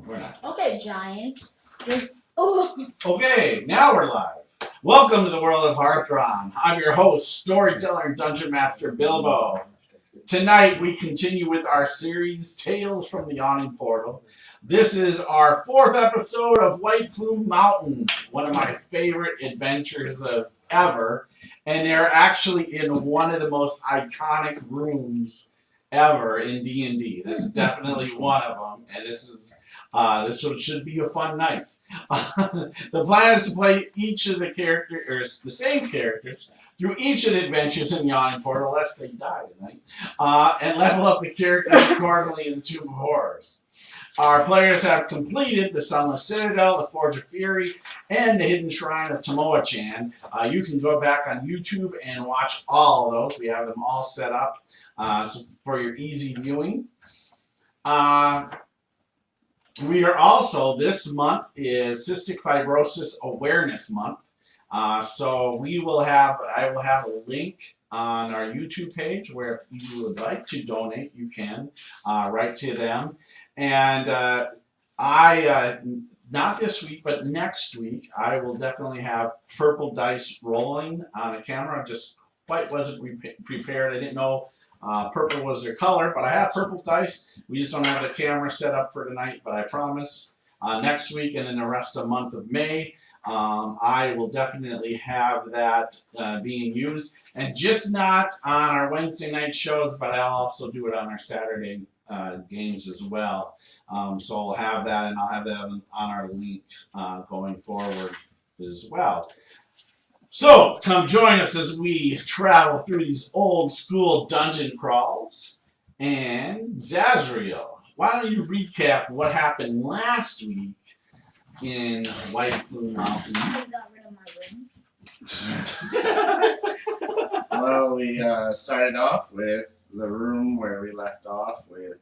we're not. Okay, giant. Oh. Okay, now we're live. Welcome to the world of Hearthron. I'm your host, storyteller, and dungeon master Bilbo. Tonight we continue with our series, Tales from the Yawning Portal. This is our 4th episode of White Plum Mountain, one of my favorite adventures ever. And they're actually in one of the most iconic rooms ever in D&D. This is definitely one of them, and this should be a fun night. The plan is to play each of the characters, the same characters, through each of the adventures in Yawning Portal, lest they die tonight, and level up the characters accordingly in the Tomb of Horrors. Our players have completed the Sunless Citadel, the Forge of Fury, and the Hidden Shrine of Tamoachan. You can go back on YouTube and watch all of those. We have them all set up for your easy viewing. We are also, this month is Cystic Fibrosis Awareness Month. So I will have a link on our YouTube page where if you would like to donate, you can write to them. And not this week, but next week, I will definitely have purple dice rolling on a camera. I just quite wasn't prepared. I didn't know purple was their color, but I have purple dice. We just don't have the camera set up for tonight, but I promise next week and in the rest of the month of May, I will definitely have that being used. And just not on our Wednesday night shows, but I'll also do it on our Saturday games as well. So I'll have that, and I'll have that on our link going forward as well. So, come join us as we travel through these old school dungeon crawls. And Zazriel, why don't you recap what happened last week in White Plum Mountain? I got rid of my room. Well, we started off with the room where we left off with,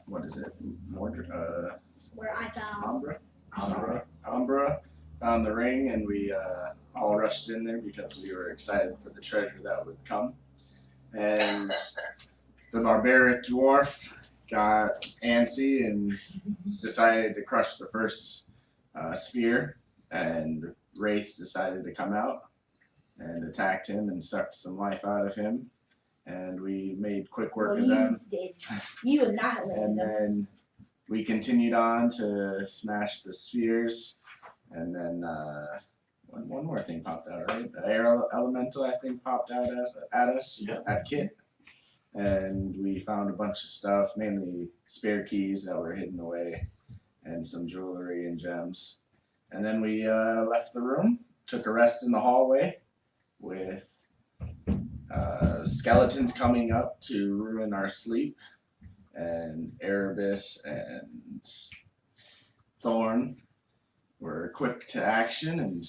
what is it? Where I found Umbra found the ring, and we all rushed in there because we were excited for the treasure that would come. And the barbaric dwarf got antsy and decided to crush the first sphere, and Wraith decided to come out and attacked him and sucked some life out of him. And we made quick work of them. You annihilated and them. then we continued on to smash the spheres. And then one more thing popped out, right? The air elemental, I think, popped out at us, Yep. at Kit. And we found a bunch of stuff, mainly spare keys that were hidden away, and some jewelry and gems. And then we left the room, took a rest in the hallway with skeletons coming up to ruin our sleep, and Erebus and Thorn were quick to action and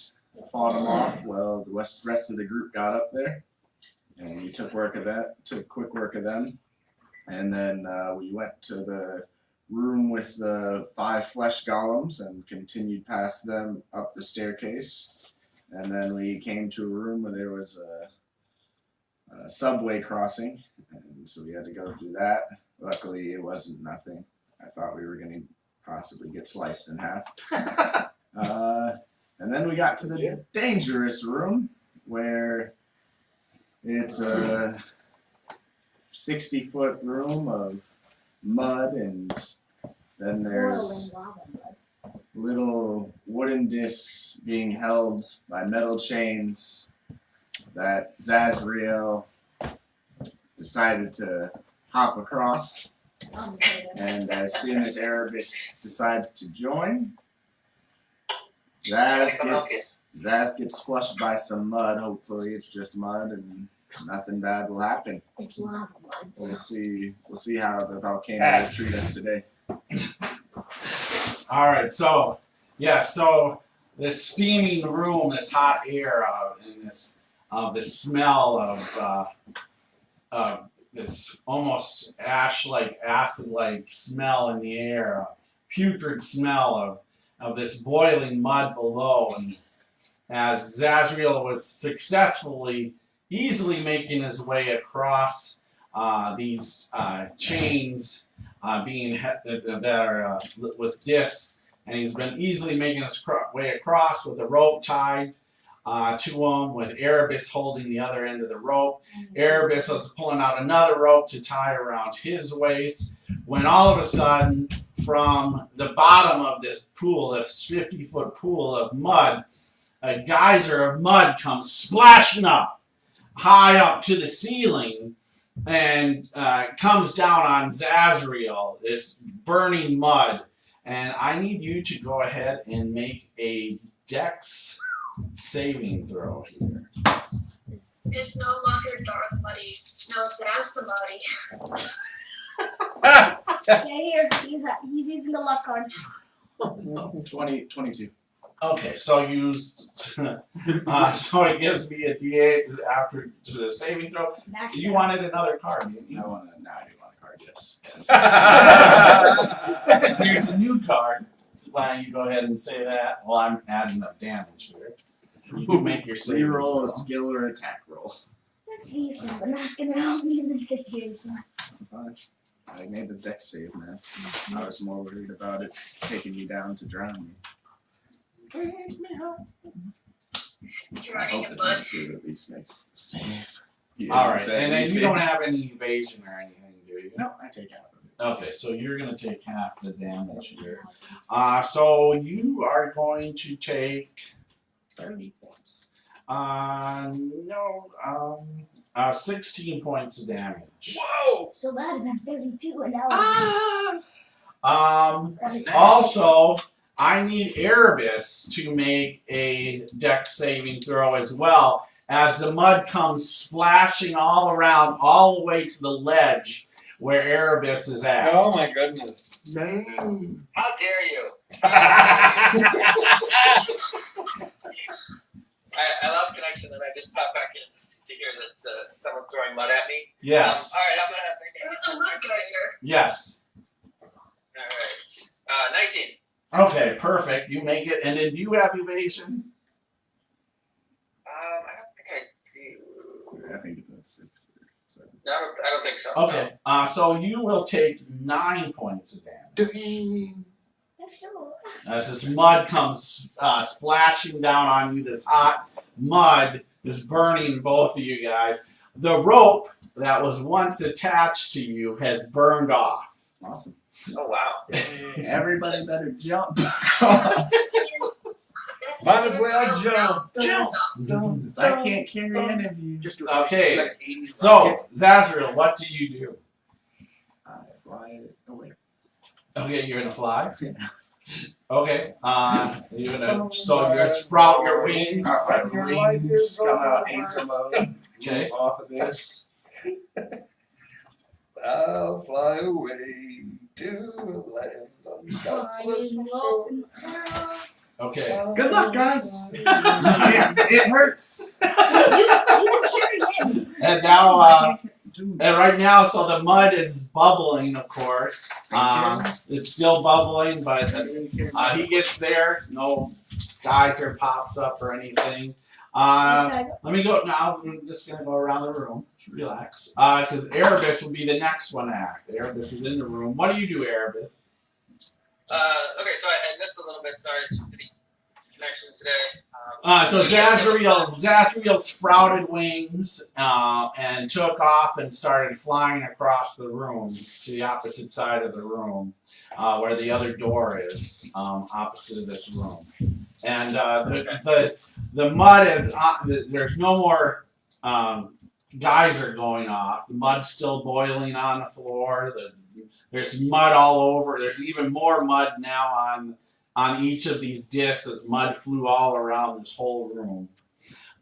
fought them off. Well, the rest of the group got up there, and we took quick work of them. And then we went to the room with the 5 flesh golems and continued past them up the staircase. And then we came to a room where there was a subway crossing, and so we had to go through that. Luckily, it wasn't nothing. I thought we were going to possibly get sliced in half. And then we got to the dangerous room, where it's a 60-foot room of mud, and then there's little wooden discs being held by metal chains that Zazriel decided to hop across. And as soon as Erebus decides to join, Zaz gets flushed by some mud. Hopefully it's just mud and nothing bad will happen. It's lava mud. We'll see how the volcano will treat us today. Alright, so this steaming room, this hot air, and this smell of this almost ash-like, acid-like smell in the air, putrid smell of this boiling mud below. And as Zazriel was successfully, easily making his way across these chains that are with discs, and he's been easily making his way across with a rope tied to him, with Erebus holding the other end of the rope. Erebus is pulling out another rope to tie around his waist, when all of a sudden, from the bottom of this pool, this 50-foot pool of mud, a geyser of mud comes splashing up, high up to the ceiling, and comes down on Zazriel, this burning mud. And I need you to go ahead and make a Dex saving throw here. It's no longer Darth Muddy. It's now Zaz the Muddy. Yeah, here. He's using the luck card. 22. Okay, so so it gives me a D8 after to the saving throw. Max You out. wanted another card, didn't you? I do want a card, yes. Here's a new card. Why don't you go ahead and say that? Well, I'm adding up damage here. You can make your saving Reroll throw. a skill or attack roll. That's decent, but that's gonna help me in this situation. Fine. I made the deck save, man. I was more worried about it taking me down to drown me. You're I running hope in the mud. 22 at least makes the save. All right, and then you don't have any evasion or anything, do you? No, I take half of it. Okay, so you're going to take half the damage here. So you are going to take 30 points. 16 points of damage. Whoa! So that'd have been 32 and now. Also, I need Erebus to make a Dex saving throw as well, as the mud comes splashing all around, all the way to the ledge where Erebus is at. Oh my goodness. How dare you? I lost connection and I just popped back in to hear that someone throwing mud at me. Yes. Alright, I'm gonna make it. It's a mud geyser. Yes. Alright. 19. Okay, perfect. You make it. And then do you have evasion? I don't think I do. I think it's 6 or 7. No, I don't think so. Okay. So you will take 9 points of damage. Dang. That's still. As this mud comes splashing down on you, this hot mud is burning both of you guys. The rope that was once attached to you has burned off. Awesome. Oh, wow. Everybody better jump. Might Might as well jump. Jump. I can't carry any of you. Just Okay, so Zazriel, what do you do? I fly away. Okay, you're gonna fly. Yeah. Okay, you're gonna so you sprout your wings. My wings come out into mode. Okay. Off of this. I'll fly away to a land Flying low in the air. Okay. Good luck, guys. it hurts. You can carry him. And now, and right now, so the mud is bubbling, of course. It's still bubbling, but he gets there. No geyser pops up or anything. Okay. Let me go now. I'm just gonna go around the room. Relax. Because Erebus will be the next one to act. Erebus is in the room. What do you do, Erebus? Okay, so I missed a little bit. Sorry, it's pretty connection today. So Zazriel sprouted wings and took off and started flying across the room to the opposite side of the room, where the other door is, opposite of this room. And the mud is there's no more geyser going off. The mud's still boiling on the floor. There's mud all over. There's even more mud now on each of these discs as mud flew all around this whole room.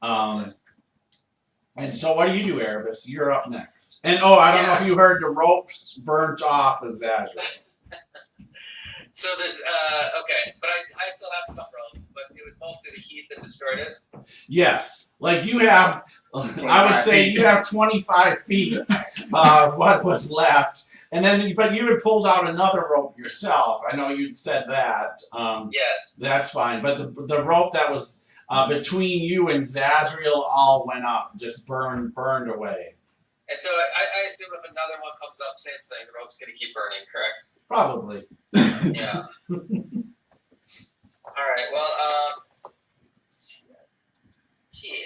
And so what do you do, Erebus? You're up next. And I don't know if you heard the rope burnt off of Zazriel. So there's okay, but I still have some rope, but it was mostly the heat that destroyed it. Yes. Like you have, I would say you have 25 feet of what was left. And then, but you had pulled out another rope yourself. I know you'd said that. Yes. That's fine. But the rope that was between you and Zazriel all went up, just burned away. And so I assume if another one comes up, same thing. The rope's gonna keep burning, correct? Probably. Yeah. All right. Well, shit.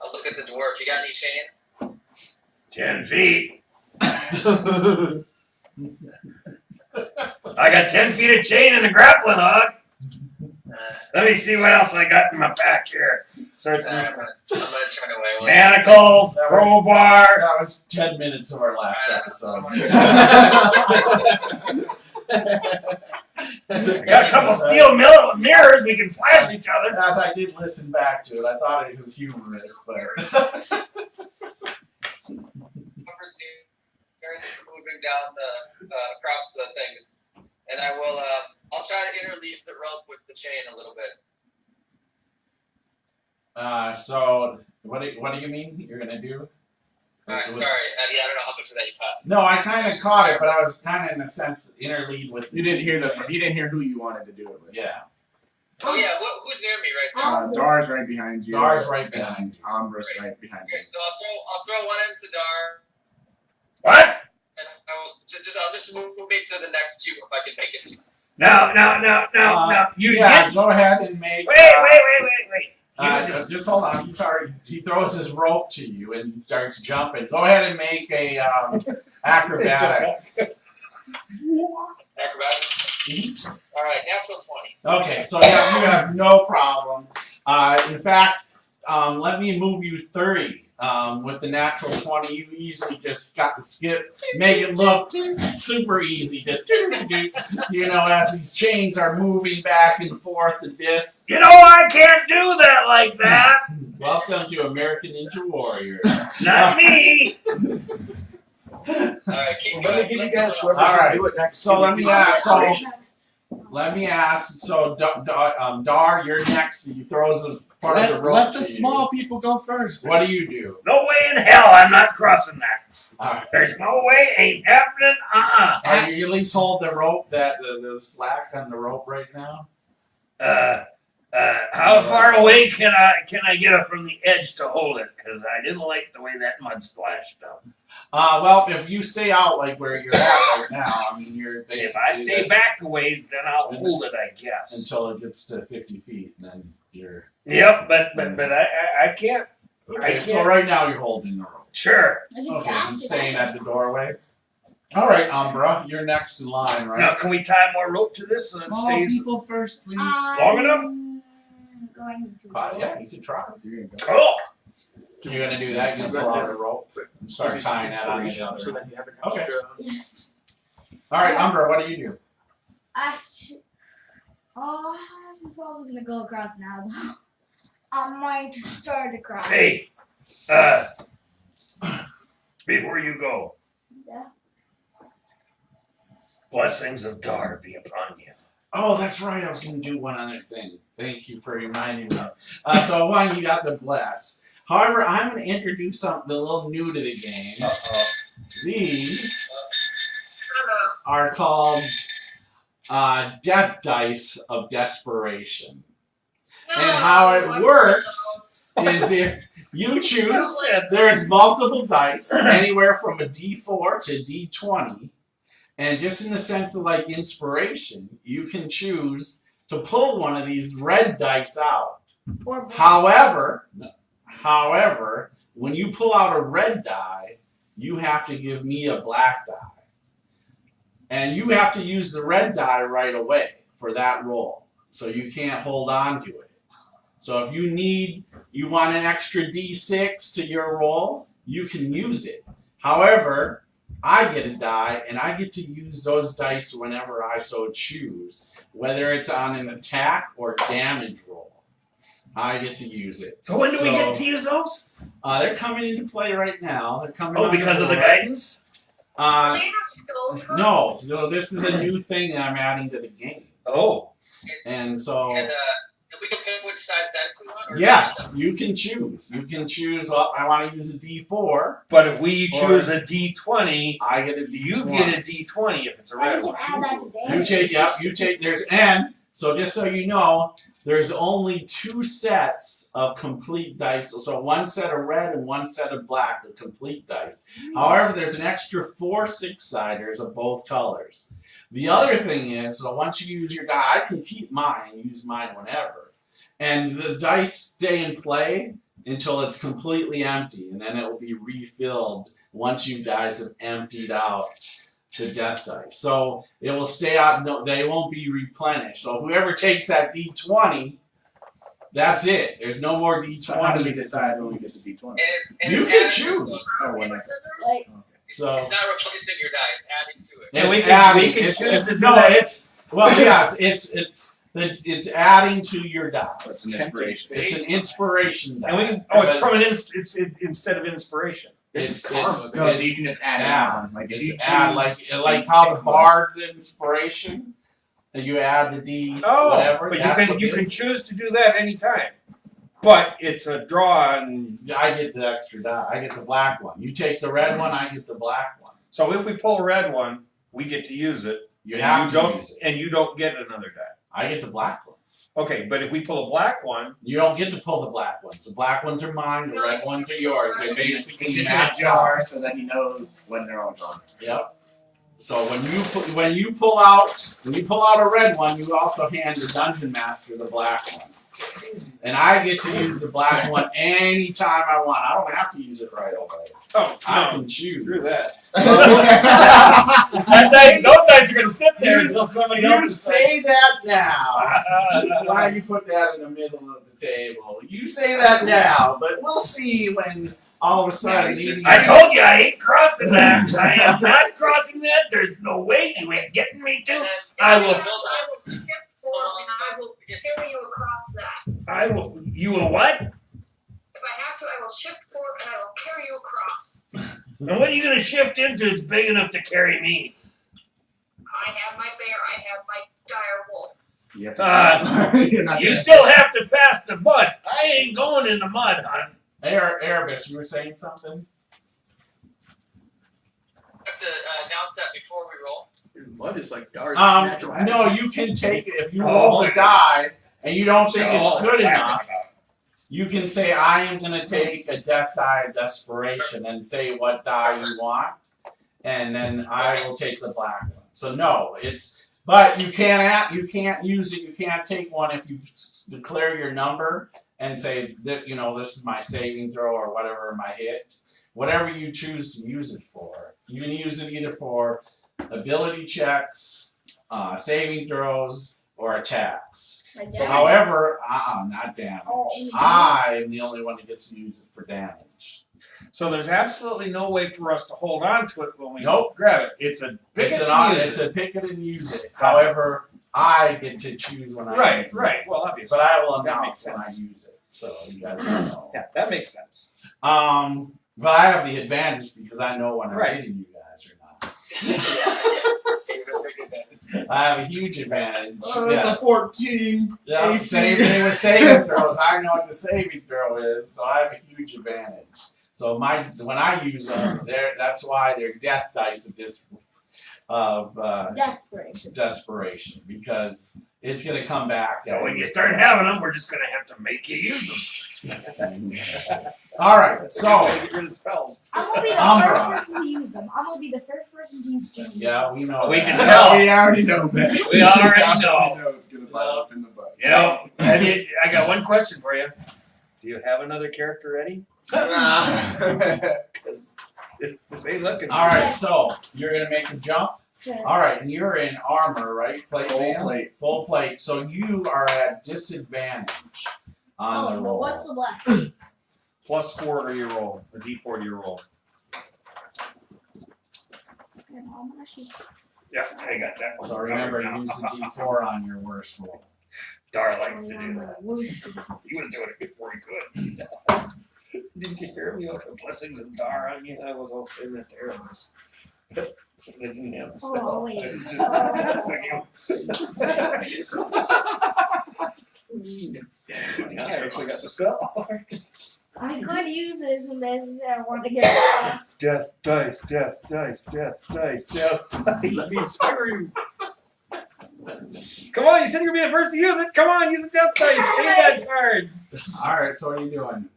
I'll look at the dwarf. You got any chain? 10 feet. I got 10 feet of chain and a grappling hook. Let me see what else I got in my pack here. Starts I'm gonna turn away. manacles, crowbar. That was 10 minutes of our last episode. I got a couple steel mirrors we can flash each other. As I did listen back to it, I thought it was humorous, but Moving down the across the things, and I will. I'll try to interleave the rope with the chain a little bit. so what do you mean you're gonna do? All right, sorry. Yeah, I don't know how much of that you caught. No, I kind of caught it, but I was kind of in a sense interlead with. You didn't hear you didn't hear who you wanted to do it with. Yeah. Oh yeah, who's near me right now? Dar's right behind you. Dar's right behind you. Ambra's right behind you. Okay, so I'll throw one into Dar. What? And I'll just move to the next two if I can make it. No. You Yeah, did. go ahead and make. Wait. Just hold on. He throws his rope to you and he starts jumping. Go ahead and make a acrobatics. Acrobatics. All right, natural 20. Okay, so yeah, you have no problem. In fact, let me move you 30. With the natural 20, you easily just skip, make it look super easy. Just as these chains are moving back and forth to this. You know I can't do that like that. Welcome to American Ninja Warrior. Not me. Alright, keep Let going. me give you Let's guys go. whoever's All right. gonna do it next. So let me ask. Next. Let me ask. So Dar, you're next. He throws his part of the rope. Let the to small people go first. You. What do you do? No way in hell I'm not crossing that. All right. There's no way, ain't happening. Are you at least hold the rope, the slack on the rope right now? How far away can I get up from the edge to hold it? Because I didn't like the way that mud splashed up. Well, if you stay out like where you're at right now, I mean, you're basically. If I stay back a ways, then I'll hold it, I guess. Until it gets to 50 feet, and then you're. Yep, but I can't. Okay, so right now you're holding the rope. Sure. Okay, and staying at the doorway. All right, Umbra, you're next in line, right? Now, can we tie more rope to this so it Small stays people first, please. long enough? Going to Yeah, you can try. You're gonna go. Cool. You're gonna do that. You're gonna pull out a rope and start tying that on the So other. that you have an Okay. extra. Yes. All right, Umbra, what do you do? I'm probably gonna go across now though. I'm going to start across. Hey, before you go, Yeah. blessings of Dar be upon you. Oh, that's right. I was going to do one other thing. Thank you for reminding me. So one, you got the bless. However, I'm going to introduce something a little new to the game. These are called Death Dice of Desperation. And how it works is if you choose, there's multiple dice, anywhere from a D4 to D20. And just in the sense of like inspiration, you can choose to pull one of these red dice out. However, when you pull out a red die, you have to give me a black die. And you have to use the red die right away for that roll. So you can't hold on to it. So if you want an extra D6 to your roll, you can use it. However, I get a die, and I get to use those dice whenever I so choose, whether it's on an attack or damage roll. I get to use it. So when do we get to use those? They're coming into play right now. They're coming. Oh, because of the guidance? No. So this is a new thing that I'm adding to the game, Oh. and so. And we can pick which size dice we want? Or Yes, you can choose. You can choose. Well, I want to use a D4. But if we choose a D20, I get a D20. you get a D20 if it's a I red can one. add that to You damage. take. Yep. You take. There's and So just so you know, there's only 2 sets of complete dice. So 1 set of red and 1 set of black, the complete dice. However, there's an extra 4 6-siders of both colors. The other thing is, so once you use your die, I can keep mine and use mine whenever. And the dice stay in play until it's completely empty, and then it will be refilled once you guys have emptied out the death dice. So it will stay out, no, they won't be replenished. So whoever takes that D20, that's it. There's no more D20s. So how do we decide when we get the D20? And You it can adds choose. to the scissors. So It's not replacing your die, it's adding to it. And we it's can adding, choose it's, to do no, that. it's, well, yes, it's adding to your die. It's an inspiration. It's an inspiration die. And we can, it's from an instead of inspiration. It's No, so you can just add it on. Like if you it's add, like how the bard's inspiration, and you add the D whatever. But that's you what can this- choose to do that anytime. But it's a draw, and I get the extra die. I get the black one. You take the red one, I get the black one. so if we pull a red one, we get to use it. You and have to don't, use it. and you don't get another die. I get the black one. Okay, but if we pull a black one, You don't get to pull the black ones. The black ones are mine. The red ones are yours. They basically it's just in a match jar so that he knows when they're all drawn. Yep. So when you pull out a red one, you also hand the dungeon master the black one, and I get to use the black one anytime I want. I don't have to use it right away. I can choose. Screw that. You Those dice are gonna sit there until somebody else You decides. say that now. Why you put that in the middle of the table? You say that now, but we'll see when all of a sudden. I told you I ain't crossing that. I am not crossing that. There's no way you ain't getting me to. I will. I will shift forward and I will carry you across that. I will. You will what? If I have to, I will shift forward and I will carry you across. And what are you gonna shift into that's big enough to carry me? I have my bear, I have my dire wolf. You, have to You're not You gonna- still have to pass the mud. I ain't going in the mud, hon. Erebus, you were saying something? Have to announce that before we roll. Mud is like dark. No, you can take it if you roll the die and you don't think it's good enough. You can say, I am going to take a death die of desperation and say what die you want, and then I will take the black one. So no, but you can't use it. You can't take one if you declare your number and say that this is my saving throw or whatever my hit. Whatever you choose to use it for, you can use it either for ability checks, saving throws, or attacks. Like that. However, not damage. I am the only one that gets to use it for damage. So there's absolutely no way for us to hold on to it when we Nope. grab it. It's a pick It's it and use it's it. a pick it and use it. However, I get to choose when I Right, use it. right. Well, obviously. But I will That announce makes when I sense. use it, so you guys know. Yeah, that makes sense. But I have the advantage because I know when I'm Right. hitting you guys or not. I have a huge advantage. Oh, it's a yes. 14. Yeah, AC. same thing with saving throws. I know what the saving throw is, so I have a huge advantage. So when I use them, that's why they're death dice of desperation because it's gonna come back. So when you start having them, we're just gonna have to make you use them. All right, so Get rid of spells. I'm gonna be the Umbra. first person to use them. I'm gonna be the first person to use James. yeah, we know. We that. can tell. We already know that. We already know. It's gonna bite us in the butt. You know, I got one question for you. Do you have another character ready? Because this ain't looking. All right, so you're gonna make a jump. Okay. All right, and you're in armor, right? Plate Full man? plate. Full plate. So you are at disadvantage on the Oh, but roll. what's the black? +4 to your roll, or D4 to your roll. Yeah, I got that one. So remember, use the D4 on your worst roll. Dar likes to do that. He was doing it before he could. Did you hear me? Also, blessings of Dar on you. I was all saying that to Aramis. They didn't have the spell. Oh, wait. I was just I actually got the spell. I could use it someday. I want to get it. Death dice, death dice, death dice, death dice. Let me inspire you. Come on, you said you're gonna be the first to use it. Come on, use a death dice. Save that card. Alright, so what are you doing?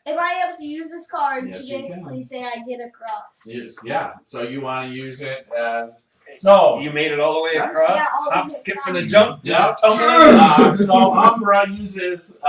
Am I able to use this card Yes, to you basically say I get across? Yes, yeah, so you want to use it as. So, You made it all the way across. Yeah, all the Hop, way skip, across. and a jump. Just yeah. tumbling. So Umbra uses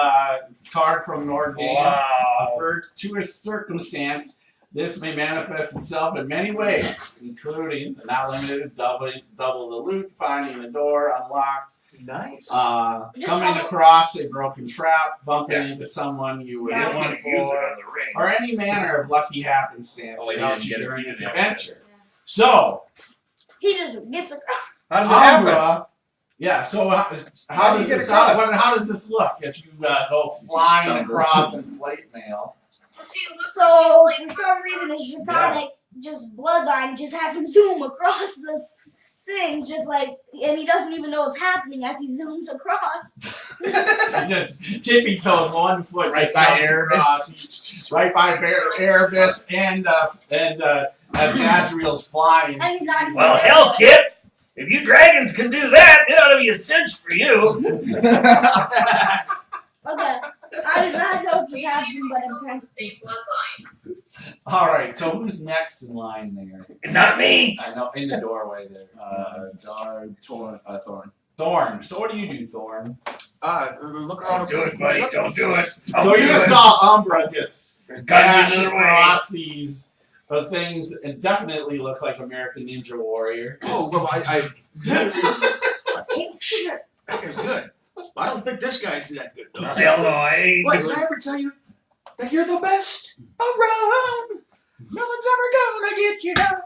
card from Nord Games. Wow. For to a circumstance, this may manifest itself in many ways, including, but not limited to double the loot, finding the door unlocked, Nice. coming across a broken trap, bumping Yeah. into someone you would You don't looking want to use it for, on the ring. or any manner of lucky happenstance Oh, that you helps didn't you get it. during You this didn't have it. adventure. So, He just gets across. How does it happen? Umbra, yeah. So how How do does you get this across? how does this look as you go flying across in plate mail? See, it looks So like for he's some reason, his draconic just bloodline just has him zoom across this things, just like, and he doesn't even know what's happening as he zooms across. He just tippy toes 1 foot Right just by jumps Erebus. across, right by Erebus and as Azrael's flying. And he's not even Well, there hell, yet. kid. If you dragons can do that, it ought to be a cinch for you. Okay, I did not know what was happening, but I'm kind of same pissed. bloodline. All right, so who's next in line there? Not me. I know in the doorway there. Thorn. Thorn. So what do you do, Thorn? Look around. Don't do it, buddy. Don't do it. Don't So do you it. just saw Umbra just There's gotta dash be another way. across these things and definitely look like American Ninja Warrior. Oh, well, that guy's good. I don't think this guy's that good, though. Hell no, I ain't Wait, doing did I ever tell you that you're the best around? No one's ever gonna get you down.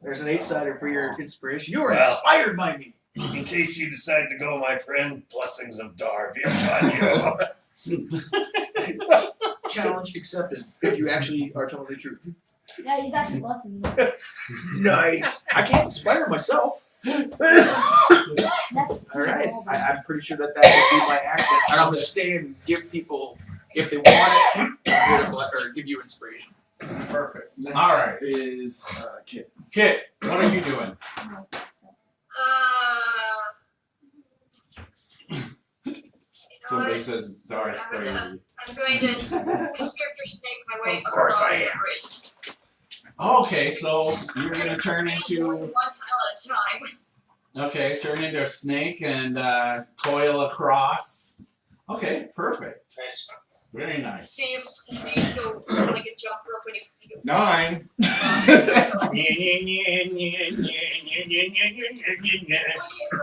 There's an 8-sider for your inspiration. You were Well. inspired by me. In case you decide to go, my friend, blessings of Dar be upon you. Challenge accepted. If you actually are telling the truth. Yeah, he's actually blessing me. Nice. I can't inspire myself. That's All right. I'm pretty sure that would be my action. And I'm gonna stay and give people, if they want it, or give you inspiration. Perfect. Next All right. is Kit. Kit, what are you doing? Somebody says Dar's crazy. I'm going to constrictor snake my way Of course across I the am. bridge. Okay, so you're gonna turn One into tile at a time. turn into a snake and coil across. Okay, perfect. Nice. Very nice. Can you go like a jump rope when you 9.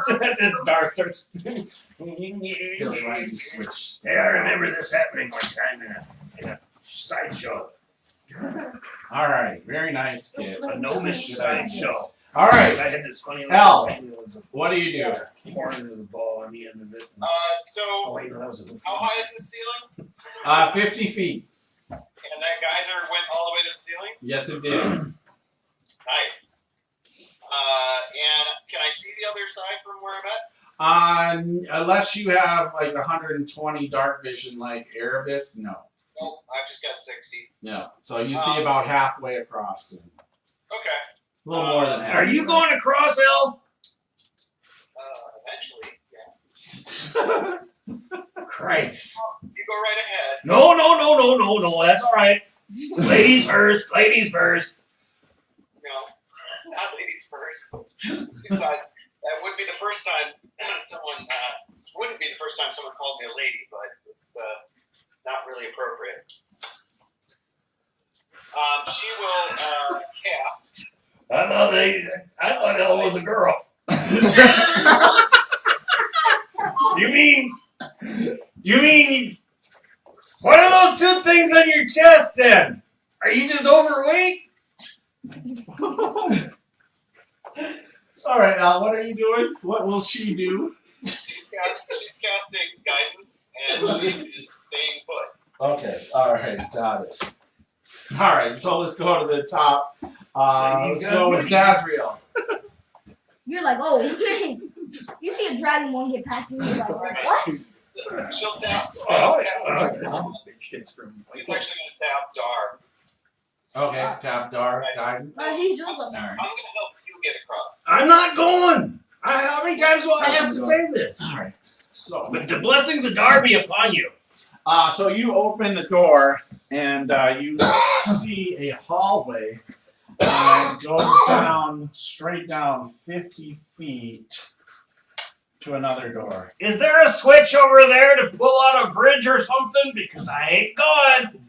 That's Dar starts. Feels right to switch. Hey, I remember this happening one time in a sideshow. All right, very nice, Kit. A gnomish sideshow. All right, I had this funny Al. little thing that was what do you do? a horn into the ball on the end of it. So Oh wait, no, that was a how high is the ceiling? 50 feet. And that geyser went all the way to the ceiling? Yes, it did. Nice. And can I see the other side from where I'm at? Unless you have like 120 dark vision like Erebus, no. Nope, I've just got 60. No. So you see about halfway across them. Okay. A little more than half. Are you going across, El? Eventually, yes. Christ. You go right ahead. No, that's all right. Ladies first. No, not ladies first. Besides, that would be the first time someone wouldn't be the first time someone called me a lady, but it's not really appropriate. She will cast. I thought El was a girl. You mean, what are those two things on your chest then? Are you just overweight? All right, Al, what are you doing? What will she do? She's casting guidance, and she is staying put. Okay, all right, got it. All right, so let's go to the top. Let's go with Zazriel. You're like, oh, man. You see a dragon won't get past you. You're like, what? She'll tap. Oh, It's from He's actually going to tap Dar. Okay, tap Dar, guidance. He's doing something. All right. I'm going to help you get across. I'm not going. I many times will I have to say this? All right. So, With the blessings of Dar be upon you. so you open the door and you see a hallway. It goes down straight down 50 feet to another door. Is there a switch over there to pull out a bridge or something? Because I ain't going.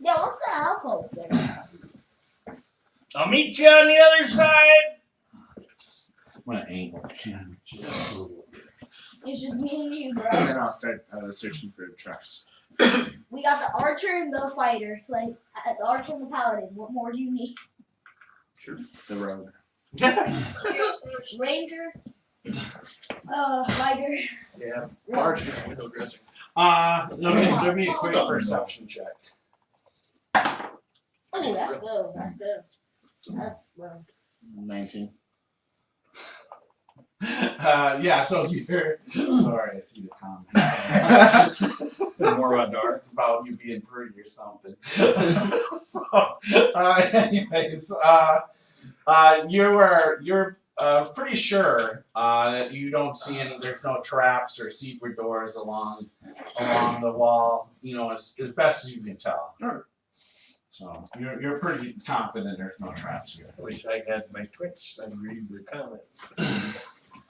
Yeah, what's the alcove there? I'll meet you on the other side. I'm gonna angle the camera just a little bit. It's just me and you, And bro. then I'll start searching for traps. We got the archer and the fighter. Like, the archer and the paladin. What more do you need? The rogue. Ranger. Fighter. Yeah. Rogue. Large just window dressing. Give me a quick perception check. Oh, that's good. That's good. That's well. 19. Yeah, so you're sorry, I see the comment. More about Dar. It's about you being pretty or something. So, anyways, you're pretty sure that you don't see any. There's no traps or secret doors along the wall. You know, as best as you can tell. Alright. So you're pretty confident there's no traps here. I wish I had my Twitch. I'd read the comments.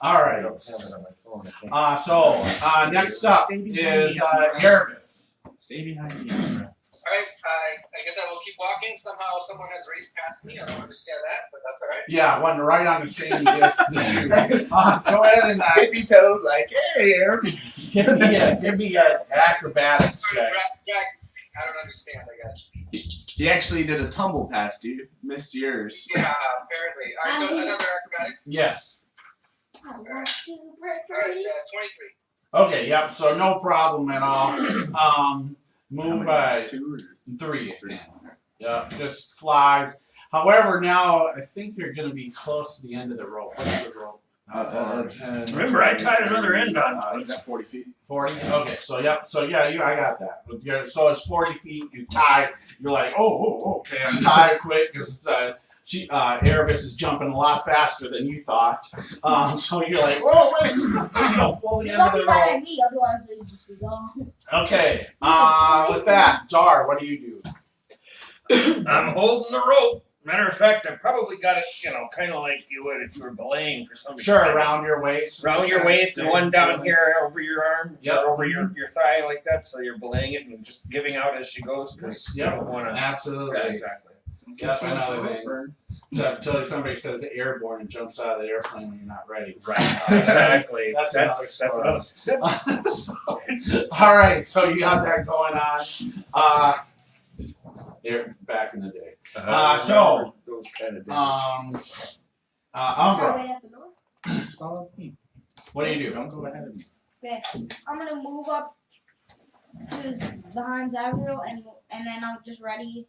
All I right. don't have it on my phone. I can't. So next up is Erebus. Stay behind me. Alright, I guess I will keep walking. Somehow someone has raced past me. I don't understand that, but that's alright. Yeah, one right on the same distance as you. Go ahead and Tippy toed, like, hey, Eric. give me an acrobatics Sort of check. drag. I don't understand, I guess. He actually did a tumble past you. Missed yours. Yeah, apparently. Alright, so another acrobatics. Yes. I want to break Alright, free. 23. Okay. Yep. So no problem at all. Move by 2 or 3. 3? Yeah, just flies. However, now I think you're going to be close to the end of the rope. What's the rope? 10. Remember, I tied another end on. He's at 40 feet. 40. Okay. So yep. So yeah, I got that. So it's 40 feet. You tie. You're like, okay. I'm tied quick because Erebus is jumping a lot faster than you thought. So you're like, whoa, wait. Don't pull the You're end of lucky the that rope. ain't me, otherwise it'd just be gone. Okay. With that, Dar, what do you do? I'm holding the rope. Matter of fact, I probably got it, kind of like you would if you were belaying for somebody. Sure, around your waist. Around your waist and one down here over your arm, Yep. or over your thigh like that, so you're belaying it and just giving out as she goes because you Yep. don't want to. Absolutely. Yeah, exactly. Yep, another thing. So until somebody says airborne and jumps out of the airplane when you're not ready. Right. Exactly. That's another. So, all right, so you got that going on. Back in the day. So, those kind of days. Umbra, Wait at the door. Follow me. what do you do? Don't go ahead of me. Okay, I'm gonna move up to behind Zazriel and then I'm just ready.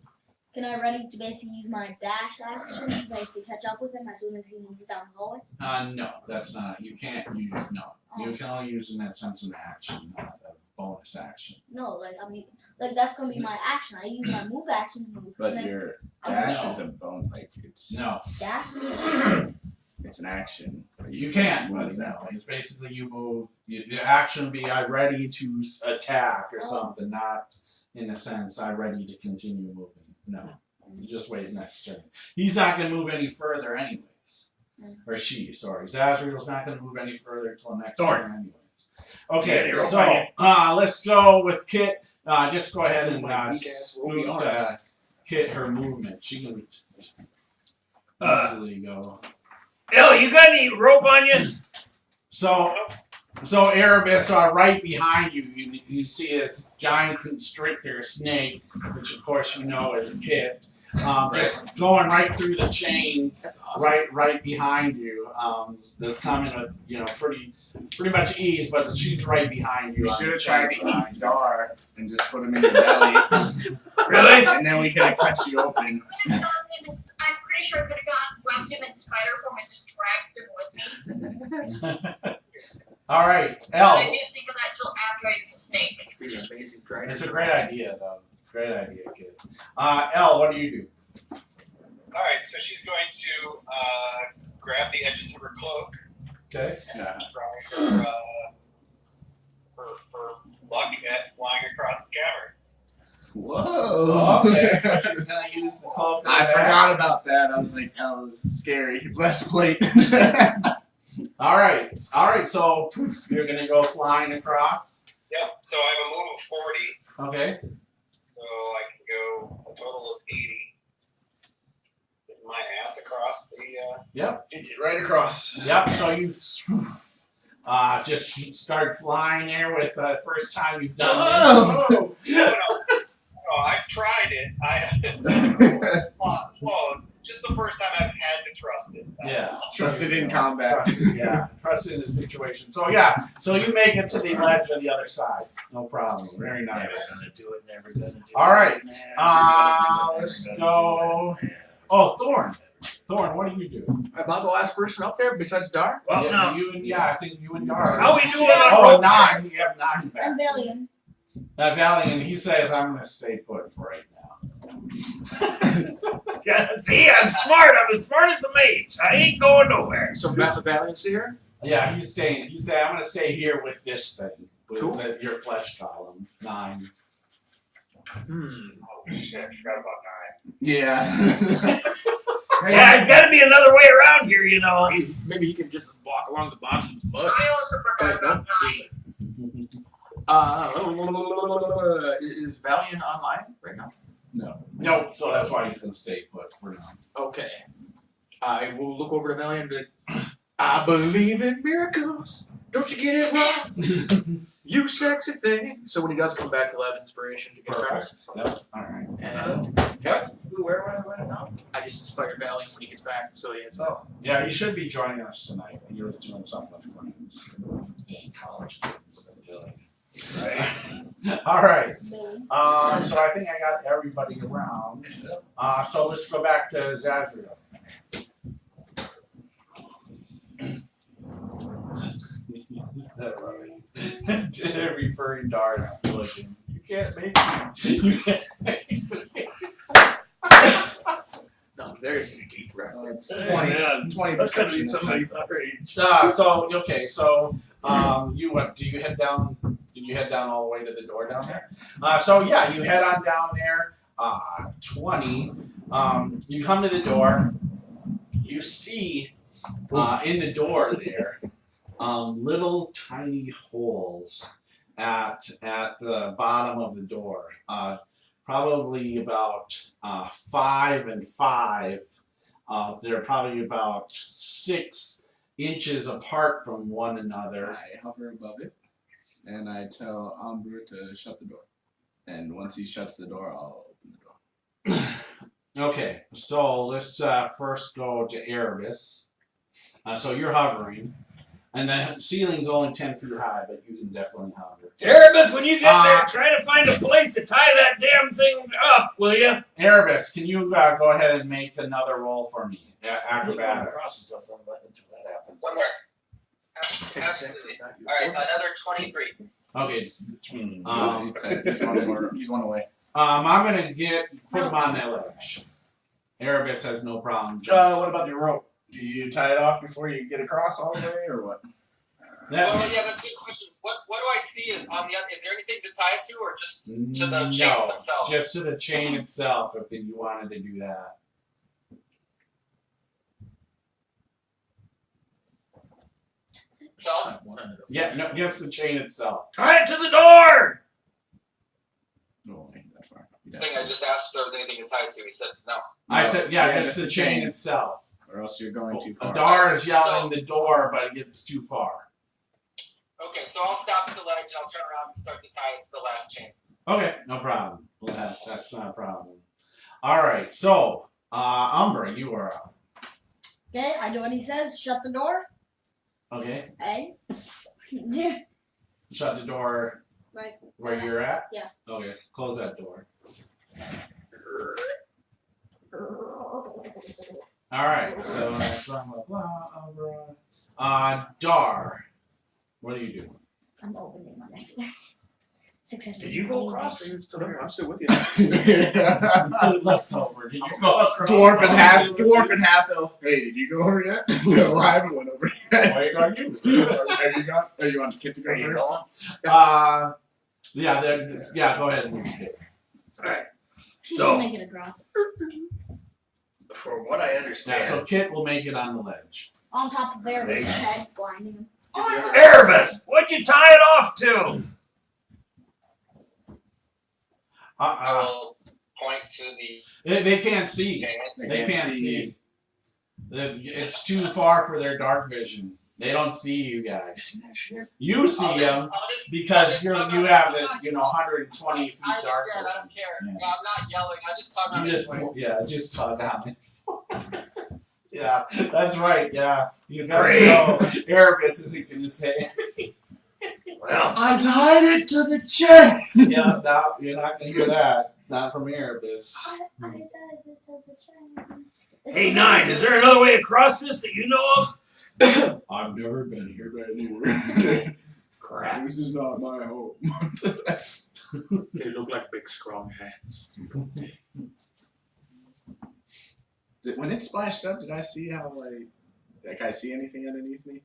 Can I ready to basically use my dash action to basically catch up with him as soon as he moves down the hallway? No, that's not. You can't use no. You can only use in that sense of action, not a bonus action. No, that's gonna be my action. I use my move action to move. But and then your dash No. is a bone, like it's No, dash. it's an action. But you can't. move Buddy, that no, way. it's basically you move. The action would be I ready to attack or something, not in a sense I ready to continue moving. No, you just wait next turn. He's not going to move any further anyways. Or she, sorry. Zazriel's not going to move any further until next turn anyways. Okay, Yeah, you're so right. let's go with Kit. Just go ahead and My weak-ass roly scoot arms. Kit her movement. She can easily go. Bill, you got any rope on you? So Erebus, right behind you, you see this giant constrictor snake, which of course you know is Kit, just going right through the chains, right behind you. That's coming with pretty much ease, but she's right behind you. We on should the have tried chains to behind eat you. Dar and just put him in the belly, Really? and then we could have cut you open. I'm pretty sure I could have left him in spider form and just dragged him with me. All right, But Elle. I didn't think of that till after I snake. Be an amazing driver. It's a great idea, though. Great idea, kid. Elle, what do you do? Alright, so she's going to grab the edges of her cloak, Okay. Yeah. trying her luck at flying across the cavern. Whoa. Okay, so she's gonna use the cloak. I forgot about that. I was like, oh, this is scary. Less plate. All right. So poof, you're gonna go flying across. Yep, so I have a move of 40, Okay. so I can go a total of 80. Get my ass across the. Yep. Get right across. Yep. So you just start flying there with the first time you've done Whoa. No, I've tried it. Well, just the first time I've had to trust it. this. Yeah. Trusted in combat. Trusted in the situation. So yeah. So you make it to the ledge on the other side. No problem. Very Never nice. gonna do it. Never gonna do it. All right. Never Let's gonna go. do it. Oh, Thorn. Thorn, what do you do? Am I the last person up there besides Dar? Well, yeah, now, you and I think you and Dar. how we doing on Oh, rope? 9. You have 9 back. And Billion. Valiant, he says I'm gonna stay put for right now. Yeah, see, I'm smart. I'm as smart as the mage. I ain't going nowhere. So Valiant's here? Yeah, he's staying. He said I'm gonna stay here with this thing, with Cool. your flesh column. 9. Oh shit, I forgot about 9. Yeah. Yeah, there's got to be another way around here, you know. Maybe he can just walk along the bottom of the mud. I also forgot Wait, no. about 9. Is Valiant online right now? Nope. So that's why he's gonna stay put for now. Okay. I will look over to Valiant and be like, I believe in miracles. Don't you get it wrong? You sexy thing. So when he does come back, he'll have inspiration to get across. Perfect. Yep. All right. And Where am I now? I just inspire Valiant when he gets back. So he has. Oh. Yeah, he should be joining us tonight. He was doing something with friends, being college students and doing. Right. All right. Billion. So I think I got everybody around. So let's go back to Zazriel. Referring Dar as Billion. You can't make it. You can't make it. No, there's a deep reference. 20 That's gotta be perception this somebody time. our age. You what? Do you head down? Did you head down all the way to the door down there? So yeah, you head on down there. 20. You come to the door. You see in the door there little tiny holes at the bottom of the door. Probably about 5 and 5. They're probably about 6 inches apart from one another. I hover above it, and I tell Amber to shut the door. And once he shuts the door, I'll open the door. Okay, so let's first go to Erebus. So you're hovering, and the ceiling's only 10 feet high, but you can definitely hover. Erebus, when you get there, try to find a place to tie that damn thing up, will you? Erebus, can you go ahead and make another roll for me? Acrobatics. One more. Absolutely. Alright, another 23. Okay. He's one away. I'm gonna put him on that ledge. Erebus has no problem. What about your rope? Do you tie it off before you get across all the way, or what? Yeah. Oh yeah, that's a good question. What do I see is on the other? Is there anything to tie it to, or just to the chains themselves? Just to the chain itself. If you wanted to do that. itself? Yeah, no, just the chain itself. Tie it to the door! No, ain't that far. I think I just asked if there was anything to tie it to. He said no. I said, just the chain itself. Or else you're going too far. Dar is yelling the door, but it gets too far. Okay, so I'll stop at the ledge and I'll turn around and start to tie it to the last chain. Okay, no problem. Well, that's not a problem. All right, so Umbra, you are up. Okay, I do what he says. Shut the door. Okay, And shut the door right where you're at. Yeah. Okay, close that door. All right, so blah blah blah. Umbra. Dar, what do you do? I'm opening my next deck. Did you go across? Or are you still there? I'm still with you. It looks over. Did you go across? Dwarf and half elf. Hey, did you go over yet? No, I haven't went over yet. Wait, are you? Are you on Kit to go Are you first? going? Yeah, go ahead and move it. Alright. She So- should make it across. For what I Yeah, understand, so Kit will make it on the ledge. On top of Erebus' head, blinding him. Erebus, what'd you tie it off to? I will point to the They can't see. stand. They can't see. It's too far for their dark vision. They don't see you guys. You see I'll them just because you tug have on- the 120 feet I dark understand. I vision. don't care. Yeah. No, I'm not yelling. I just tug on You his just waist. just tug on it. Yeah, that's right. Yeah, you guys Great. know Erebus isn't going to say. Well, I tied it to the chair. Yeah, no, you're not going to hear that. Not from Erebus. hey, Nine, is there another way across this that you know of? I've never been here anywhere. Crap. This is not my home. They look like big, strong hands. When it splashed up, did I see how like I see anything underneath me?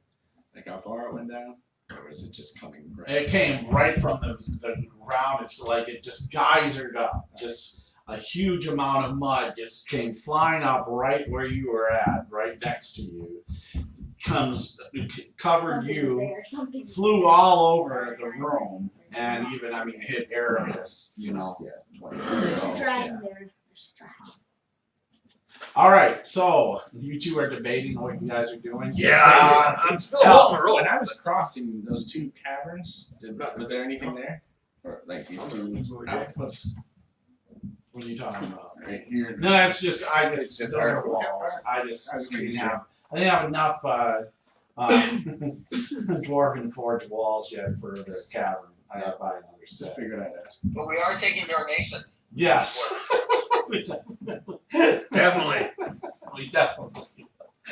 Like how far it went down? Or was it just coming right? It came right from the ground. It's like it just geysered up. Just a huge amount of mud just came flying up right where you were at, right next to you. Covered you, flew all over the room, and even, hit Erebus, Yeah, 20. There's So, a dragon there. There's a dragon. All right, so you two are debating what you guys are doing. Yeah, I'm still Al, holding the rope. When I was crossing those two caverns, was there anything there? Or like these two outposts What are you talking about? right here? No, it's just It's just those are our- walls. I I was didn't making have enough dwarven forge walls yet for the cavern. I gotta buy another Just set. figured I'd ask. But we are taking donations. Yes. Definitely. We definitely.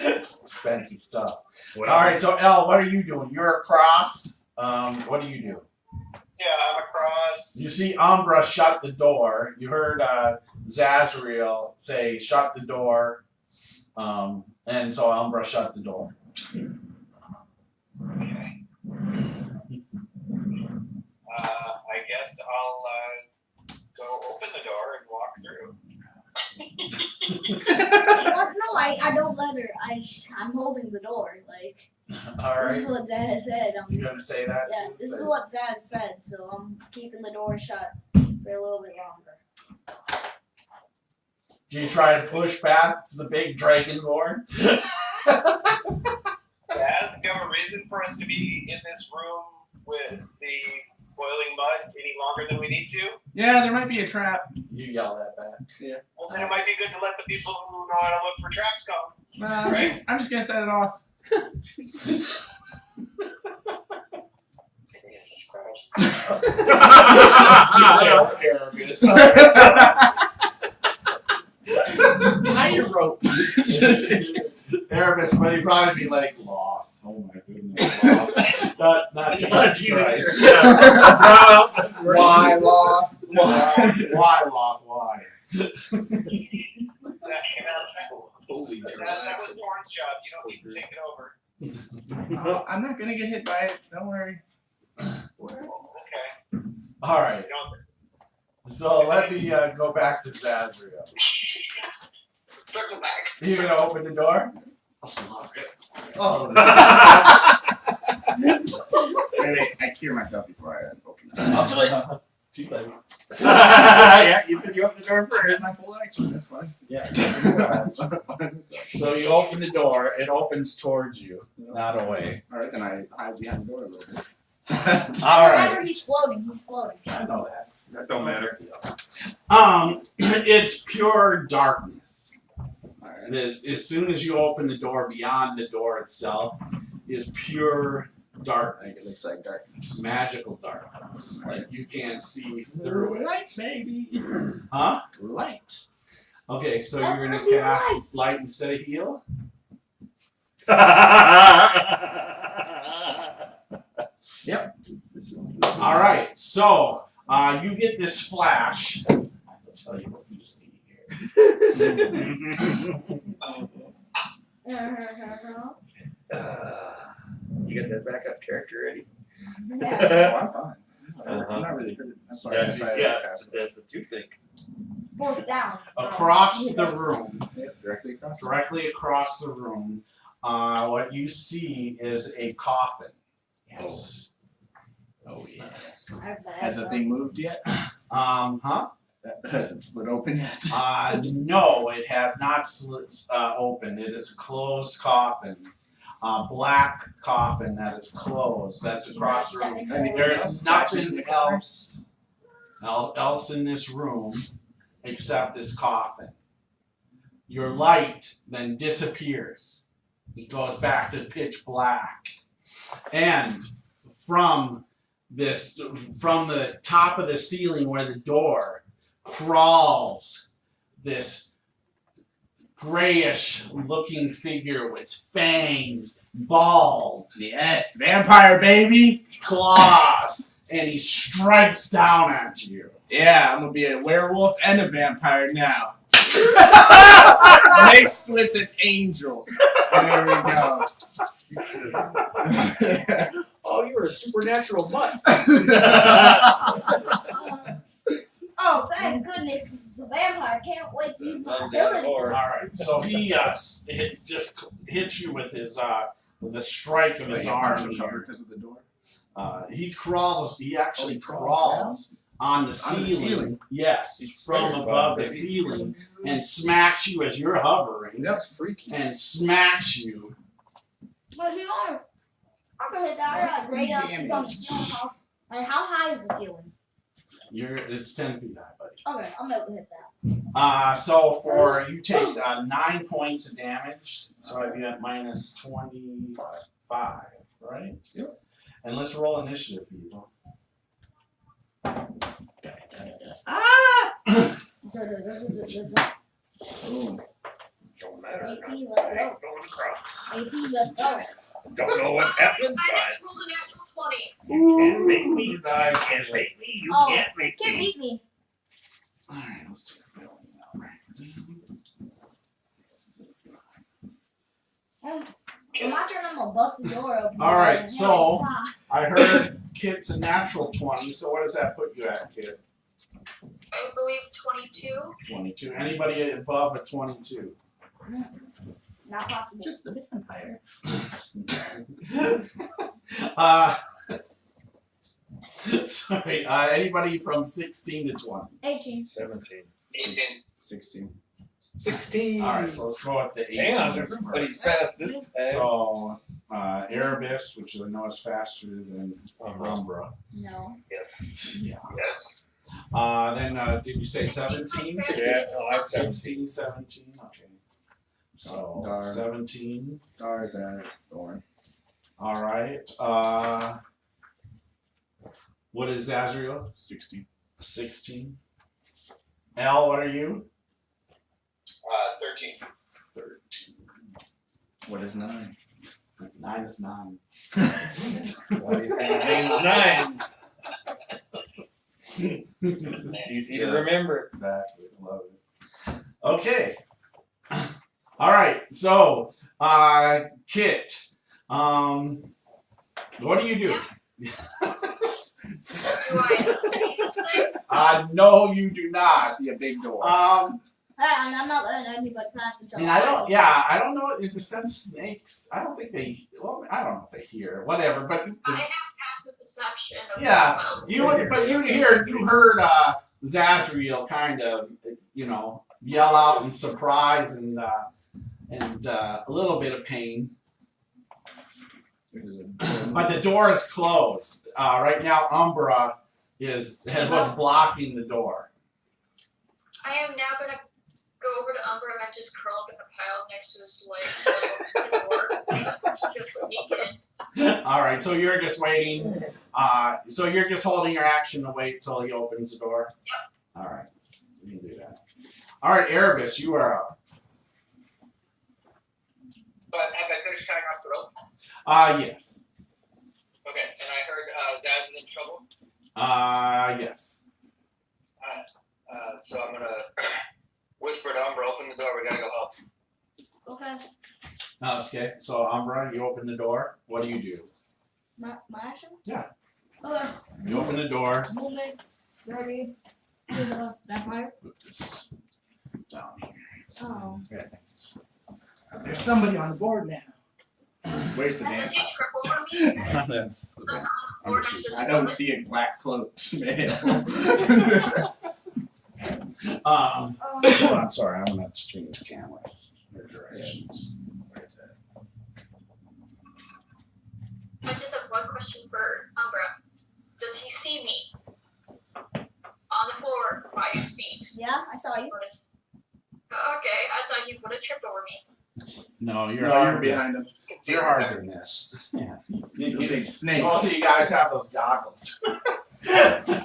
Expensive stuff. Well, All right, so Elle, what are you doing? You're across. What do you do? Yeah, I'm across. You see Umbra shut the door. You heard Zazriel say, "Shut the door," and so Umbra shut the door. Okay. I guess I'll go open the door and walk through. No, I don't let her. I'm holding the door. Like, All this is right, what Zaz said. you gonna say that? Yeah, too? this Say is it. what Zaz said, so I'm keeping the door shut for a little bit longer. Do you try to push back to the big dragonborn? Yes, do you have a reason for us to be in this room with the boiling mud any longer than we need to? Yeah, there might be a trap. You yell that back. Well, then it might be good to let the people who know how to look for traps come. Right. I'm just gonna set it off. Jesus Christ. Tie your rope. Erebus, but he'd probably be like, "Loth." Oh my goodness. Loth. Not Jesus Christ. Why, law? Why, Loth? Why? That was Torrance' job. You don't need to take it over. I'm not gonna get hit by it. Don't worry. Okay. All right. You don't- So let me go back to Zazriel. Circle back. You're gonna open the door? Oh, I cure myself before I open it. I'll do it. Too late. Yeah, you said you opened the door I have first. my full action. That's fine. Yeah. So you open the door. It opens towards you, not away. All right, then I hide behind the door a little bit. All Remember, right. he's floating. He's floating. I know that. That don't matter. It's pure darkness. All right. It is. As soon as you open the door, beyond the door itself is pure Like it darkness, looks like darkness. magical darkness. Like you can't see through it. Light, baby. Huh? Light. Okay, so That's you're gonna gonna be cast light instead of heal. Yep. All right. So You get this flash. I will tell you what you see here. You got that backup character ready? Yeah. I'm fine. I'm not really good. That's why I That's, decided yeah, to cast it. that's what you think. Fourth down. Across the room, Yep, directly across. directly across the room, what you see is a coffin. Yes. Oh yeah. Has the thing moved yet? Huh? That hasn't split open yet. No, it has not split open. It is a closed coffin. Black coffin that is closed. That's across the room. There's nothing else in this room except this coffin. Your light then disappears. It goes back to pitch black. And from the top of the ceiling where the door crawls this grayish looking figure with fangs, bald, Yes, vampire baby. claws, and he strikes down at you. Yeah, I'm gonna be a werewolf and a vampire now. Mixed with an angel. There we go. Oh, you're a supernatural mutt. Oh, thank goodness this is a vampire. Can't wait to use my ability. All right, so he just hits you with his with a strike of his arm here. because of the door. He crawls. He actually he crawls crawls on the On the ceiling. Yes, He's from spider above the baby. ceiling, and smacks you as you're hovering, That's freaky. and smacks you. But you know, I'm gonna hit that right up to the ceiling. How high is the ceiling? It's 10 feet high, buddy. Okay, I'm able to hit that. So you take 9 points of damage. So I'd be at minus 25, right? Yep. And let's roll initiative, people. Ooh. Don't matter. 18, let's I go. ain't going across. 18, let's go. Don't know what's happening I inside. just rolled a natural 20. You can't make me. You Guys. can't make me. You Oh, can't make Can't me. beat me. Alright, let's take a roll now. On my turn, I'm gonna bust the door open. All right, and so- inside. I heard Kit's a natural 20, so what does that put you at, Kit? I believe 22. 22. Anybody above a 22? Not possible. Just the vampire. Sorry, anybody from 16 to 20? 18. 17. 18. 16. 16. Alright, so let's go with the 18. Damn, everybody's fast this time. So, Erebus, which I know is faster than Umbra. No. Yeah. Yes. Then, did you say 17? Yeah, no, I'm 16, 17? Okay. So, Darn. 17. Stars as Thorn. Alright. What is Azrael? 16. 16. L, what are you? 13. 13. What is 9? 9 is 9. Why do you think his name's 9? It's easy to remember. Exactly. Love it. Okay. Alright, so, Kit. What do you do? Do I see this thing? No, you do I not. see a big door. And I'm not letting anybody pass And until I don't know if the sense snakes, I don't think they, well, I don't know if they hear, whatever, but I have passive perception of Yeah, this spell. you heard Zazriel kind of, yell out in surprise and a little bit of pain. Is it a But the door is closed. Right now, Umbra was blocking the door. I am now gonna go over to Umbra and just curl up in a pile next to his leg. Just sneak in. All right, so you're just waiting. So you're just holding your action to wait till he opens the door. Yep. All right, we can do that. All right, Erebus, you are up. But have I finished tying off the rope? Yes. Okay, and I heard Zaz is in trouble. Yes. So I'm gonna whisper to Umbra, open the door. We gotta go help. Okay. Okay. So Umbra, you open the door. What do you do? My action? Yeah. Okay. You open the door. Movement. Ready. To the vampire. Put this down here. Oh. Yeah, thanks. There's somebody on the board now. Where's the Does he vampire? trip over me? That's Or next to I don't see a black cloaked male. Oh. Hold on, sorry, I'm gonna change cameras or directions. Where's that? I just have one question for Umbra. Does he see me? On the floor by his feet? Yeah, I saw you. Or does... Okay, I thought he would have tripped over me. No, you're No, hard you're behind him. You can see You're it hard there. to miss. Yeah. The big snake. Both of you guys have those goggles.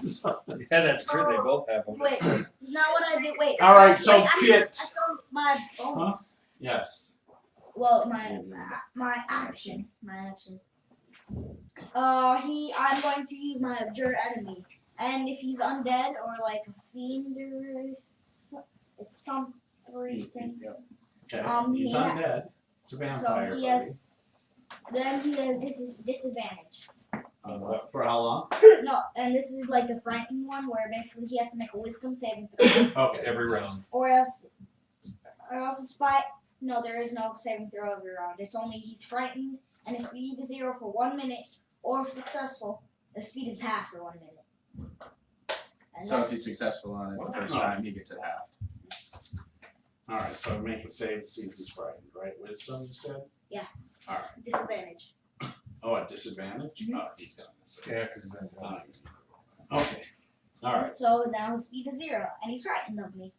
So- Yeah, that's true. They both have them. Wait, now what I did? Wait. All right, so wait, I Kit. still my bonus. Yes. Well, my action. I'm going to use my abjure enemy, and if he's undead or like a fiend or it's some three things. Okay. he He's undead. It's a vampire. he has- Then he has disadvantage. For how long? No, and this is like the frightened one where basically he has to make a wisdom saving throw, Okay. Every round. or else a spy. No, there is no saving throw every round. It's only he's frightened and his speed is 0 for 1 minute, or if successful, his speed is half for 1 minute. And So then- if he's successful on it the first time, he gets it half. All right. So make a save to see if he's frightened, right? Wisdom, you said. Yeah. All right. disadvantage. Oh, at disadvantage. Oh, he's gonna miss it. Yeah, because then. Okay. All right. So now his speed is 0, and he's frightened of me.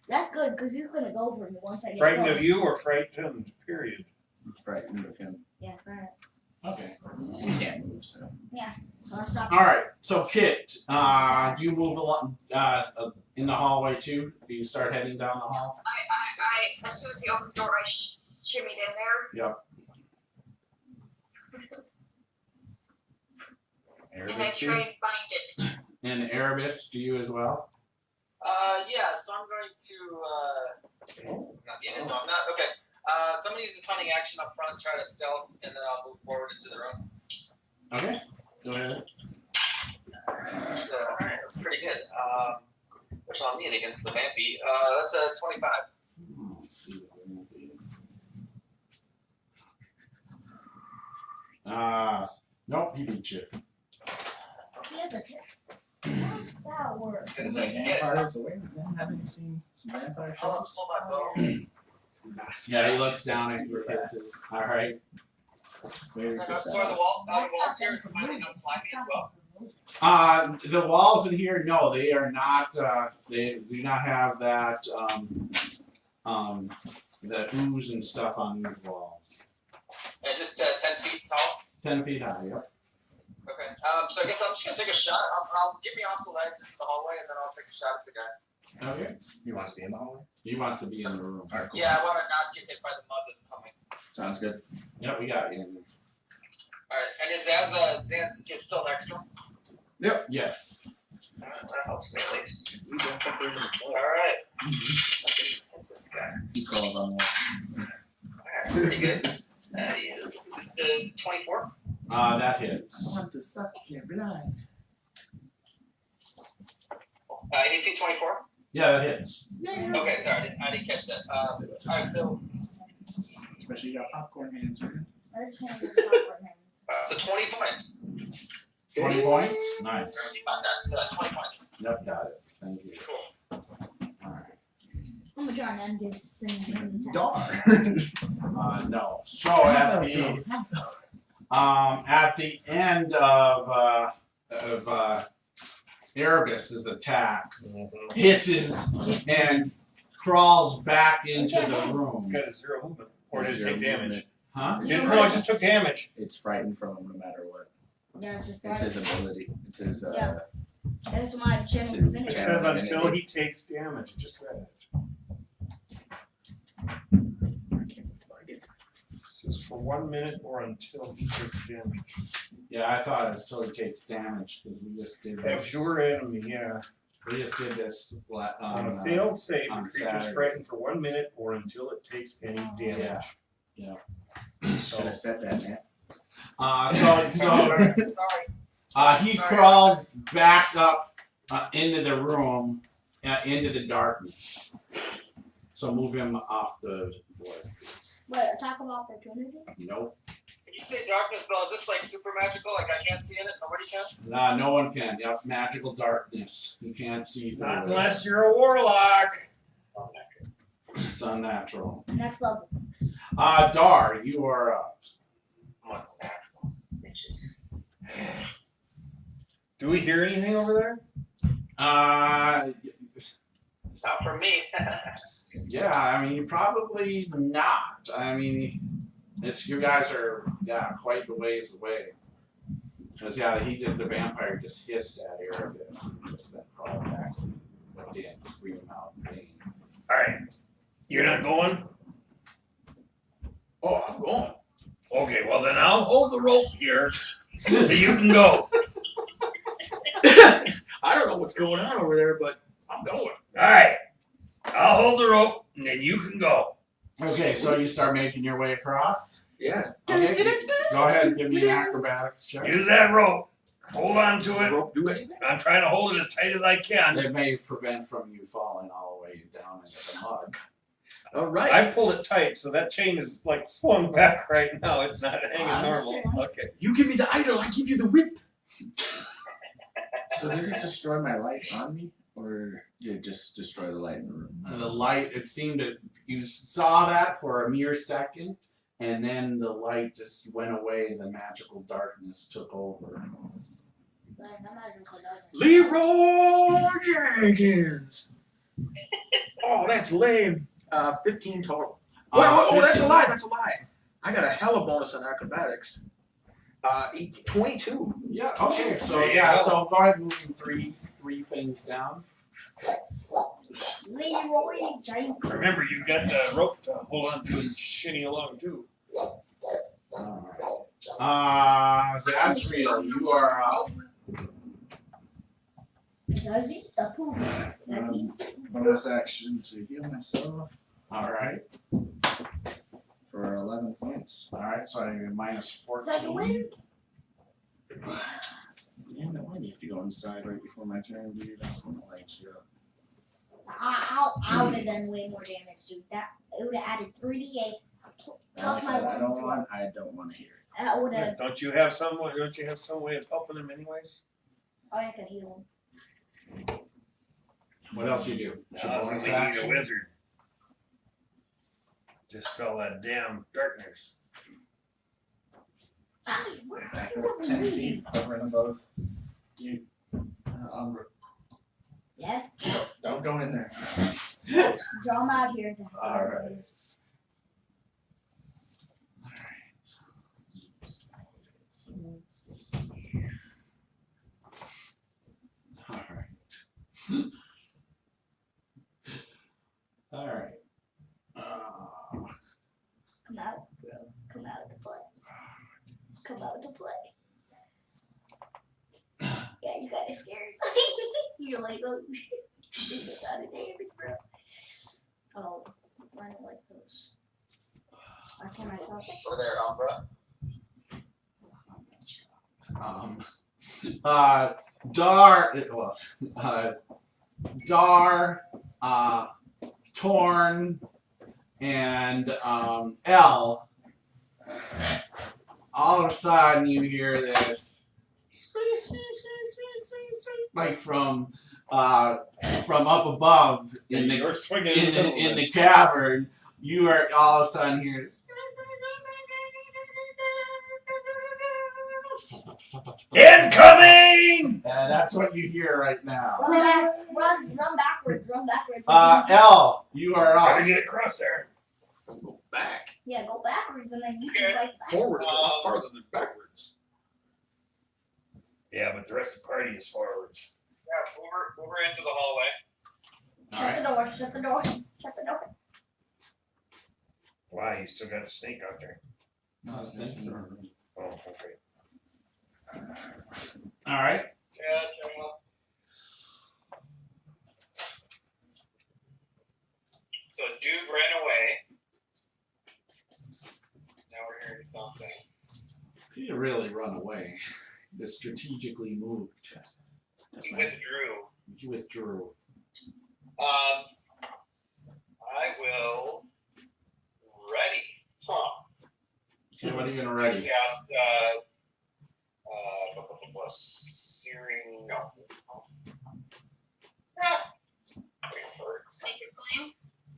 That's good because he's gonna go for me once I get Frightened close. of you or frightened? Period. He's frightened of him. Yeah, right. Okay. He can't move, so. I'll stop. All right. So Kit, do you move along in the hallway too? Do you start heading down the hall? I as soon as he opened the door, I shimmied in there. Yep. And I Erebus, try and find it. and Erebus, do you as well? Yeah, so I'm going to, not the end, no, I'm not, okay. Somebody needs a cunning action up front, try to stealth, and then I'll move forward into the room. Okay. Go ahead. So, alright, that's pretty good. Which I'll need against the vampy. That's a 25. Let's see what we can do. Nope, he beat you. He has a tip. How does that work? It's Is like, that yeah, vampires away? Haven't you seen some vampire I'll shows? pull my bow. Yeah, he looks down at your faces. All right. Very And good so are the walls here combining on slimy as well? The walls in here, no, they are not. They do not have that. The ooze and stuff on these walls. And just 10 feet tall? 10 feet high. Yep. Okay. So I guess I'm just going to take a shot. I'll get me off the ledge into the hallway, and then I'll take a shot at the guy. Okay. He wants to be in the hallway? He wants to be in the room. Alright, cool. Yeah, I want to not get hit by the mud that's coming. Sounds good. Yep, we got you in there. Alright, and is Zaz is still next to him? Yes. Alright, that helps me at least. Alright. This guy. He calls on that. Alright, pretty good. 24? That hits. want to suck every night. AC 24? Yeah, that hits. Okay, sorry, I didn't catch that. Alright, so Especially you got popcorn hands, man. This hand is not for him. so 20 points. 20 points. Nice. You got that, 20 points. Yep, got it. Thank you. Cool. All right. I'm gonna try and end this thing. No. So at the end of Erebus's attack, hisses and crawls back into the room. It's got a 0 movement. Or did it take damage? Huh? No, it just took damage. It's frightened from him no matter what. Yeah, it's just It's his ability. It's his Yeah. That's my channel It It finish. says until he takes damage. It just read it. It says for 1 minute or until he takes damage. Yeah, I thought it still takes damage because we just did Have this. sure enemy, yeah. We just did this On a on failed save, the on creature's Saturday. frightened for 1 minute or until it takes any damage. Yeah. Should have said that, man. Sorry. He crawls back up into the room, into the darkness. So move him off the board, please. Wait, attack of opportunity? Nope. When you say darkness spell, is this like super magical? Like I can't see in it? Nobody can? No one can. Yep, magical darkness. You can't see through Not it. unless you're a warlock. It's unnatural. Next level. Dar, you are up. What natural bitches. Do we hear anything over there? Not for me. Yeah, I mean, probably not. I mean, it's you guys are quite a ways away. Because the vampire just hissed at Erebus and just then crawled back and went in, screaming out in pain. Alright. You're not going? Oh, I'm going. Okay, well then I'll hold the rope here so you can go. I don't know what's going on over there, but I'm going. Alright. I'll hold the rope and then you can go. Okay, so you start making your way across. Yeah. Okay, go ahead and give me an acrobatics check. Use that rope. Hold on to Does the it. rope do anything? I'm trying to hold it as tight as I can. It may prevent from you falling all the way down into the mud. All right. I've pulled it tight, so that chain is like swung back right now. It's not hanging normal. understand. Okay. You give me the idol, I give you the whip. So did it destroy my light on me? Or did it just destroy the light in the room? The light, it seemed that you saw that for a mere second, and then the light just went away. The magical darkness took over. Like, I'm not even called out. Leroy Jenkins. Oh, that's lame. 15 total. Oh, that's a 15. lie. That's a lie. I got a hella bonus on acrobatics. 22. Yeah. Okay. So There you yeah. go. So go ahead, moving three things down. Leroy Jenkins. Remember, you've got the rope to hold on to and shinny along too. Alright. Zazriel, you are up. Does he? The poop. Does he? Bonus action to heal myself Alright. for 11 points. Alright. So you're minus Is that the 14. win? Yeah, no, I need to go inside right before my turn, dude. That's when the lights you up. I would have done way more damage, dude. That it would have added 3d8 plus my I don't 1d12. want to hear it. That would have. Don't you have some way? Don't you have some way of helping him, anyways? Oh, I could heal him. What else you do? It's your No, bonus we need a action. wizard. Dispel that damn darkness. Where Back are up 10 feet, over and above. Dude, Yeah. don't go in there. Draw him out here. That's All right. it is. Alright. Come out, bro. Come out to play. Come out to play. Yeah, you got it scared. You're like, oh, you got it, David, bro. Oh, I don't like those. I saw myself. Over there, Umbra. Dar, Torn, and L. All of a sudden, you hear this, like from up above in the You're swinging in the cavern. You are all of a sudden hear. Incoming! That's what you hear right now. Run backwards. L, you are Gotta up. get across there. Go back. Yeah, go backwards and then you can fight back. Forward is a lot farther than backwards. Yeah, but the rest of the party is forwards. Yeah, over into the hallway. Shut the door. Why? You still got a snake out there. No, Oh, okay. All right. Yeah. So a dude ran away. Now we're hearing something. He didn't really run away. He strategically moved. He withdrew. He withdrew. I will ready. Huh. Okay, what are you gonna ready? Cast searing no. Waiting for it. Sacred Flame.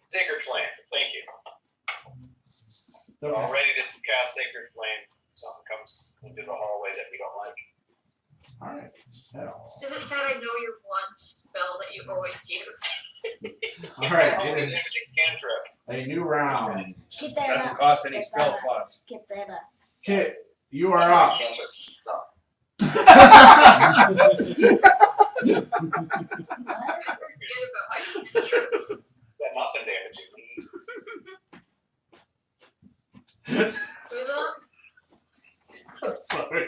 Sacred Flame. Thank you. Okay. All ready to cast Sacred Flame. Something comes into the hallway that we don't like. All right. So. Is it said I know your one spell that you always use? All right. It's It an is cantrip. a new round. Get that Doesn't up. cost any Get spell that up. slots. Get that up. Kit, you are up. Cantrips suck. Forget about my cantrips. That nothing damaging me. Who's up? I'm sorry.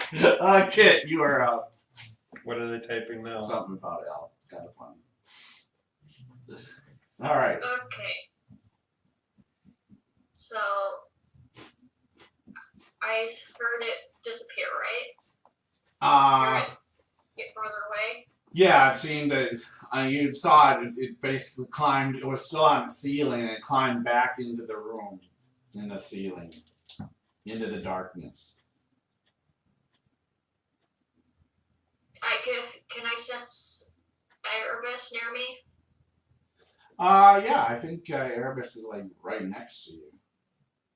Kit, you are up. What are they typing now? Something about Al. It's kind of funny. All right. Okay. So I heard it disappear, right? Hear it get farther away. Yeah, it seemed that you saw it. It basically climbed. It was still on the ceiling, and it climbed back into the room, in the ceiling, into the darkness. Can I sense Erebus near me? Yeah, I think Erebus is like right next to you.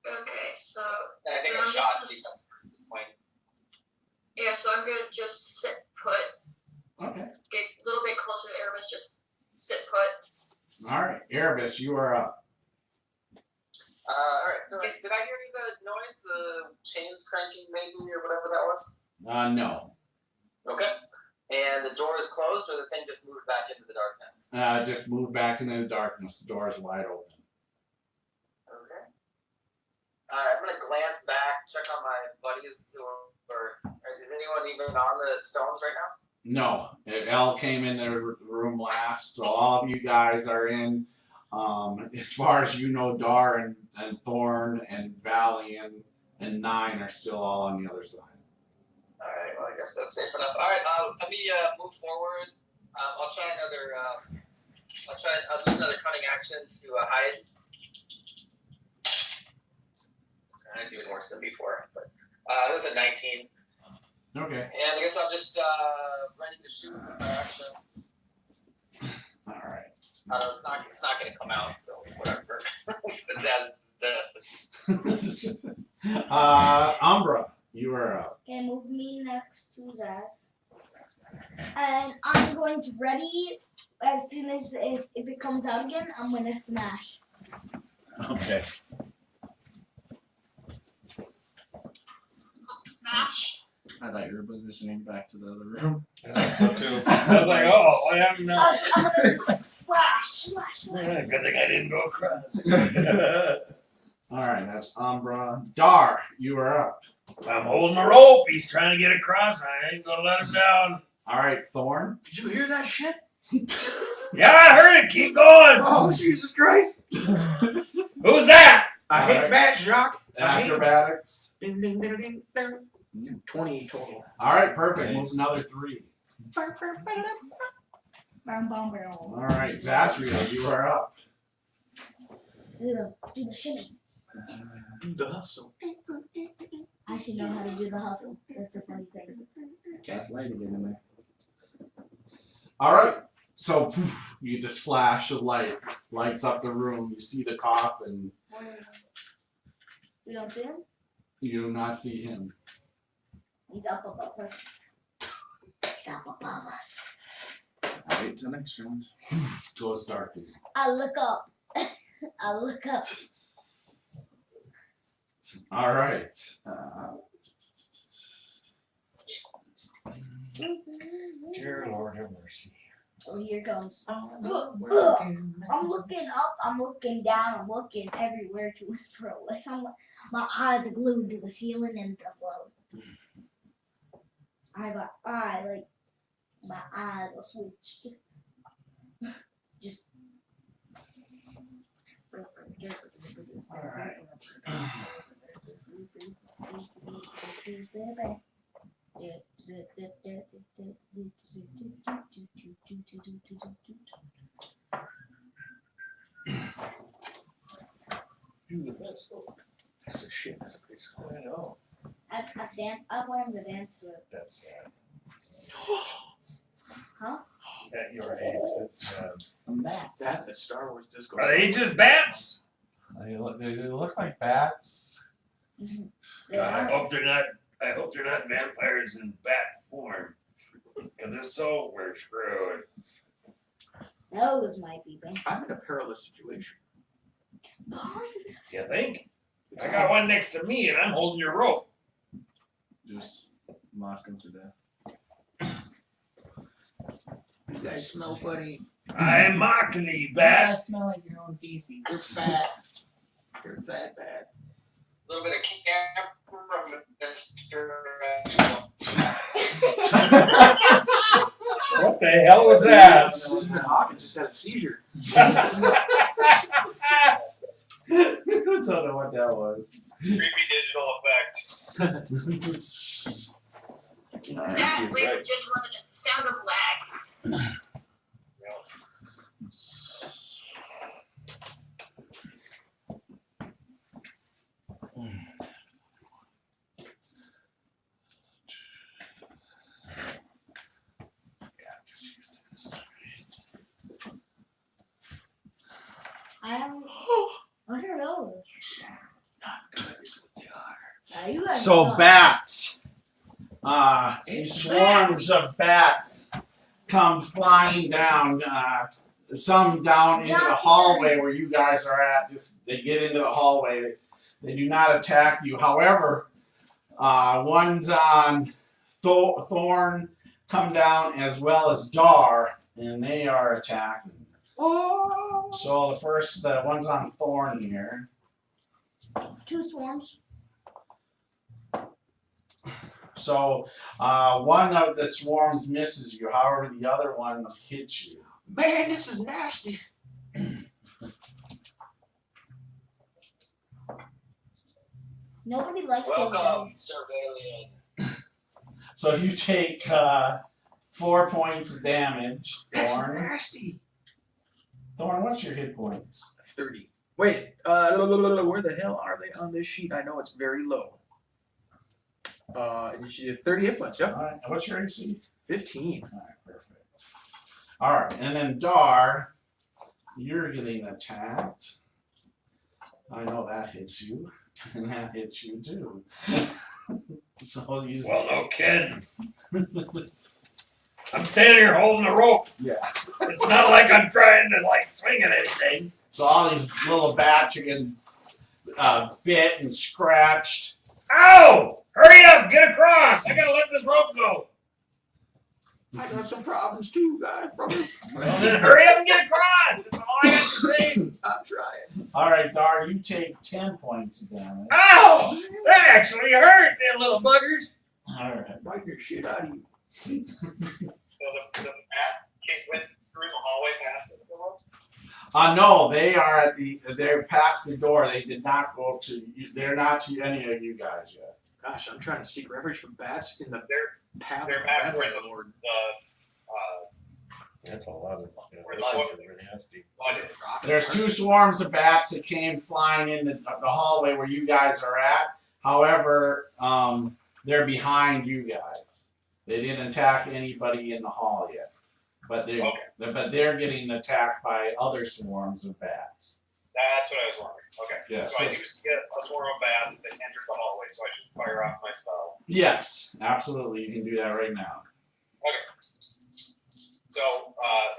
Okay, so And I think then a I'm shot just sees gonna, yeah, so I'm gonna just sit put, Okay. get a little bit closer to Erebus, just sit put. All right, Erebus, you are up. Alright, so did I hear the noise? The chains cranking maybe or whatever that was? No. Okay. And the door is closed or the thing just moved back into the darkness? Just move back into the darkness. The door is wide open. Okay. Alright, I'm gonna glance back, check on my buddies or is anyone even on the stones right now? No, Elle came in the room last, so all of you guys are in. As far as you know, Dar and Thorn and Valiant and Nine are still all on the other side. Alright, well I guess that's safe enough. Alright, let me move forward. I'll try another I'll use another cunning action to hide. That's even worse than before, but that's a 19. Okay. And I guess I'm just ready to shoot with my action. All right. It's not going to come out, so whatever. Since Zaz is dead. Umbra, you are up. Okay, move me next to Zaz. And I'm going to ready as soon as if it comes out again, I'm gonna smash. Okay. Smash. I thought you were positioning back to the other room. I thought so too. I was like, oh, what happened now? I'm gonna just slash. Good thing I didn't go across. All right, that's Umbra. Dar, you are up. I'm holding a rope. He's trying to get across. I ain't gonna let him down. All right, Thorn. Did you hear that shit? Yeah, I heard it. Keep going. Oh, Jesus Christ. Who's that? I All hate right. bad Jacques. I hate Acrobatics. ding, ding, ding, ding, ding. 20 total. All right, perfect. Nice. Move another 3. Bam, bam, bam. All right, Zazriel, you are up. Do the shimmy. Do the hustle. I should know how to do the hustle. That's the funny thing. Cast light again in there. All right. So poof, you just flash of light, lights up the room. You see the coffin. You don't see him? You do not see him. He's up above us. He's up above us. I'll wait till next round. Goes dark again. I look up. I look up. All right. Dear Lord have mercy. Oh, here comes. I'm Working. looking up. I'm looking down. I'm looking everywhere to and fro. Like my eyes are glued to the ceiling and the floor. I have an eye, like my eyes are switched. Just. Alright. That's the shit. That's a good song. I know. I've learned to dance to it. That's sad. Huh? At your age, that's sad. Some bats. That the Star Wars disco. Are they just bats? They look like bats. They I are. hope they're not. I hope they're not vampires in bat form. Because if so, we're screwed. Those might be bad. I'm in a perilous situation. You think? I got one next to me, and I'm holding your rope. Just mock him to death. You guys smell funny. I mock thee, You bat. guys smell like your own feces. You're fat. You're fat bad. A little bit of camera, Mr. What the hell was that? Stephen Hawking just had a seizure. I don't know what that was. Creepy digital effect. That, ladies and gentlemen, is the sound of lag. I am. I don't know. You guys So suck. bats. These swarms of bats come flying down. Some down into the hallway where you guys are at. Just they get into the hallway. They do not attack you. However, one's on Thorn come down as well as Dar, and they are attacking. Oh. So the one's on Thorn here. 2 swarms. So one of the swarms misses you. However, the other one hits you. Man, this is nasty. Nobody likes Welcome, those. Surveillian. So you take 4 points of damage. That's Thorn. nasty. Thorn, what's your hit points? 30. Wait, where the hell are they on this sheet? I know it's very low. You should have 30 hit points, yep. Alright, what's your AC? 15. Alright, perfect. Alright, and then Dar, you're getting attacked. I know that hits you. And that hits you too. So you Well, no kidding. I'm standing here holding the rope. Yeah. It's not like I'm trying to swing at anything. So all these little bats are getting bit and scratched. Ow! Hurry up! Get across! I gotta let this rope go. I got some problems too, guys, brother. Well, then hurry up and get across. That's all I have to say. I'm trying. Alright, Dar, you take 10 points of damage. Ow! That actually hurt, them little buggers. Alright. Bite the shit out of you. So the bat went through the hallway past it. No, they're past the door. They did not go to you. They're not to any of you guys yet. Gosh, I'm trying to seek refuge from bats in the path they're of back the where vampire lord. That's a lot of. Where the water- really nasty. Logic. There's 2 swarms of bats that came flying in the hallway where you guys are at. However, they're behind you guys. They didn't attack anybody in the hall yet. But they're getting attacked by other swarms of bats. That's what I was wondering. Okay. Yeah, So I so- do get a swarm of bats that entered the hallway, so I should fire off my spell. Yes, absolutely. You can do that right now. Okay. So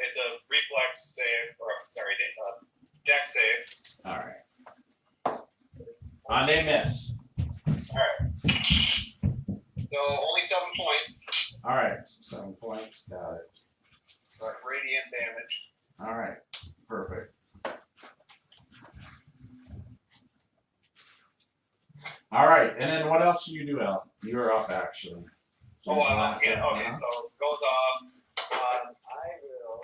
it's a reflex save, or sorry, deck save. All right. They miss. Alright. So only 7 points, All right. 7 points. Got it. but radiant damage. All right. Perfect. All right. And then what else do you do, Al? You're up, actually. So Oh, I'm last again. round, Okay, huh? so it goes off. I will.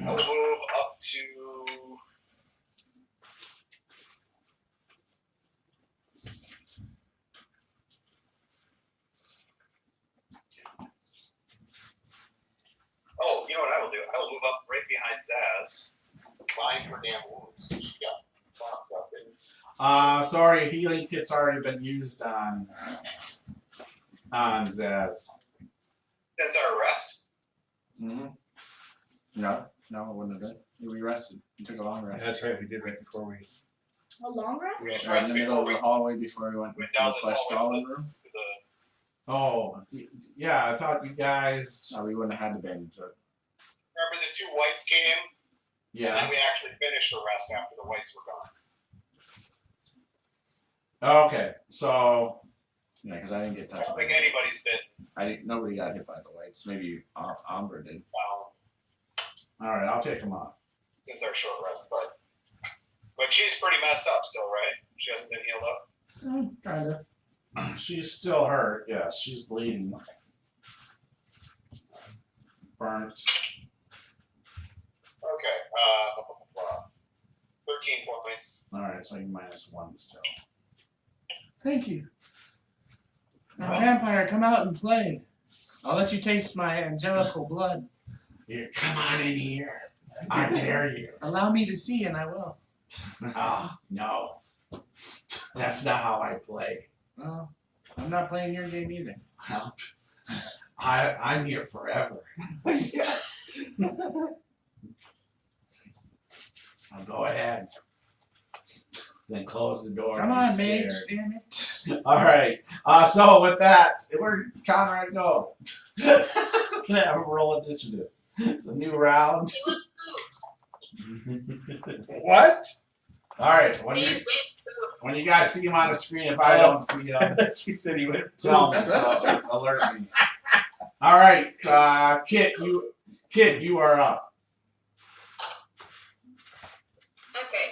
I'll move up to. Oh, you know what I will do? I will move up right behind Zaz, buying her damn wounds. She got fucked up in. Sorry, healing kit's already been used on Zaz. That's our rest. Mm-hmm. No, it wouldn't have been. We rested. We took a long rest. That's right, we did right before we. A long rest? We just Right in rested the middle before of we the hallway before we went went to down the this flesh hallway. golem To room. the, Oh, yeah, I thought you guys. We wouldn't have had to bend. So. remember the two whites came, and Yeah. then we actually finished the rest after the whites were gone. Okay, so Yeah, because I didn't get I touched. don't by think the anybody's whites. Nobody got hit by the whites. Maybe Umbra did. been all right, I'll take him off. since our short rest, but she's pretty messed up still, right? She hasn't been healed up. Kinda. She's still hurt. Yeah, she's bleeding. Burnt. Okay. 13 points. All right, so you -1 still. Thank you. Now, vampire, come out and play. I'll let you taste my angelical blood. Here, come on in here. I dare you. Allow me to see, and I will. No. That's not how I play. Well, I'm not playing your game either. Well, I'm here forever. Now go ahead. Then close the door. Come I'm on, mage, scared. damn it. All right. So with that, where'd Conrad go? Let's have a roll initiative. It's a new round. He would move. What? All right. He went move. When you guys see him on the screen, if I don't see him, She said he went. tell me. So alert me. All right, Kit, you are up. Okay.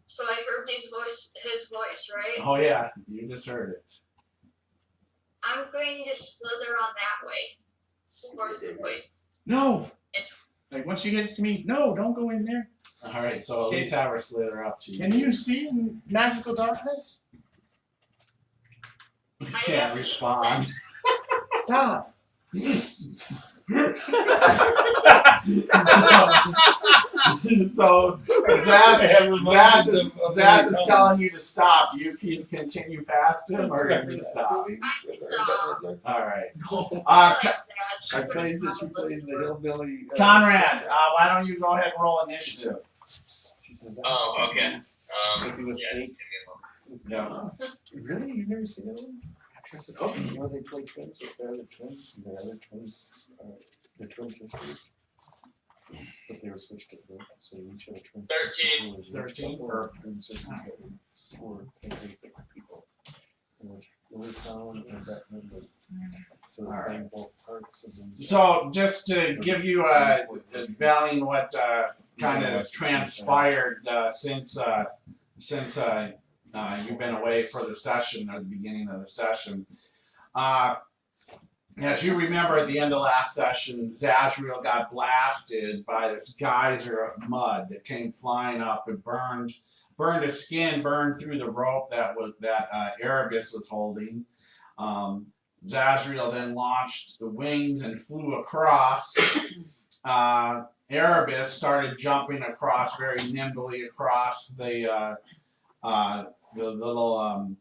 So I heard his voice, right? Oh yeah, you just heard it. I'm going to slither on that way. Towards the voice. No! Like, once she gets to me, no, don't go in there. All right, so at least have her slither up to you. Can you see in magical darkness? You I can't have respond. sense. Stop. So Zaz is telling you to stop. You can continue past him, or you stop. Stop. All right. I like She Zaz. plays the hillbilly. Conrad, why don't you go ahead and roll initiative? She says, Oh, okay. Like he's a snake. Yeah. Really? You've never seen that one? Oh, you know they play twins with their other twins, and their other twins, their twin sisters. But they were switched at birth, so each of the twin 13. 13? Or twin sisters that were different people. And it's really common and that number. So they're playing both parts of them. So just to give you a valiant what kind of has transpired since you've been away for the session, or the beginning of the session. As you remember, at the end of last session, Zazriel got blasted by this geyser of mud that came flying up and burned his skin, burned through the rope that Erebus was holding. Zazriel then launched the wings and flew across. Erebus started jumping across very nimbly across the little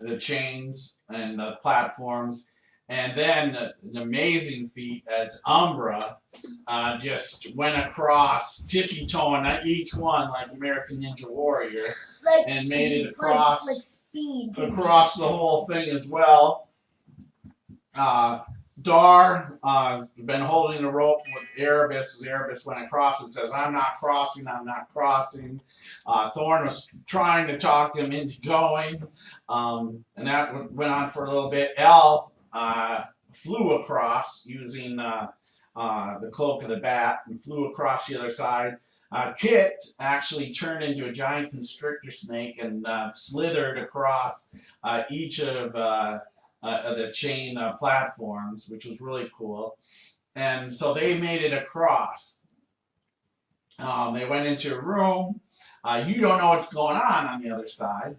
the chains and the platforms, and then an amazing feat as Umbra just went across, tippy-toeing each one like American Ninja Warrior, Like, and made it just across like speed. too. across the whole thing as well. Dar has been holding the rope with Erebus. As Erebus went across and says, I'm not crossing, I'm not crossing. Thorn was trying to talk him into going. And that went on for a little bit. El flew across using the cloak of the bat and flew across the other side. Kit actually turned into a giant constrictor snake and slithered across each of the chain platforms, which was really cool. And so they made it across. They went into a room. You don't know what's going on the other side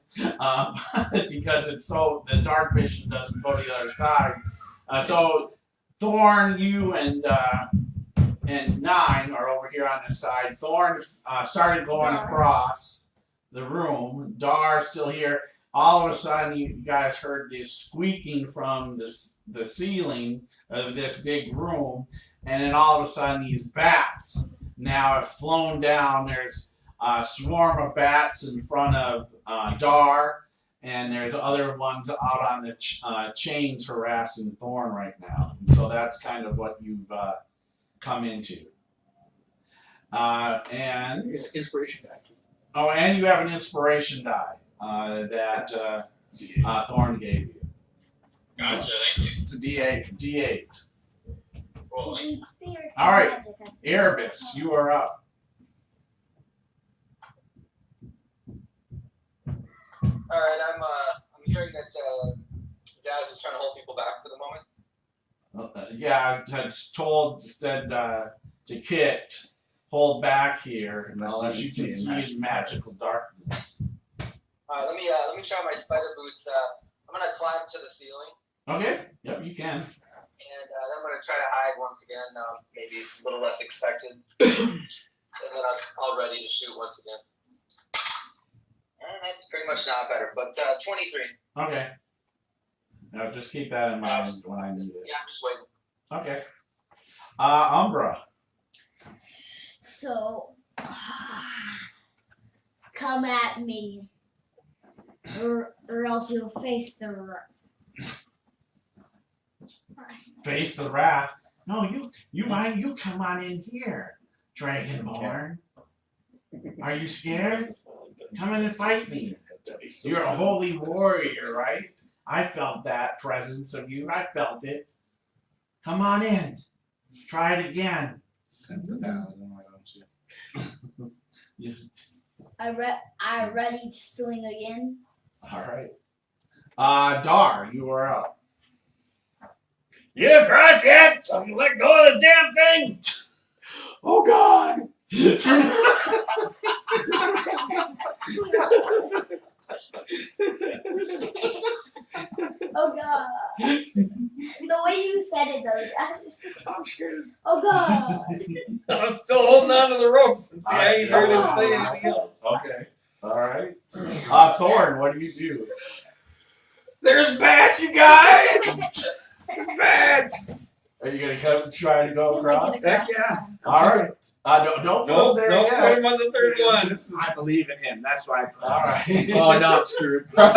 because it's so the dark vision doesn't go to the other side. So Thorn, you and 9 are over here on this side. Thorn started going across the room. Dar's still here. All of a sudden, you guys heard this squeaking from the ceiling of this big room, and then all of a sudden, these bats now have flown down. There's a swarm of bats in front of Dar, and there's other ones out on the chains harassing Thorn right now. And so that's kind of what you've come into. And Inspiration die. oh, and you have an inspiration die that Thorn gave you. Gotcha, thank you. It's a D8. Rolling. All right, Erebus, you are up. Alright, I'm hearing that Zaz is trying to hold people back for the moment. Yeah, I had said to Kit, hold back here unless you can see magical darkness. Let me try my spider boots. I'm gonna climb to the ceiling, Okay, yep, you can. and then I'm gonna try to hide once again. Maybe a little less expected, and then I'll ready to shoot once again. And that's pretty much not better, but 23. Okay. No, just keep that in mind when I need it. Yeah, I'm just waiting. Okay. Umbra. So, come at me, or else you'll face the Face the wrath. No, you mind? You come on in here, Dragonborn. Are you scared? Come in and fight me. You're a holy warrior, right? I felt that presence of you. I felt it. Come on in. Try it again. I ready to swing again. All right. Dar, you are up. You across yet? I'm gonna let go of this damn thing. Oh God! Oh God! The way you said it though, I'm scared. oh God! I'm still holding on to the ropes and see, I ain't heard him say Oh. anything else. Okay. All right. Thorn, what do you do? There's bats, you guys. Bats. Are you gonna come try to go We'll make across? it Heck across yeah. time. All right. Don't put him there Nope, yet. put him on the third one. This is- I believe in him. That's why I put All right. Oh, now I'm screwed. Yeah,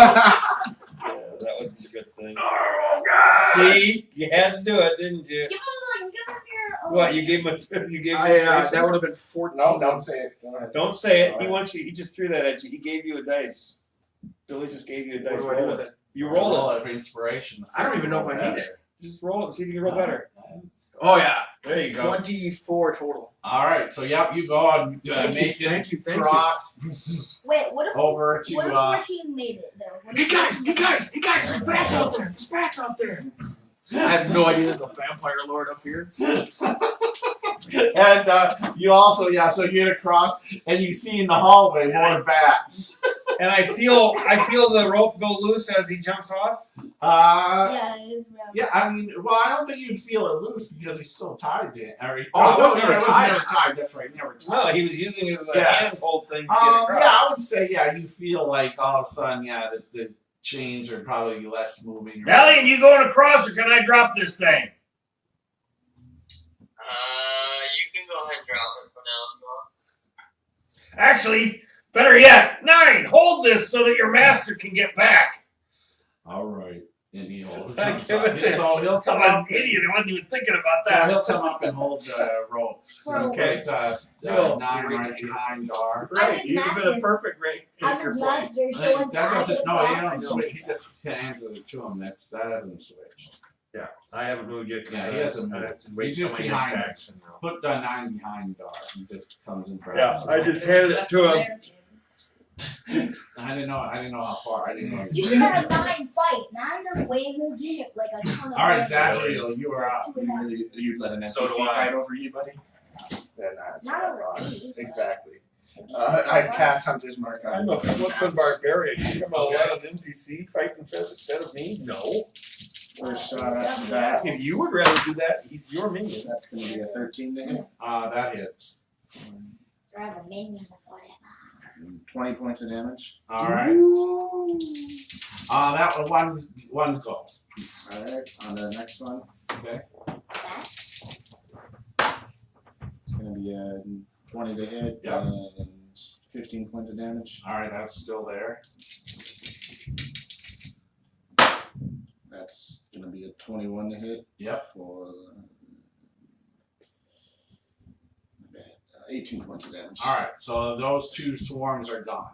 that wasn't a good thing. Oh, God. See, you had to do it, didn't you? Give him your. Oh. What, you gave him That inspiration? would have been 14. No, don't say it. Go ahead. Don't say it. He Alright. wants you. He just threw that at you. He gave you a dice. Billy just gave you a dice. What do I do with it? You roll it. for inspiration. I don't even know if I need it. Just roll it and see if you can roll better. Oh, yeah. There you go. 24 total. All right. So yep, you go and make it Thank you. cross Wait, what if over to. what if 14 made it though? What Hey if- guys, there's bats out there. There's bats out there. I have no idea there's a vampire lord up here. And you also, so you get across and you see in the hallway more bats. And I feel the rope go loose as he jumps off. Yeah. Yeah, I mean, well, I don't think you'd feel it loose because he's still tied to it. Or, Oh, it was never tied. Never tied. That's right, never tied. No, he was using it as a Yes. handhold thing to get Yeah, across. I would say, you feel like all of a sudden, the chains are probably less moving. Valiant, you going across or can I drop this thing? You can go ahead and drop it for now if you want. Actually, better yet, 9, hold this so that your master can get back. All right. And he'll I jump give up. it to- So he'll come I'm up. an idiot. I wasn't even thinking about So that. he'll come up and hold the rope. Okay. Put, Cool. 9 right behind Dar. Right, his you'd have been a master. perfect I'm anchor his point. master, so That when doesn't. Ty No, he gets doesn't lost, switch. He just hands it to him. That hasn't switched. Yeah, I haven't moved yet. 'cause Yeah, he I hasn't have moved. to wait He's till just my next behind. action now. Put the 9 behind Dar. He just comes in front. Yeah, I just handed it to him. I didn't know how far. I didn't know. You should have 9 fight. 9 does way more damage, like a ton of All right, damage. Zazriel, you are up. You'd let an NPC So do I. fight over you, buddy? Then that's Not what I over thought. me. Exactly. I cast Hunter's Mark on I'm a flippin' Bats. barbarian. You come Okay. let an NPC fight instead of me? No. First shot after that. If you would rather do that, he's your minion. That's going to be a 13 to hit. That hits. I have a minion before that. 20 points of damage. All right. That was one goes. Alright, on to the next one. Okay. It's going to be a 20 to hit Yep. and 15 points of damage. All right, that's still there. That's going to be a 21 to hit Yep. for 18 points of damage. All right, so those 2 swarms are gone.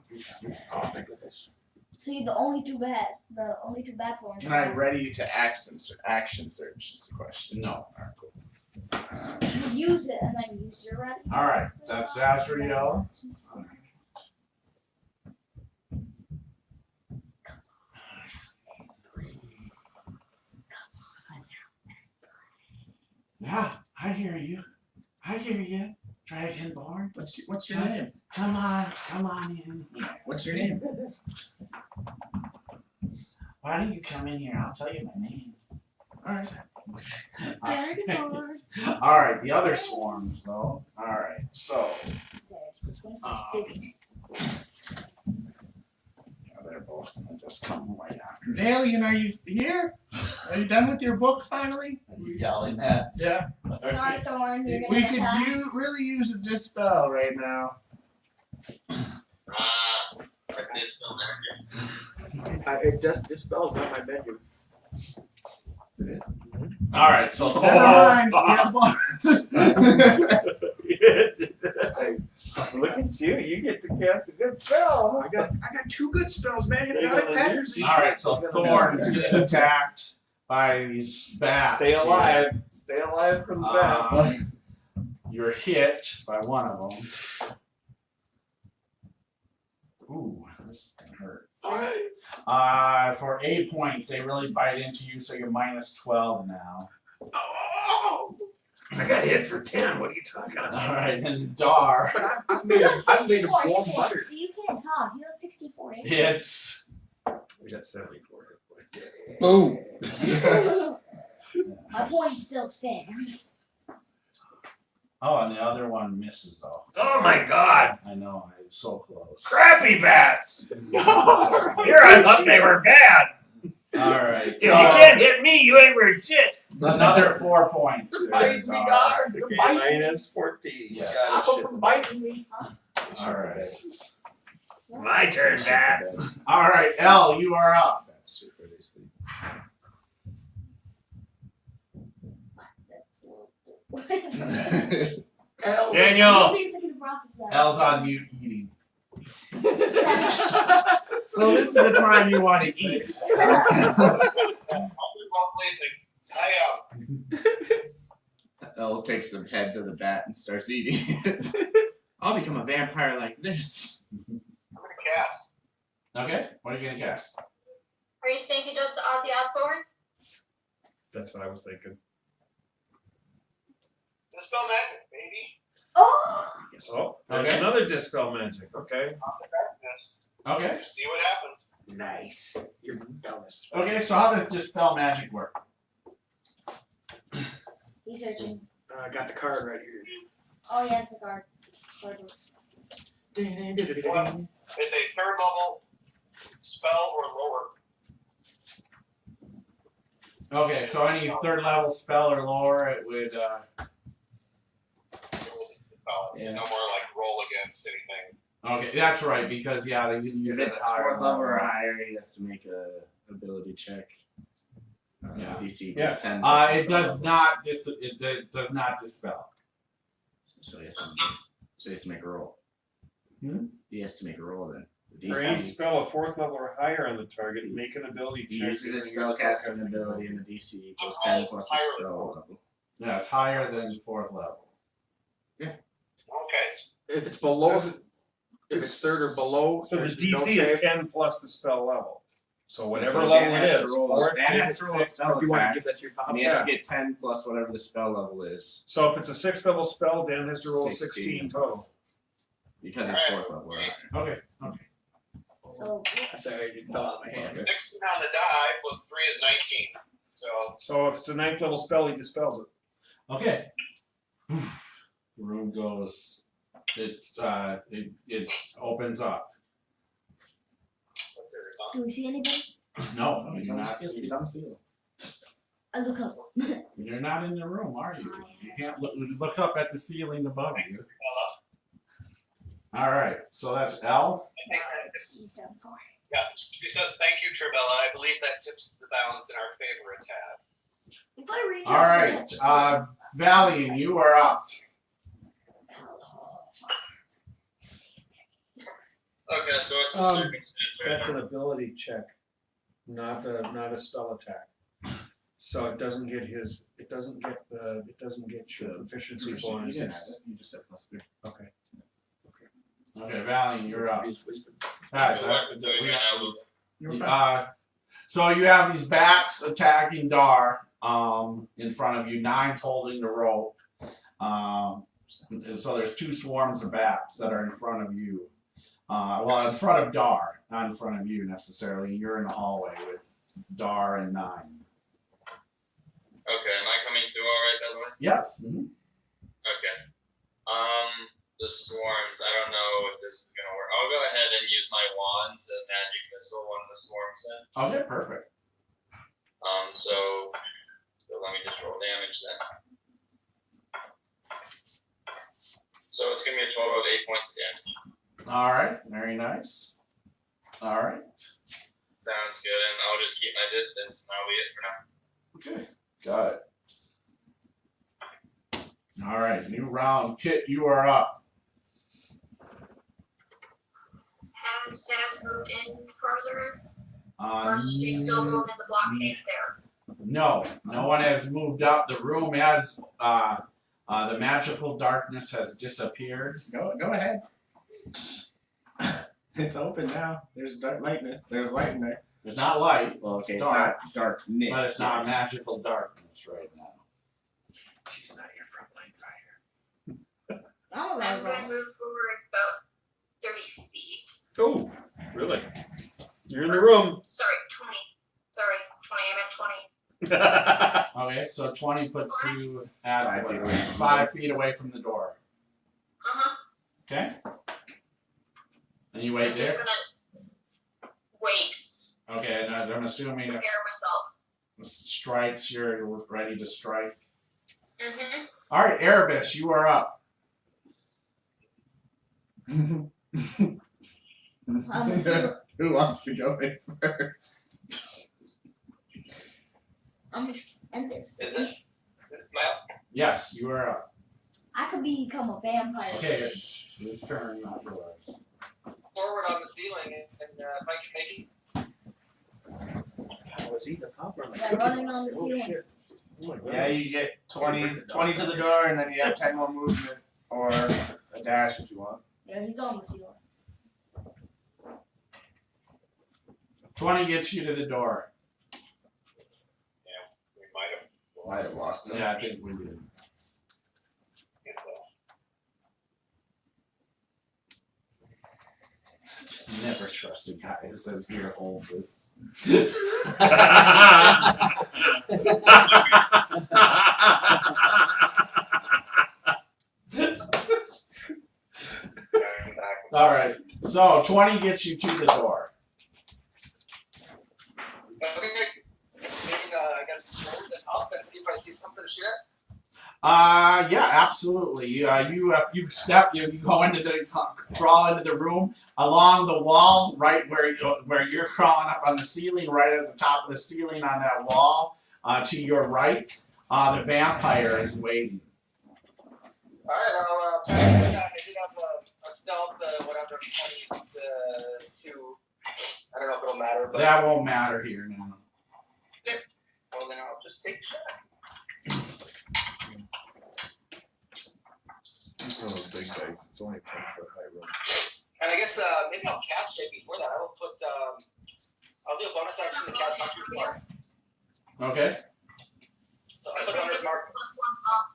Oh, thank goodness. See, the only two bad ones. Can I ready to action search is the question. No. use it and then use your ready? All right, that's Zazriel. Yeah, I hear you. I hear you, Dragonborn. What's your name? Come on in. What's your name? Why don't you come in here? I'll tell you my name. All right. All right, the other swarms though. All right, so they're both gonna just come right after. Dalian, are you here? Are you done with your book finally? Are you yelling at? Yeah. Sunstorm, you're We gonna could attack. really use a dispel right now. Dispel there. It just dispels on my menu. All right, so Never mind. We have one. Look at you. You get to cast a good spell. I got 2 good spells, man. Hypnotic patterns. all right, so Thorn's getting attacked by these bats. Stay alive. Stay alive from the bats. You're hit by one of them. Ooh, this can hurt. For 8 points, they really bite into you, so you're minus 12 now. Oh, I got hit for 10. What are you talking about? All right, and Dar I've You made have a 64 warm hit butter. points. You can't talk. You have 64 hit hits. We got 74 hit points. Boom. My point still stands. Oh, and the other one misses though. Oh my god! I know, it's so close. Crappy bats! Here I thought they were bad! All right, If you can't hit me, you ain't worth shit! another 4 points. You're biting me, Dar. You're biting me. Minus 14. Yeah. Stop them from biting me. All right. My turn, bats! All right, Elle, you are up. Hell, Daniel! Elle's on mute eating. So this is the time you want to eat. Elle takes the head to the bat and starts eating it. I'll become a vampire like this. I'm gonna cast. Okay, what are you gonna cast? Are you saying he does the Ozzy Osbourne? That's what I was thinking. Dispel magic, baby. Oh! Oh, there's Okay. another dispel magic. Okay. Yes. Okay. Just see what happens. nice. You're dumbest. Okay, so how does dispel magic work? He's searching. I got the card right here. Oh, yeah, it's the card. It's a 3rd level spell or lower. Okay, so any 3rd level spell or lower, it would. Yeah. No more like roll against anything. Okay, that's right, because yeah, they didn't use If it it's higher 4th level or levels. higher, he has to make a ability check. Yeah. DC Yeah. plus 10. It does not does not dispel. So he has to make a roll. Hmm? He has to make a roll then. The For any DC. spell of 4th level or higher on the target, make an ability He check. uses his using your spellcasting ability, and the DC equals 10 plus his spell level. Yeah, it's higher than 4th level. Okay. If it's below, Does if it's 3rd or below, So the there's DC no is save. 10 plus the spell level. So whatever So level Dan it has to is, roll- 4th, Dan has to 5th, roll a 6th. spell If you want to attack, give that to your pop, and he has Yeah. to get 10 plus whatever the spell level is, So if it's a 6th level spell, Dan has to roll 16. 16 total. because it's 4th level. Right? Okay. Okay. So I say it fell out of my hand. 16 on the die plus 3 is 19. So if it's a 9th level spell, he dispels it. Okay. The room goes. It opens up. do we see anybody? No, He's you're not. He's unsealed. I look up. You're not in the room, are you? You can't look up at the ceiling above you. All right. So that's L. I think yeah, she says thank you, Trivella. I believe that tips the balance in our favor a tad. If I reach All out and right. touch Valiant, you are up. Okay, so it's a circumstance. That's an ability check, not a spell attack. So it doesn't get your proficiency bonus. You just said plus 3. Okay. Okay, Valiant, you're up. His wisdom. Guys, You're fine. so you have these bats attacking Dar in front of you. 9's holding the rope. And so there's 2 swarms of bats that are in front of you. Well, in front of Dar, not in front of you necessarily. You're in the hallway with Dar and 9. Okay, am I coming through all right, by the way? Yes. Mhm. Okay. The swarms. I don't know if this is gonna work. I'll go ahead and use my wand to magic missile one of the swarms in. Okay, perfect. So let me just roll damage then. So it's gonna be a total of 8 points of damage. All right, very nice. All right. Sounds good, and I'll just keep my distance, and that'll be it for now. Okay, got it. All right, new round. Kit, you are up. Has Zaz moved in further? Or Um, is she still holding the blockade there? No, no one has moved up. The room has the magical darkness has disappeared. Go ahead. It's open now. There's light in there. There's not light. Well, okay, it's it's dark, not darkness. but it's not yes. magical darkness right now. She's not your frontline fighter. I'm I'm around. going to move forward about 30 feet. Oh, really? You're in the room. Sorry, 20. Sorry, 20. I meant 20. Okay, so 20 puts you at 5 feet away. 5 feet away from the door. Uh-huh. Okay? And you wait I'm there? just gonna wait, Okay, and I'm assuming if prepare myself. strikes, you're ready to strike. Mm-hmm. All right, Erebus, you are up. Who wants to go in first? I'm end this. Is it? Well, Yes, you are up. I could become a vampire. Okay, it's his turn, not yours. forward on the ceiling, and if I can make it. I was eating a popcorn. Yeah, running on the ceiling. Shit. Oh my Yeah, goodness. you get 20 to the door, and then you have 10 more movement, or a dash if you want. Yeah, he's on the ceiling. 20 gets you to the door. We might have Might have lost him. Yeah, I think we did. Never trust a guy that says here hold this. All right, so 20 gets you to the door. Okay, I guess forward and up and see if I see something to share. Yeah, absolutely. You go into crawl into the room along the wall, right where you're crawling up on the ceiling, right at the top of the ceiling on that wall. To your right, the vampire is waiting. Alright, I'll try to get a shot. I did have a stealth, whatever, 22. I don't know if it'll matter, but That won't matter here now. well, then I'll just take a shot. It's one of those big dice. It's only 10 for high roll. And I guess maybe I'll cast it before that. I will put I'll do a bonus action to cast Hunter's Mark. Okay. So I put Hunter's Mark +1 up.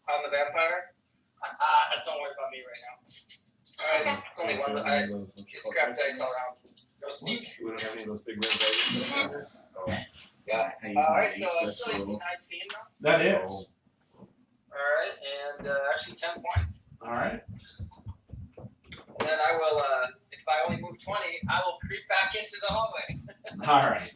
on the vampire. Don't worry about me right now. Alright, it's only one, but it's crap dice all around. No sneak. We don't have any of those big red dice. Yeah. I use my Alright, so ace still dice AC roll. 19 now. That is. Alright, and actually 10 points. All right. And then I will, if I only move 20, I will creep back into the hallway. All right.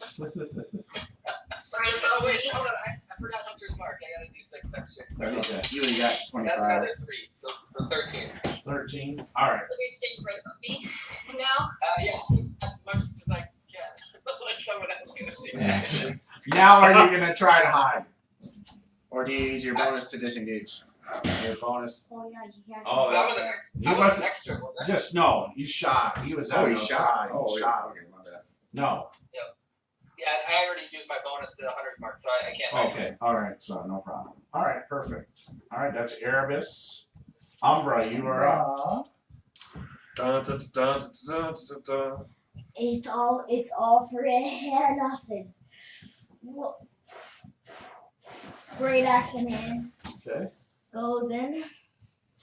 Right Oh, above wait, me. hold on. I forgot Hunter's Mark. I gotta do 6 extra. Okay. You only got That's 25. another 3, so 13. 13. All right. So you're staying right above me now. Yeah, as much as I can. Let someone else get a Now are you gonna try to hide? Or do you use your bonus to disengage? Your bonus. Oh yeah, he has. Oh, That was an He I was was an extra, wasn't I? just no. He shot. He was out he outside. shot. He Oh, shot. okay, my bad. No. Yeah, I already used my bonus to the Hunter's Mark, so I can't. Okay. All right. So no problem. All right. Perfect. All right. That's Erebus. Umbra, you are up. It's all for nothing. Great axe in hand. Okay. Goes in.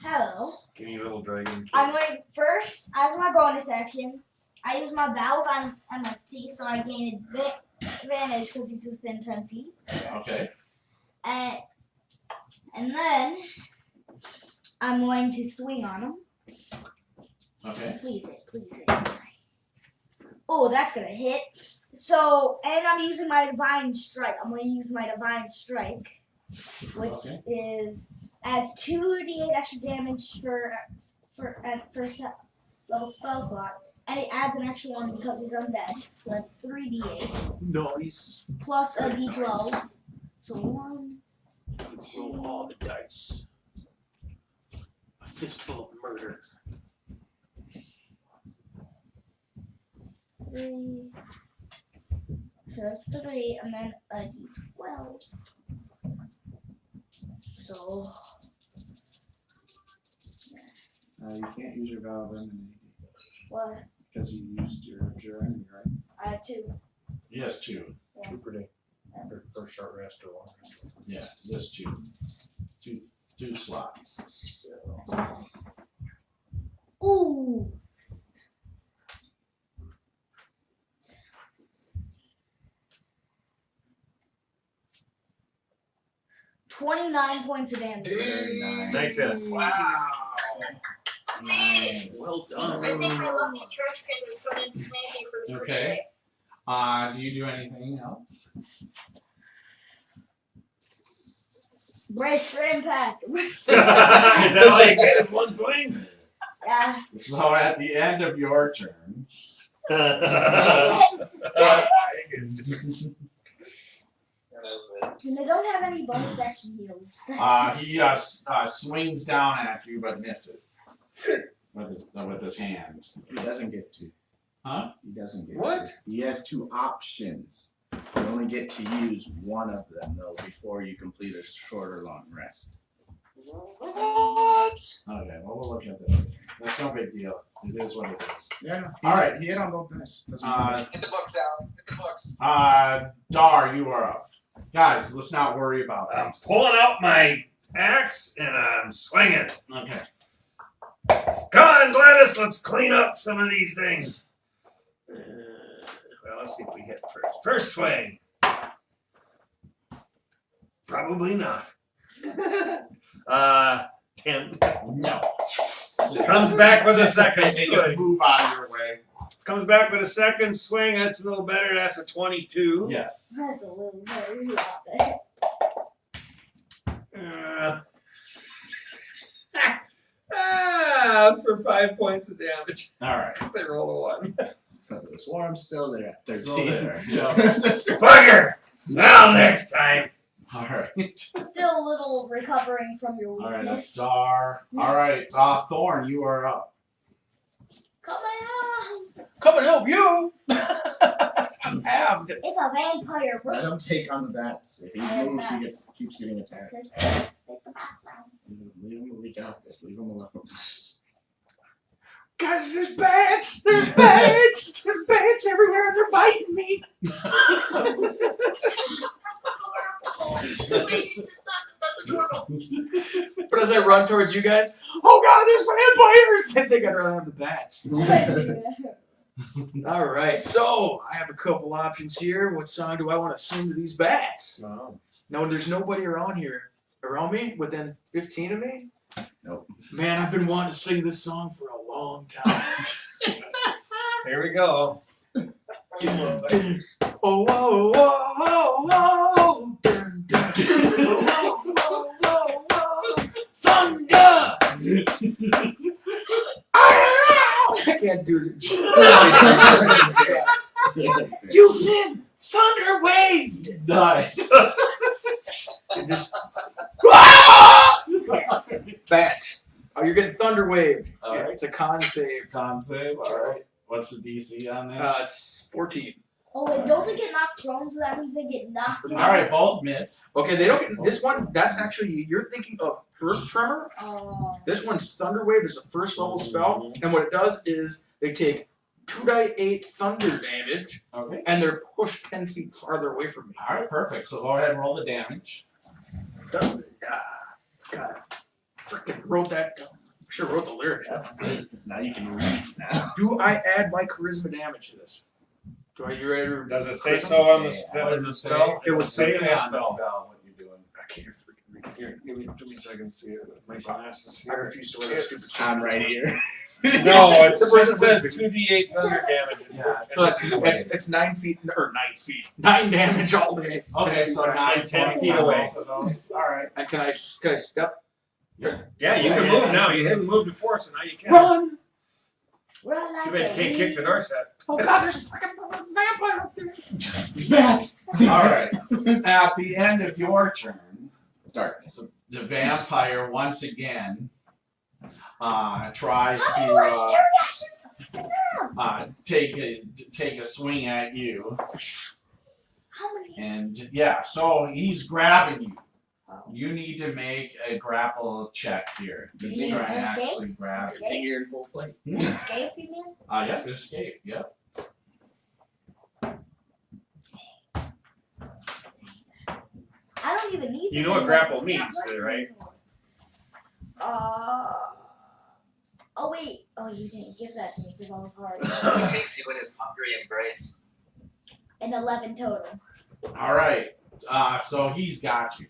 Hello. Skinny little dragon. I'm going first, as my bonus action, I use my valve on my T, so I gain advantage because he's within 10 feet. Okay. And then I'm going to swing on him. Okay. Please hit. Oh, that's gonna hit. So, and I'm using my Divine Strike. I'm gonna use my Divine Strike, which adds 2d8 extra damage for level spell slot, and it adds an extra one because he's undead. So that's 3d8 Nice. plus a d12. So 1, Roll all the dice. A fistful of murder. 3. So that's 3, and then a d12. So You can't use your valve enemy what? because you used your enemy, right? I have 2. Yes, 2. 2 per day. For short rest or long rest. Yeah, just 2. Two slots. So. Ooh. $29 points of damage. Very nice. Nice hit. Wow. Nice. Well done. I think my lucky trash can is going to handy for the Okay. birthday. Do you do anything else? Brace for impact. Is that all you get is one swing? Yeah. So at the end of your turn, And I don't have any bonus action heals. he swings down at you but misses with his hand. He doesn't get to. Huh? He doesn't get What? to. He has 2 options. You only get to use one of them though before you complete a short or long rest. What? Okay, well we'll look at that. That's no big deal. It is what it is. Yeah. All right. He hit on both dice. Doesn't matter. Hit the books, Alex. Hit the books. Dar, you are up. Guys, let's not worry about I'm it. pulling out my axe and I'm swinging. Okay. Come on, Gladys, let's clean up some of these things. Well, let's see if we hit first. First swing. Probably not. 10. No. Comes back with a second Just swing. move out of your way. Comes back with a second swing. That's a little better. That's a 22. Yes. That's a little better. For 5 points of damage. All right. Because I rolled a 1. So the swarm's still there at 13. Still there. Yeah. Bugger! Now next time. All right. Still a little recovering from your All right, weakness. Star. All right, Thorn, you are up. Come on! Come and help you. I'm halved. It's a vampire, bro. Let him take on the bats. If he I have moves, he bats. keeps getting attacked. Take the bats down. Leave him. We got this. Leave him alone. Guys, there's bats. There's bats. There's bats everywhere. They're biting me. That's adorable. Wait, you just said that's adorable. But as I run towards you guys, oh God, there's vampires! I think I'd rather have the bats. All right, so I have a couple options here. What song do I want to sing to these bats? Wow. No, there's nobody around here. Around me? Within 15 of me? Nope. Man, I've been wanting to sing this song for a long time. Here we go. Oh, whoa, whoa, whoa, whoa. Dun, dun. Whoa, whoa, whoa, whoa. Thunder! I can't do it. You've been thunder waved! Nice. And just bats. Oh, you're getting thunder waved. All right. It's a con save. Con save. All right. What's the DC on that? It's 14. Oh wait, don't they get knocked prone, so that means they get knocked in? All right, both miss. Okay, they don't get this one. That's actually you're thinking of first tremor. This one's thunder wave is a first level spell, and what it does is they take 2d8 thunder damage, Okay. and they're pushed 10 feet farther away from me. All right, perfect. So go ahead and roll the damage. God, freaking wrote that down. Sure wrote the lyrics. That's good. Because now you can read now. Do I add my charisma damage to this? Do I? You ready? Does it say so on the What does the it say? spell? It would say in the on the spell. spell what you're doing. I can't freaking read. Here, give me 2 seconds to see it. My glasses I here. refuse to wear that stupid shit. I'm right here. No, it just says 2d8 thunder damage. Yeah, So it's 9 feet or 9 feet. 9 damage all day. Okay, so 10 feet on away. both of those. All right. And can I step? Yeah, you can move now. You haven't moved before, so now you can. Run! Run Too like bad you can't kick the door shut. Oh God, there's a freaking vampire up there. Bats. All right. At the end of your turn, Darkness. the vampire once again tries How to many reactions? take a swing at you, How many? and yeah, so he's grabbing you. You need to make a grapple check here. He's You trying to need escape? actually grab you. Escape? You're in full play. Escape, you mean? Yep, escape. Yep. I don't even need You this know what anymore, grapple 'cause we're not means, working right? anymore. Oh wait. Oh, you didn't give that to me because I was hard. He takes you in his hungry embrace. An 11 total. All right. So he's got you.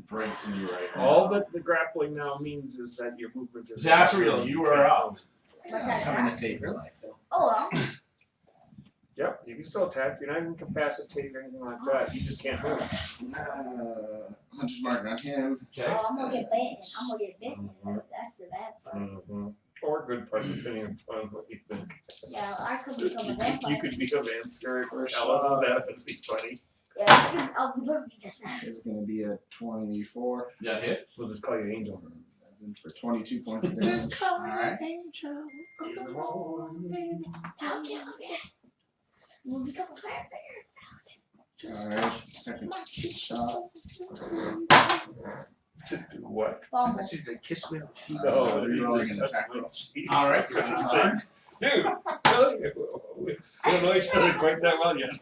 Bracing you right now. All that the grappling now means is that your movement is. Zasriel, you are up. I'm coming to save your life, though. Oh, Yep, you can still attack. You're not incapacitated or anything like that. You just can't move. Hunter's mark on him. Okay. I'm gonna get bitten. I'm gonna get bitten. That's the bad part. Mm-hmm. Or good part, depending on what you think. Yeah, I could become a vampire. You could be a vampire for Ellen. That would be funny. Yeah, I'll learn this. It's going to be a 24. That hits. We'll just call you Angel. For 22 points of damage. call me an angel. I'll kill you. We'll become a vampire. Alright, second shot. What? Fumble. That's just a kiss me on the cheek. No, You're these rolling are an such attack little roll. cheats. All right. Dude, really? We don't know each other quite that well yet.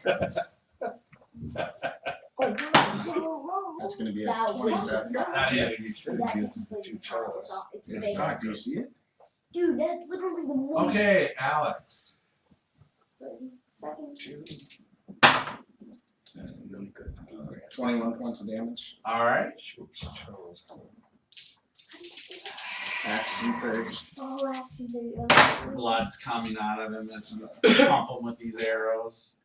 That's going to be a That was 27. That hits. That explains the power. It's It's base. cocked. Do you see it? Dude, that's literally the most. Okay, Alex. Second. 21 points of damage. All right. Action surge. Oh, actually, Blood's coming out of him as you pump him with these arrows.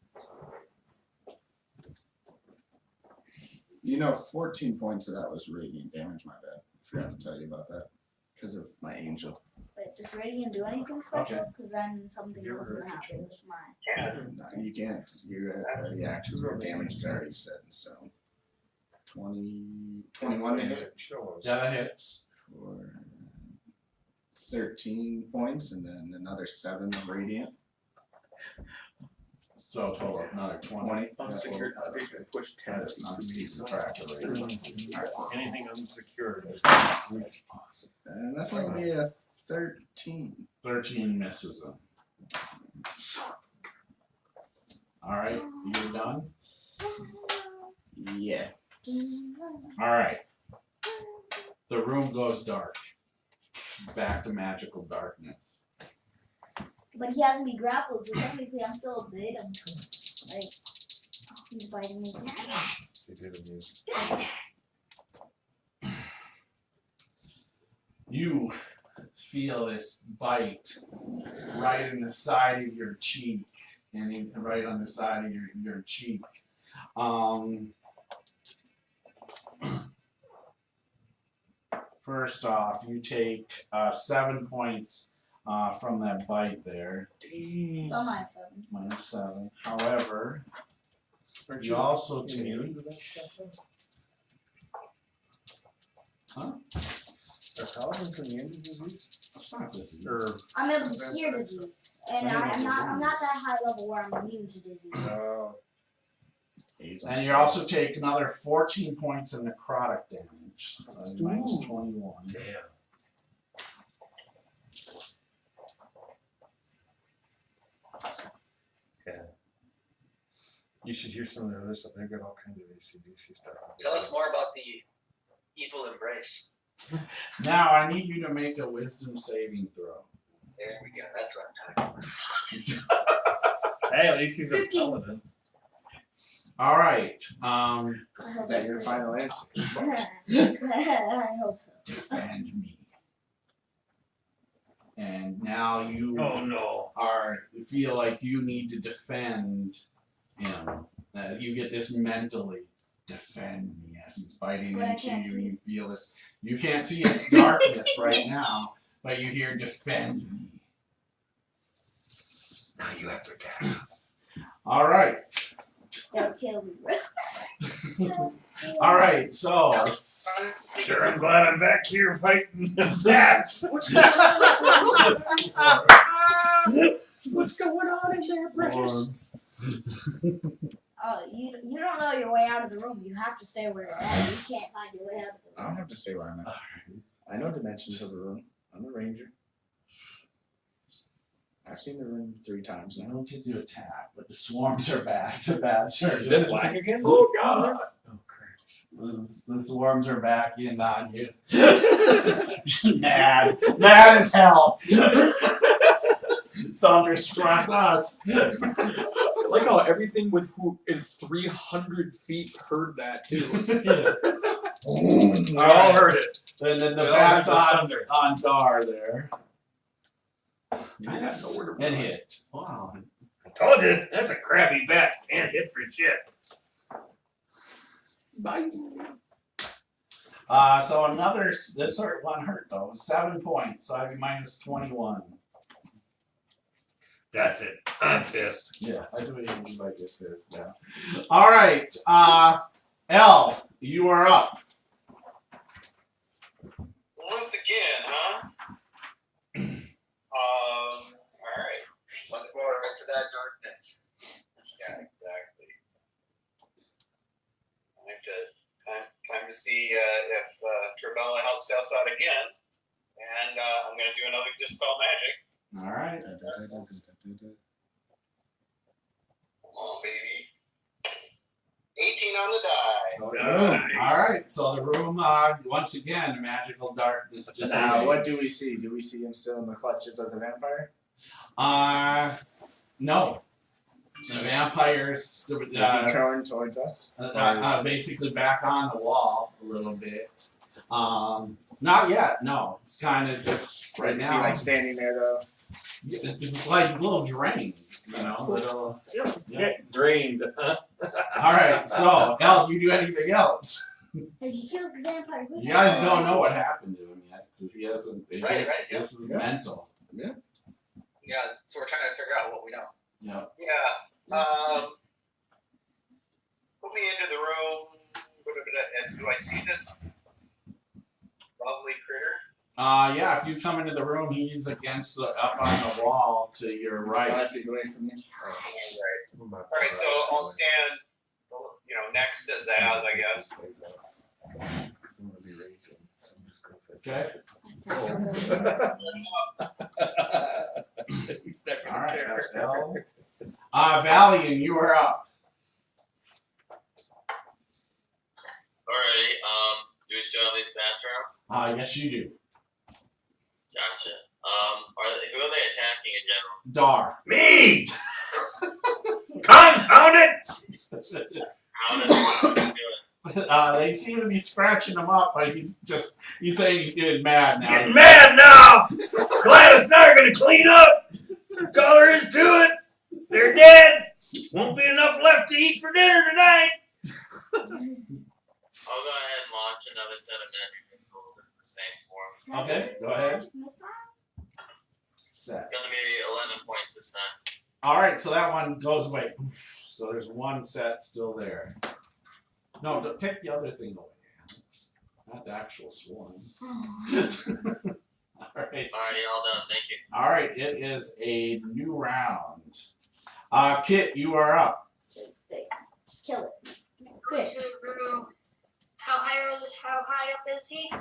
You know, 14 points of that was radiant damage, my bad. Forgot to tell you about that. Because of my angel. Wait, does Radiant do anything special? Okay. Because then something else will happen with mine. No, you can't. You already acted. Your damage is already set in stone. 21 to hit Show us. Yeah, that hits. for 13 points, and then another 7 radiant. So total of another 20. 20. Unsecured foundation push 10. That's not easy to subtract already. Anything unsecured. And that's going to be a 13. 13 misses him. Alright, you're done? Yeah. Alright. The room goes dark. Back to magical darkness. But he hasn't been grappled, so technically I'm still a bit. Like, he's biting me. You feel this bite right in the side of your cheek, and right on the side of your cheek. First off, you take 7 points from that bite there. It's on my 7. Minus 7. However, you also take. Huh? Are paladins immune to disease? That's not disease. Or I'm able to hear disease. And I'm not that high level where I'm immune to disease. And you also take another 14 points of necrotic damage. Minus 21. damn. Yeah. You should hear some of their other stuff. They've got all kinds of ACDC stuff. Tell us more about the evil embrace. Now I need you to make a wisdom saving throw. There we go. That's what I'm talking about. Hey, at least he's a 15. paladin. All right. Is that your final answer? I hope so. Defend me. And now you Oh no. feel like you need to defend him. You get this mentally. Defend me as he's biting But I into can't you. see. You feel this. You can't see its darkness right now, but you hear defend me. Now you have to attack us. All right. Don't kill me, bro. All right. So. Sure, I'm glad I'm back here fighting bats. What's going on in there, precious? Oh, you don't know your way out of the room. You have to stay where you're at. You can't find your way out of the I room. don't have to stay where I'm at. I know dimensions of the room. I'm a ranger. I've seen the room 3 times You now. don't get to attack, but the swarms are back. The bats are. Is it black again? Oh god! Oh crap. The swarms are back in on you. Mad as hell. Thunderstruck us. I like how everything with who in 300 feet heard that too. All We all heard it. And then the We all bats heard the on thunder. Dar there. I got nowhere to And run. hit. Wow. I told you, that's a crappy bat. Can't hit for shit. Bye. So another this hurt one hurt though. 7 points, so I'd be minus 21. That's it. I'm pissed. Yeah, I do it like this now. All right, L, you are up. Once again, huh? Alright. Once more into that darkness. Yeah, exactly. Time to see if Trabella helps us out again. And I'm going to do another Dispel Magic. All right. Come on, baby. 18 on the die. So the Nice. room. All right. So the room, once again, magical darkness. Just Now, what do we see? Do we see him still in the clutches of the vampire? No. The vampires Is he turned towards us? basically back on the wall a little bit. Not yet. No. It's kind of just right Is he now. like standing there though? It's like a little drained, you know. Little, yeah. Drained. All right. So, El, you do anything else? Have you killed the vampire? You guys don't know what happened to him yet because he hasn't. Right, yeah. This is Yeah. mental. Yeah, so we're trying to figure out what we know. Yeah. Yeah. Put me into the room do I see this lovely critter? Yeah, if you come into the room, he's up on the wall to your right. 5 feet away from me. All right, so I'll stand, next to Zaz, I guess. Okay. He's not All gonna right, care. that's Val. Valiant, you are up. Alrighty, do we still have these bats around? Yes, you do. Gotcha. Who are they attacking in general? Dar. Me! Confound it! How do they do it? They seem to be scratching him up, but he's saying he's getting mad now. Getting mad now! Gladys and I are gonna clean up! That's all there is to it! They're dead! Won't be enough left to eat for dinner tonight! I'll go ahead and launch another set of magic missiles in the same form. Okay, go ahead. Set. Gonna be 11 points this time. All right, so that one goes away. So there's one set still there. No, take the other thing away. Not the actual swarm. All right. Alrighty, all done. Thank you. All right, it is a new round. Kit, you are up. Just kill it. Going to the room. How high up is he?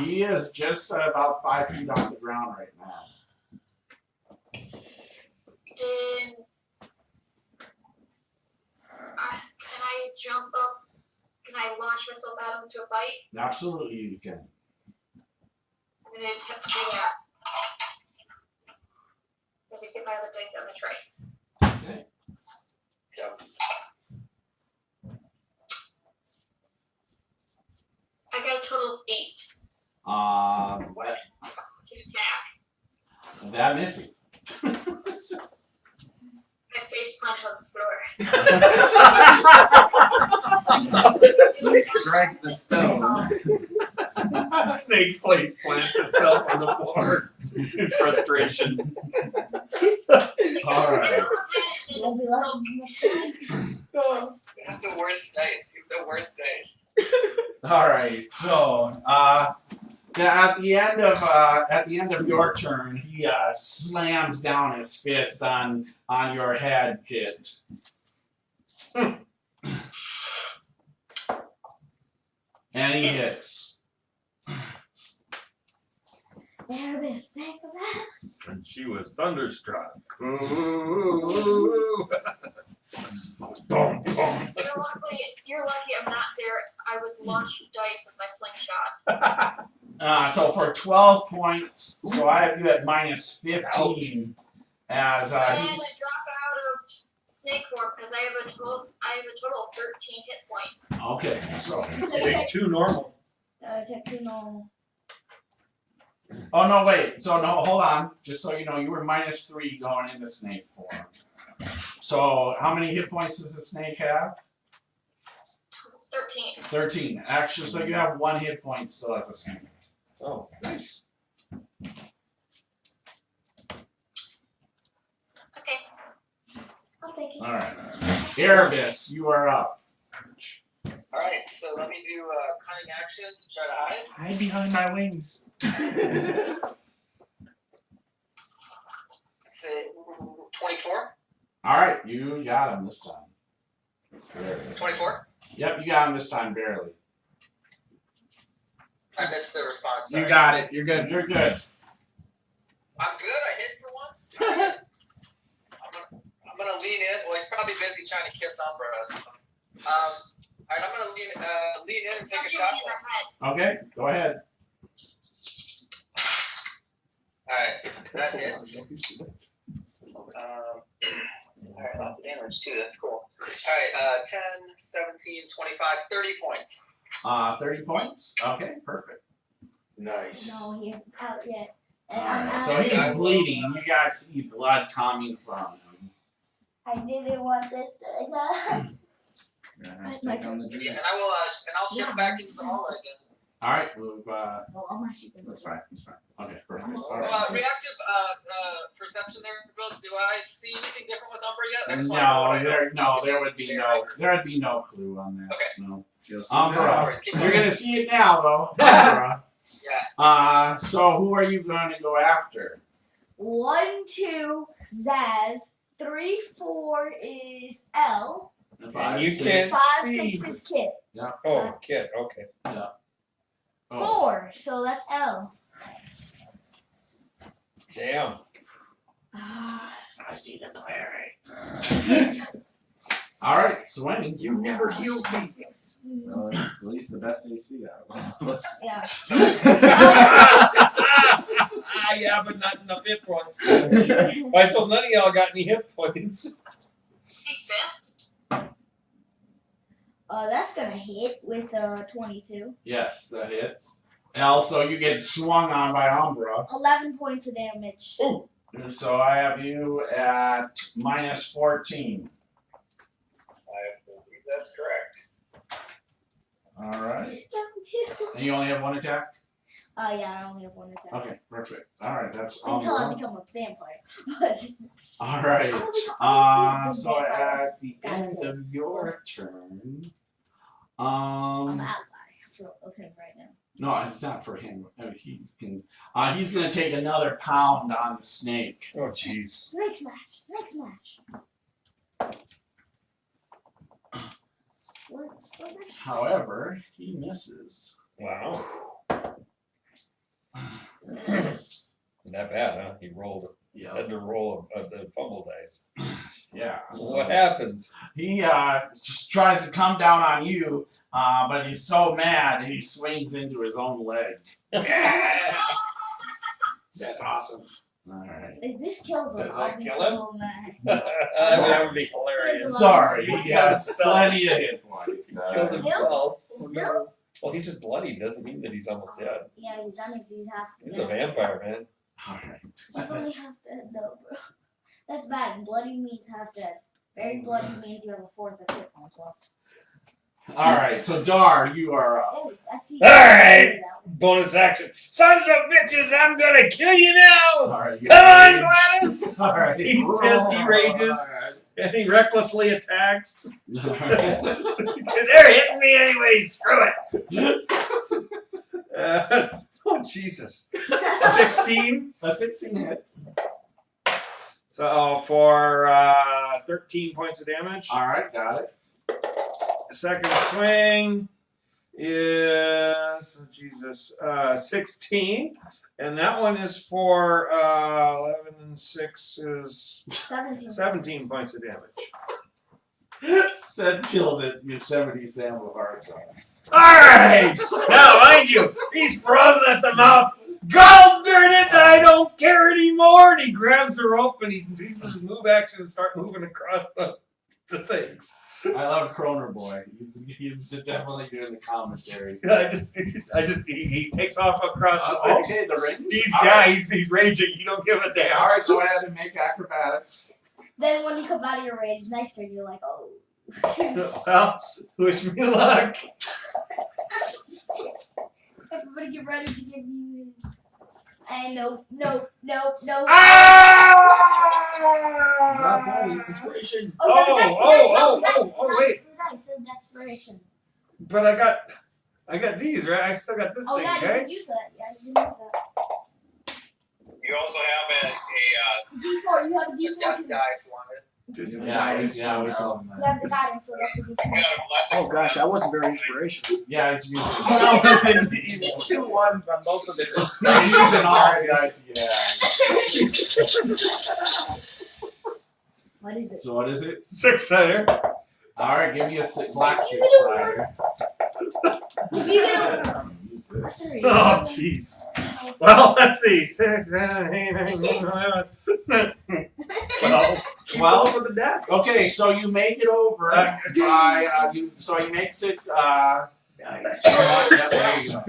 He is just about 5 feet off the ground right now. And can I jump up? Can I launch myself out into a bite? Absolutely, you can. I'm going to attempt to do that. Let me get my other dice out of the tray. Okay. I got a total of 8 What? to attack. That misses. I face punch on the floor. Strike the stone. Snake face plants itself on the floor in frustration. All right. You'll be lucky next time. You have the worst dice. You have the worst dice. All right. So, at the end of your turn, he slams down his fist on your head, Kit. And he hits. There, mistake of that. And she was thunderstruck. Ooh. Boom, boom. You're lucky I'm not there. I would launch dice with my slingshot. So for 12 points, so I have you at minus 15 as And I drop he's. out of snake form because I have a total of 13 hit points. Okay, so. So you Take take 2 normal. take 2 normal. Oh, no, wait. So, no, hold on. Just so you know, you were minus 3 going into snake form. So, how many hit points does the snake have? 13. 13. Actually, so you have 1 hit point still as a snake. Oh, nice. Okay. I'll take it. All right. Erebus, you are up. Alright, so let me do a cunning action to try to hide. Hide behind my wings. Say 24. All right, you got him this time. Barely. 24. Yep, you got him this time, barely. I missed the response. Sorry. You got it. You're good. You're good. I'm good. I hit for once. I'm gonna lean in. Well, he's probably busy trying to kiss Umbra. So. All right, I'm gonna lean in and take a Punch shot. me in the head. Okay, go ahead. All right, that hits. All right, lots of damage too. That's cool. All right, 10, 17, 25, 30 points. 30 points. Okay, perfect. Nice. No, he isn't out yet. And All I'm right, out. so he's bleeding. You guys see blood coming from him. I didn't want this to happen. You're gonna have to take on the Yeah, druid. and I'll shift back into the hallway again. All right, we've, Well, I'm actually gonna That's fine. That's fine. okay, perfect. Reactive perception there, Bill. Do I see anything different with Umbra yet? I just wanna know No, what I know. there would be no clue on that. Okay. No. Feels Umbra. Keep You're going. gonna see it now, though. Umbra. Yeah. So who are you going to go after? 1, 2, Zaz. 3, 4 is L. And And you 6. can't 5, see. 6 is Kit. Oh, kid. Okay. Oh. 4, so that's L. Damn. I see the cleric. All right, swing. You never healed me. Well, it's at least the best AC out of all of us. Yeah. Yeah, but not enough hit points. I suppose none of y'all got any hit points. Take 5th. That's gonna hit with 22. Yes, that hits. And also, you get swung on by Umbra. 11 points of damage. And so I have you at minus 14. I believe that's correct. All right. And you only have one attack? Yeah, I only have 1 attack. Okay, perfect. All right, that's Until I Umbra. become a vampire. But All right. So at the end of your turn, I'm an ally of him right now. no, it's not for him. He's gonna take another pound on the snake. Oh, jeez. Next match. What's the next? However, he misses. Wow. Not bad, huh? He rolled. Yeah. Had to roll the fumble dice. Yeah. So What happens? he just tries to come down on you, but he's so mad he swings into his own leg. That's awesome. All right. If this kills him, Does I'll that be kill him? so mad. That would be hilarious. Sorry, he has plenty of hit points. Kills Still? himself. Still? Well, he's just bloody. Doesn't mean that he's almost dead. Yeah, that means he's half He's dead. a vampire, man. All right. He's only half dead though, bro. That's bad. Bloody means half dead. Very bloody means you have a fourth of hit points left. All right. So Dar, you are up. Oh, actually, All right. that one. Bonus action. Sons of bitches, I'm gonna kill you now! All right. Come on, Gladys! All right. He's pissed, he rages. And he recklessly attacks. All right. They're hitting me anyway, screw it! Oh, Jesus. 16. A 16 hits. So for 13 points of damage. All right. Got it. Second swing is 16, and that one is for 11 and 6 is 17 points of damage. That kills it. You have 70 sample hearts on it. All right, now mind you, he's frozen at the mouth. God darn it! I don't care anymore. And he grabs the rope and he uses his move action to start moving across the things. I love Kroner Boy. He's definitely doing the commentary. He takes off across the things. Okay, the rings. He's raging. You don't give a damn. All right, go ahead and make acrobatics. Then when you come out of your rage next turn, you're like, oh. Well, wish me luck. Everybody get ready to give you. And no. Not bad. Inspiration. Wait. Nice desperation. But I got these, right? I still got this Oh thing, yeah, okay? you can use that. Yeah, you can use that. You also have a D4. You have a D4. death too. die if you wanted. Yeah, we call him You have the guidance, so that's a You D4. got a blessing. Oh gosh, I wasn't very inspirational. Yeah, it's using. It's 2 1s on both of it. He's using all the dice he has. What is it? So what is it? 6-sider. All right, give me a black 6-sider. If you get Use this. Oh, jeez. Well, let's see. 12 for the death. Okay, so you make it over by so he makes it. Yeah, there you go.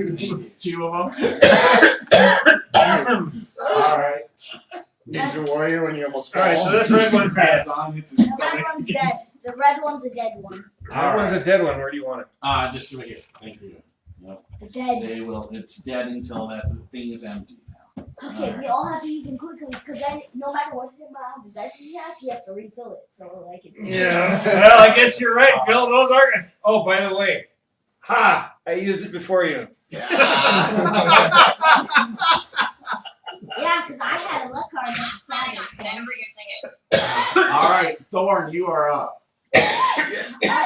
2 of them. All right. Ninja Warrior when you almost fall. Alright, so this red one's dead. Hits his the stomach. red one's dead. The red one's a dead one. That one's a dead one. Where do you want it? Just give it here. Thank you. The dead. They will. It's dead until that thing is empty now. Okay, we all have to use them quickly because then no matter what's in my the dice he has to refill it. So like it's Yeah. Well, I guess you're right, Bill. Those aren't. Oh, by the way, ha! I used it before you. Yeah, because I had a luck card that I'm decided. never using it. All right, Thorn, you are up. I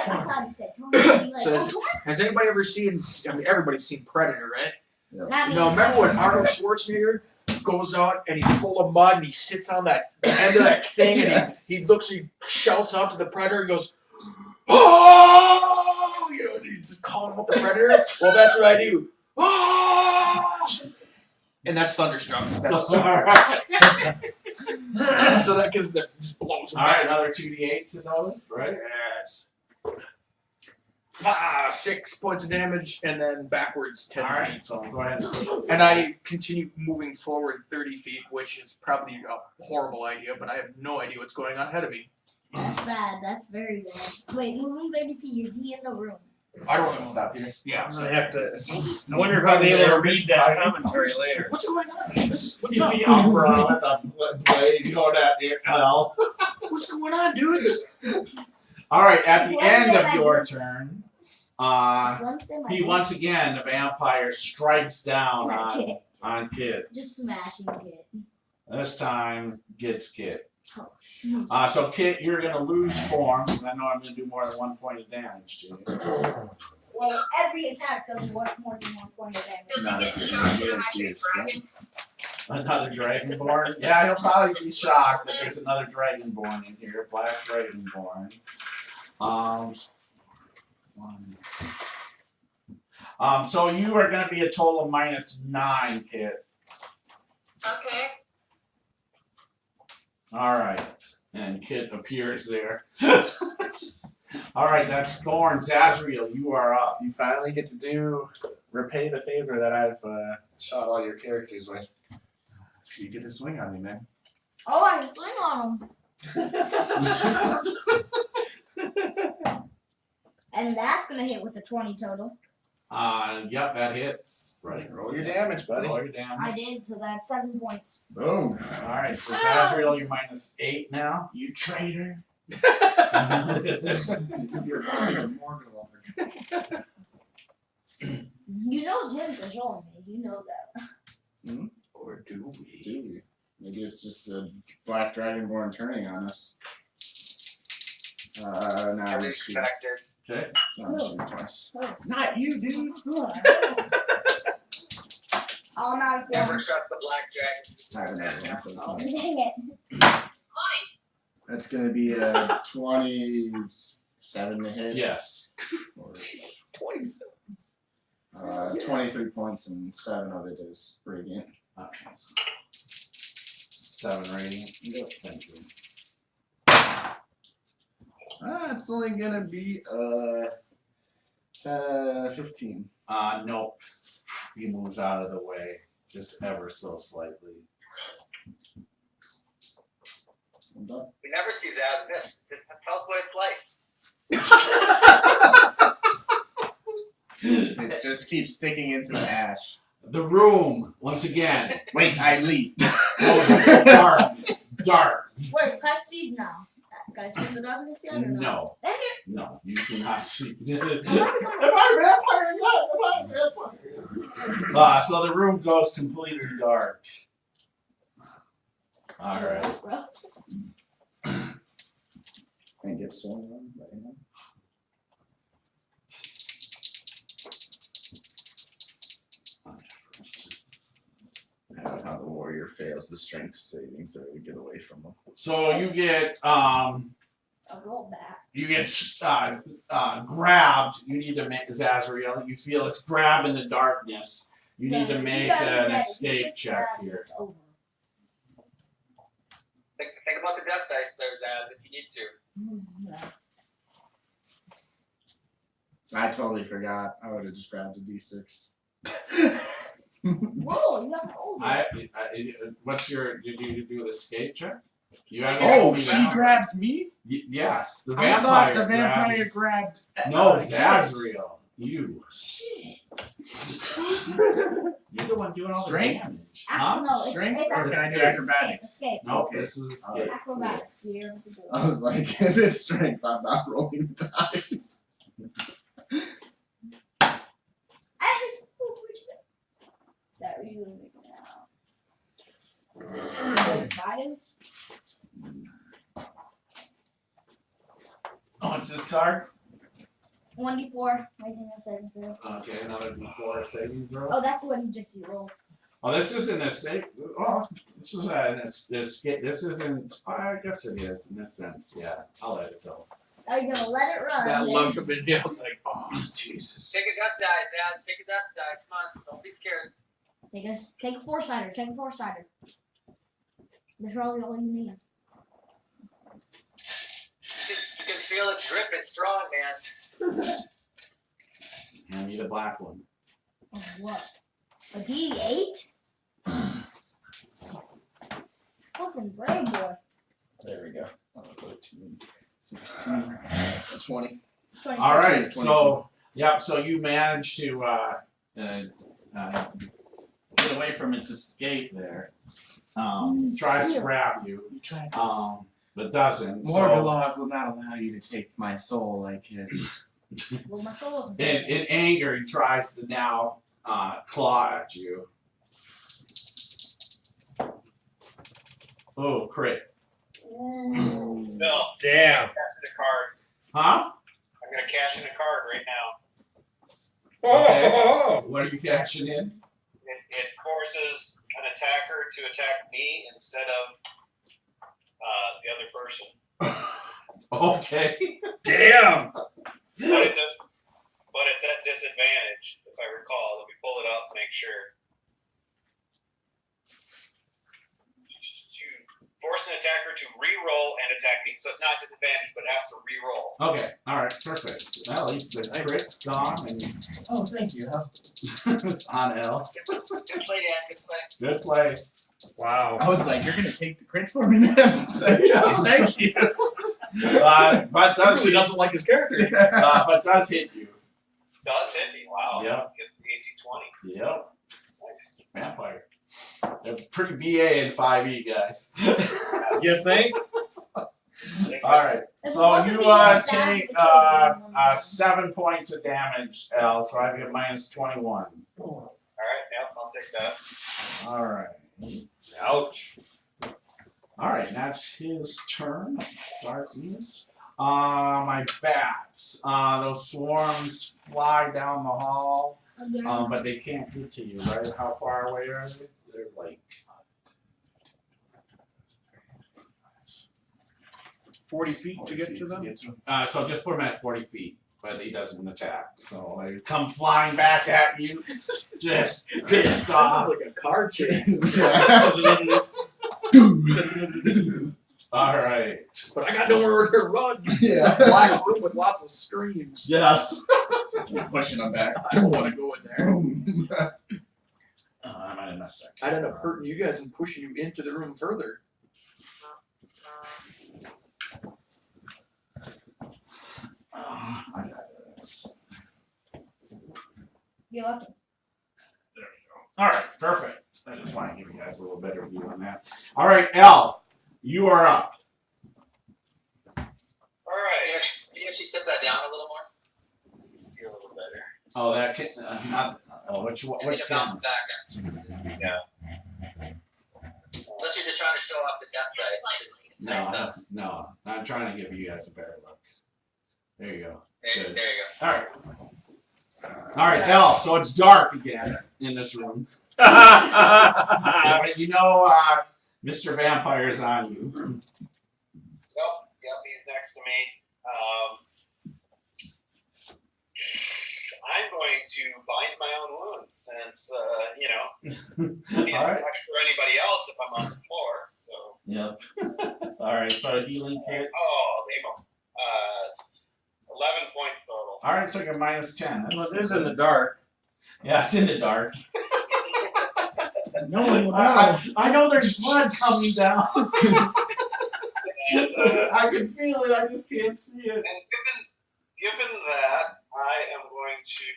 thought he said Tony. Like, So oh, has anybody ever seen? I mean, everybody's seen Predator, right? not me. No, remember when Arnold Schwarzenegger goes out and he's full of mud and he sits on that end of that thing and he looks, he shouts out to the Predator and goes, "Oh!" You know, and he's just calling out the Predator. Well, that's what I do. Oh! And that's Thunderstruck. So that gives that just blows him All right, back. another 2d8 to those, right? Yes. 6 points of damage, and then backwards 10 All feet. right, so go ahead and push it. And I continue moving forward 30 feet, which is probably a horrible idea, but I have no idea what's going on ahead of me. That's bad. That's very bad. Wait, moving 30 feet. Is he in the room? I don't know. Stop here. Yeah. I'm gonna have to. I wonder if I'll be able to read that commentary later. What's going on? What's You up? see Umbra with the blade going at hell. What's going on, dudes? All right, at the It's end Wednesday, of your my turn, It's Wednesday, my he birthday. once again, the vampire strikes down Not on, Kit. on Kit. Just smashing Kit. This time gets Kit. Oh, shoot. So Kit, you're gonna lose form because I know I'm gonna do more than 1 point of damage to you. Well, every attack does more than 1 point of damage. Does he No, get it's shot good, from actually it's dragon? Another dragonborn? Yeah, he'll probably be shocked that there's another dragonborn in here. Black dragonborn. So you are gonna be a total of -9, Kit. Okay. Alright. And Kit appears there. Alright, that's Thorn. Zazriel, you are up. You finally get to repay the favor that I've shot all your characters with. You get to swing on me, man. Oh, I can swing on him. And that's gonna hit with a 20 total. Yep, that hits. Right. Roll your damage, buddy. Roll your damage. I did, so that's 7 points. Boom. Alright, so Zazriel, you're -8 now. You traitor. You know Jim's controlling me. You know that. Or do we? Do we? Maybe it's just a black dragonborn turning on us. Nah, As we shoot. expected. Okay. No, we shoot twice. Oh. Not you, dude. Oh, no. Never trust the black dragon. I have another one, so it's Oh, fine. dang it. Mine. That's gonna be a 27 to hit. Yes. Or, 27. 23 points and 7 of it is radiant. Okay. 7 radiant. Yep, thank you. It's only gonna be 15. Nope. He moves out of the way, just ever so slightly. I'm done. We never see Zaz miss. Just tell us what it's like. It just keeps sticking into the ash. The room, once again, Wait, I leave. goes into darkness. Dark. Wait, cutscene now. Guys, see the darkness yet or not? No. Dang No, you cannot see. it. So the room goes completely dark. Alright. And get swung on by him. I love how the warrior fails the strength saving throw to get away from him. So you get I'll go back. grabbed. You need to make Zazriel. You feel it's grab in the darkness. You need to make an escape check here. It's over. Think about the death dice there, Zaz, if you need to. I totally forgot. I would have just grabbed a d6. Whoa, you got over. What's your? Did you do the escape check? You have Oh, she grabs me? Yes, the I thought vampire. the vampire grabs, grabbed. no, Kit. Zazriel. You. Shit. You're the one doing all Strength? the damage. No, Strength, it's or can I do escape, acrobatics? Escape. Nope, this is escape. Acrobatics. You don't have to do it. I was like, if it's strength, I'm not rolling dice. That really now. Guidance. Oh, it's this card? 1d4. Making a saving throw. Okay, another D4 saving throw. Oh, that's what you just rolled. Oh, this isn't a save. Oh, this is an escape. This isn't. I guess it is in this sense. Yeah, I'll let it go. Are you gonna let it run? That then? look of it, yeah, I was like, oh, Jesus. Take a death dice,Az. Take a death die. Come on, don't be scared. Take a 4-sider. Take a 4-sider. That's probably all you need. You can feel its grip is strong, man. Hand me the black one. Oh, what? A D8? Fucking brave boy. There we go. 13, 16, 20. 22. All right, 22. so yep. So you managed to get away from its escape there. Tries to grab you, You tried to but doesn't. So, Morgulog will not allow you to take my soul like his. Well, my soul wasn't in anger, he tries to now claw at you. Oh, crit. No. Damn. Cash in a card. Huh? I'm gonna cash in a card right now. Okay. What are you cashing in? It forces an attacker to attack me instead of the other person. Okay. Damn. But it's at disadvantage, if I recall. Let me pull it up and make sure. Force an attacker to re-roll and attack me. So it's not disadvantage, but it has to re-roll. Okay. All right. Perfect. Well, at least the crit's gone and Oh, thank you. it's on L. Good play, Dan. Good play. Good play. Wow. I was like, you're gonna take the crit for me now? Thank you. But He does really doesn't like his character. but does hit you. Does hit me. Wow. Yep. Get the AC 20. Yep. Nice. Vampire. They're pretty BA in 5e, guys. You think? All right. If it So wasn't you me, it's take that, it's 7 points of damage, L. So I get minus 21. All right. Yep. I'll take that. All right. Ouch. All right. That's his turn. Darkness. My bats. Those swarms fly down the hall, but they can't get to you, right? How far away are they? They're like 40 feet to get to them? so just put him at 40 feet, but he doesn't attack. So they come flying back at you, just pissed This is off. like a car chase. All right. But I got nowhere to run. It's Yeah. a black room with lots of screams. Yes. Pushing them back. I don't want to go in there. Boom. I might have messed I'd end up hurting you guys and pushing you into the room further. I got this. You're lucky. All right, perfect. I just want to give you guys a little better view on that. All right, L, you are up. All right. Can you actually tip that down a little more? You can see a little better. Oh, that can, not. Oh, which And which it can? bounce back. Yeah. Unless you're just trying to show off the death dice. It makes sense. No, I'm trying to give you guys a better look. There you go. There Good. you go. All right. All right, L. So it's dark again in this room. But you know, Mr. Vampire is on you. Yep, he's next to me. I'm going to bind my own wounds since, I can't All right. touch for anybody else if I'm on the floor, so. Yep. All right. So a healing kit. Oh, they go. 11 points total. All right. So you're minus 10. That's- Well, it is in the dark. Yeah, it's in the dark. No one will know. I know there's blood coming down. And, I can feel it. I just can't see it. and given that I am going to.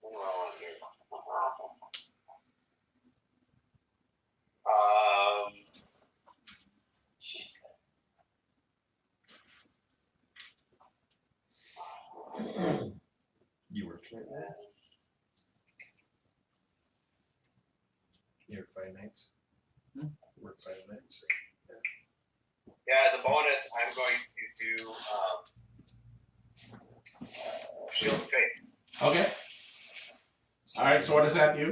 What do I want to do? You were saying that? You were fighting knights? We're fighting knights. Yeah, as a bonus, I'm going to do Shield of Faith. Okay. All right. So what does that do?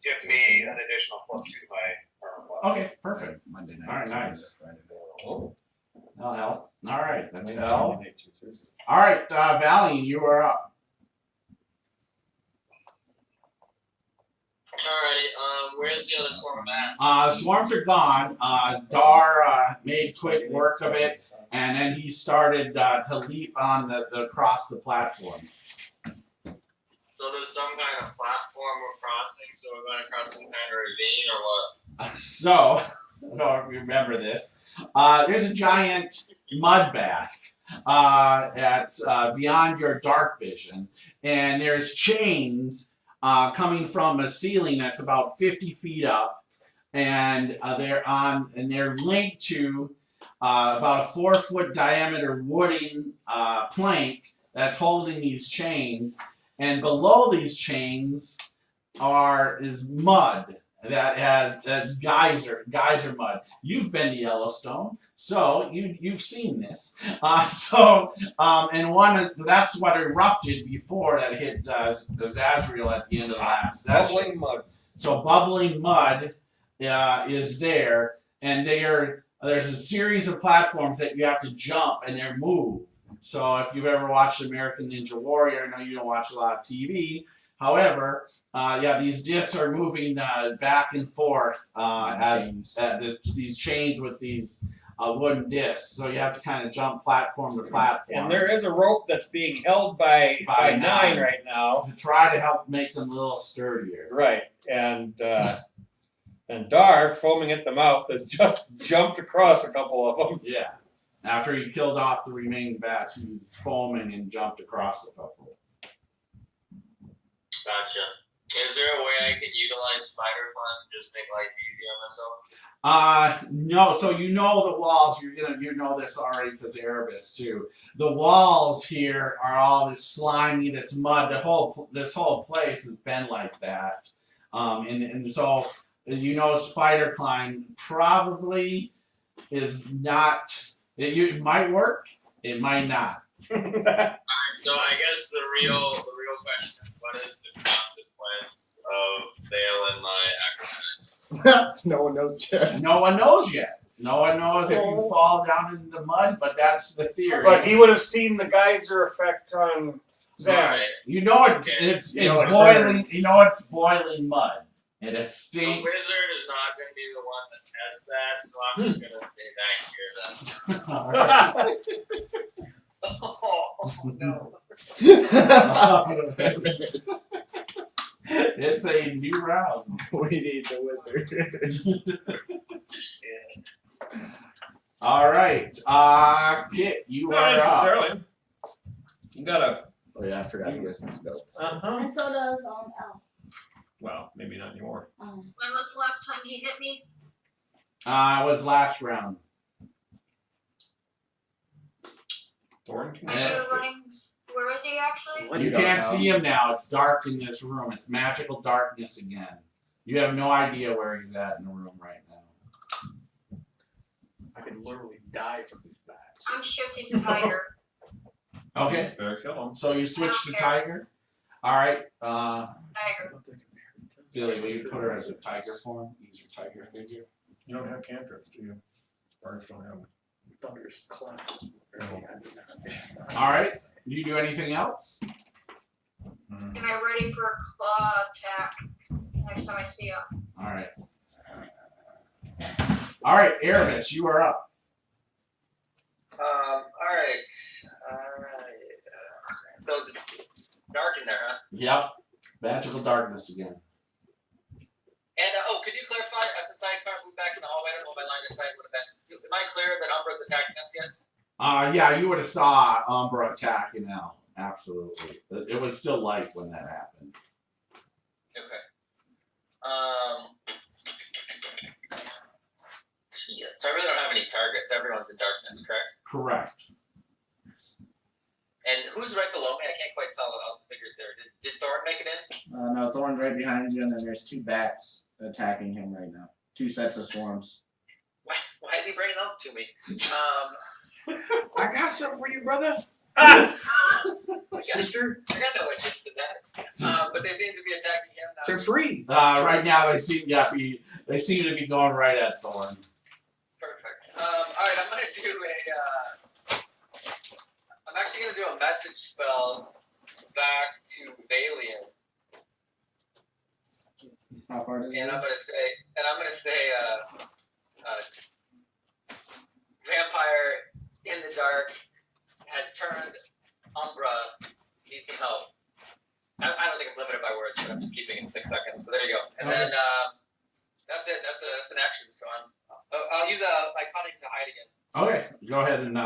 Give me an additional +2 to my armor class. Okay. Perfect. Monday night. All right. Nice. Oh. That'll help. All right. That's Sunday help. night, Tuesday. All right, Valiant, you are up. Alrighty, where's the other swarm of bats? Swarms are gone. Dar made quick work of it, and then he started to leap on the across the platform. So there's some kind of platform we're crossing, so we're going to cross some kind of ravine or what? So, I don't know if you remember this. There's a giant mud bath that's beyond your dark vision, and there's chains coming from a ceiling that's about 50 feet up, and they're linked to about a 4-foot diameter wooden plank that's holding these chains, and below these chains is mud that's geyser mud. You've been to Yellowstone, so you've seen this. And that's what erupted before that hit Zazriel at the end of the last session. Bubbling mud. So bubbling mud is there, and there's a series of platforms that you have to jump, and they're moved. So if you've ever watched American Ninja Warrior, I know you don't watch a lot of TV. However, these discs are moving back and forth as these chains with these wooden discs. So you have to kind of jump platform to platform. And there is a rope that's being held by 9 right now. To try to help make them a little sturdier. Right. And Dar, foaming at the mouth, has just jumped across a couple of them. Yeah. After he killed off the remaining bats, he was foaming and jumped across a couple. Gotcha. Is there a way I can utilize spider climb and just make life easy on myself? No. So you know the walls. You know this already because Erebus too. The walls here are all this slimy, this mud. This whole place has been like that. And so you know spider climb probably is not. It might work. It might not. So I guess the real question is, what is the consequence of failing my acrobatics? No one knows yet. No one knows yet. No one knows if you fall down in the mud, but that's the theory. But he would have seen the geyser effect on Zaz. Right. You know it's You know it boiling. burns. You know it's boiling mud, and it The stinks. wizard is not going to be the one to test that, so I'm just going to stay back here then. Oh, no. It's a new round. We need the wizard. All right, Kit, you Not are up. necessarily. You gotta. Oh yeah, I forgot to listen to notes. And so does L. Well, maybe not anymore. When was the last time he hit me? It was last round. Thorin can Yeah. Where is he actually? You can't see him now. It's dark in this room. It's magical darkness again. You have no idea where he's at in the room right now. I could literally die from these bats. I'm shifting to Tiger. Okay, better kill him. so you switch to Tiger. All right, Tiger. Billy, will you put her as a tiger form? Use your tiger figure. You don't have cantrips, do you? Bards don't have them. Thunder's class. All right. Do you do anything else? Am I ready for a claw attack next time I see him? All right. All right, Erebus, you are up. Alright. So it's dark in there, huh? Yep. Magical darkness again. And, could you clarify, since I can't move back in the hallway, I don't know what my line of sight would have been. Am I clear that Umbra's attacking us yet? Yeah, you would have saw Umbra attacking L. Absolutely. It was still light when that happened. Okay. Shit. So I really don't have any targets. Everyone's in darkness, correct? Correct. And who's right below me? I can't quite tell all the figures there. Did Thorn make it in? No, Thorn's right behind you, and then there's 2 bats attacking him right now. 2 sets of swarms. Why is he bringing those to me? I got something for you, brother. Sister. I got no interest in that. But they seem to be attacking him now. They're free. Right now they seem to be going right at Thorn. Perfect. Alright, I'm gonna do I'm actually gonna do a message spell back to Valiant. How far does it? And I'm gonna say vampire in the dark has turned Umbra, needs some help. I don't think I'm limited by words, but I'm just keeping it 6 seconds. So there you go. And then that's it. That's an action. So I'll use my cunning to hide again. Okay, go ahead and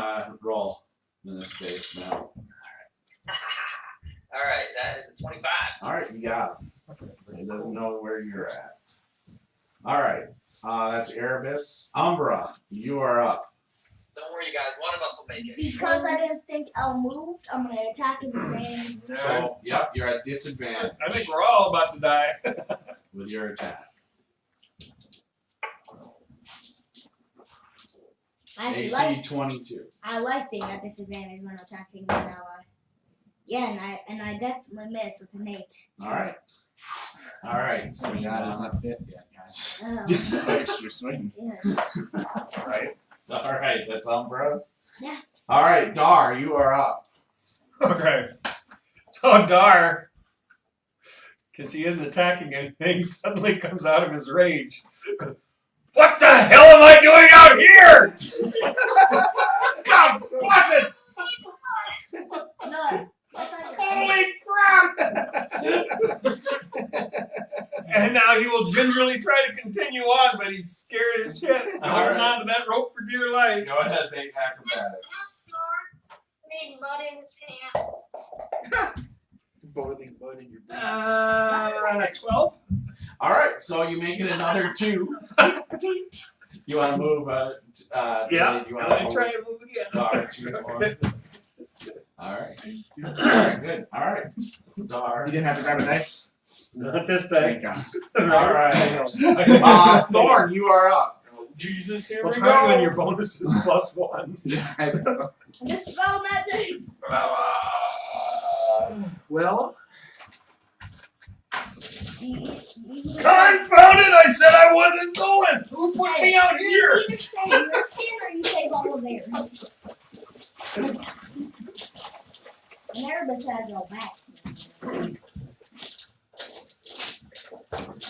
roll in this case now. All right, that is a 25. All right, you got it. It doesn't know where you're at. All right, that's Erebus. Umbra, you are up. Don't worry, you guys. One of us will make it. Because I didn't think L moved, I'm gonna attack him the same. So, yep, you're at disadvantage I think we're all about to die. with your attack. I actually AC 22. I like being at disadvantage when attacking an ally. Yeah, and I definitely miss with an 8. All right. All right. So Oh, God, it's not 5th yet, guys. Oh, Extra swing. yeah. Right. All right. That's Umbra. Yeah. All right, Dar, you are up. Okay. So Dar, because he isn't attacking anything, suddenly comes out of his rage. What the hell am I doing out here? God bless it! No, that's not your Holy crap! And now he will gingerly try to continue on, but he's scared as shit. Holding on to that rope for dear life. Go ahead, make acrobatics. Made mud in his pants. Boiling mud in your boots. 12? All right, so you make it another 2. You want to move? Yeah. You I'm want to gonna try and move again. Dar 2 or? All right. All right. Good. All right. Dar. You didn't have to grab a dice? Not this Thank time. God. All right. Thorn, you are up. Jesus, here Let's we go. go. When your bonus is +1. Dispel magic. Well, Confound it! I said I wasn't going. Who put me out You here? either save your skin or you save all of theirs. And Erebus has no back.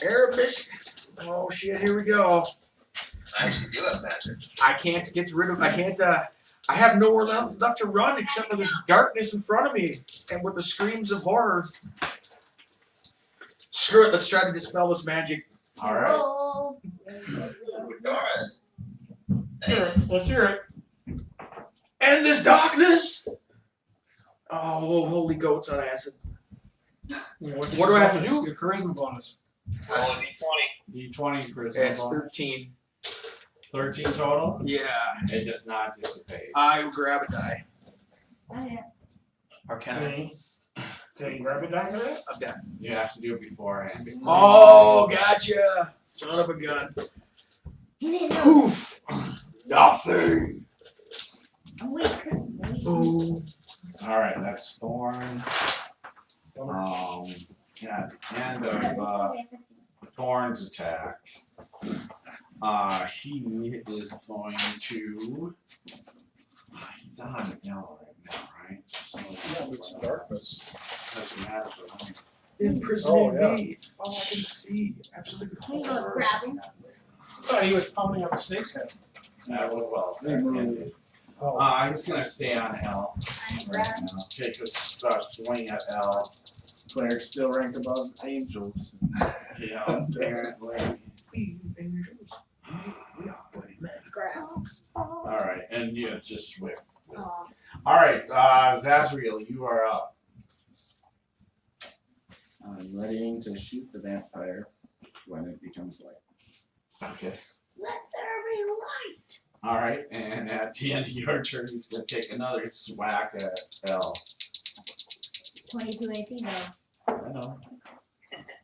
Erebus. Oh shit! Here we go. I actually do have magic. I can't get rid of. I can't. I have nowhere left to run except for this darkness in front of me and with the screams of horror. Screw it. Let's try to dispel this magic. All right. Oh. Darn. Here, Nice. let's hear it. And this darkness. Oh, holy goats on acid. What do I have to do? Your charisma bonus. Roll a d20. D20 charisma It's bonus. 13. 13 total. Yeah. It does not dissipate. I will grab a die. Or can I? Can you grab it down to that? I'm done. You have to do it beforehand. Oh, gotcha. Son of a gun. He didn't know. Poof. Nothing. I'm weak. Boom. All right, that's Thorn. Yeah, end of Thorn's attack. He is going to. He's on yellow right now, right? So it's darkness. doesn't matter for him. Imprisoning Oh, yeah. me. All I can see. Absolutely. Can you go grab him? I thought he was pounding on the snake's head. That will well. Oh. I'm just gonna stay on L I'm right grab. now. Take a swing at L. Clerics still rank above angels. Yeah, apparently. Grab. All right, and yeah, just swift. All right, Zazriel, you are up. I'm readying to shoot the vampire when it becomes light. Okay. Let there be light. All right, and at the end of your turn, he's gonna take another swack at L. 22 AC though. I know.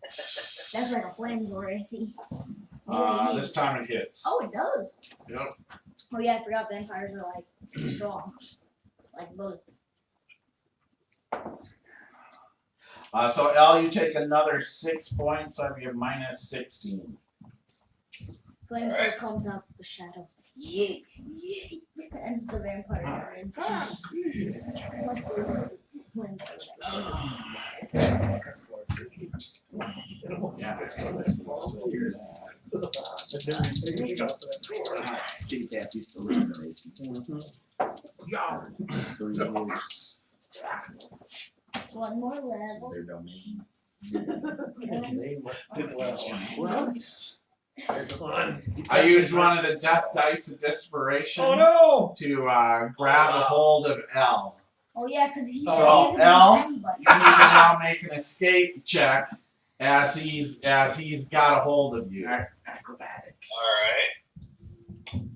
That's like a flamethrower AC. This time it hits. Oh, it does. Yep. Oh yeah, I forgot vampires are like strong, like bullets. So L, you take another 6 points. So you have minus 16. Flamethrower comes out of the shadow. Yeah, yeah. And the vampire turns. Yeah. Kitty cat used to live in the basement. 3 years. One more level. Their domain. I used one of the death dice of desperation Oh no! to grab a hold of L. Oh yeah, because he's So, using L, anybody. You need to now make an escape check as he's got a hold of you. Acrobatics. Alright.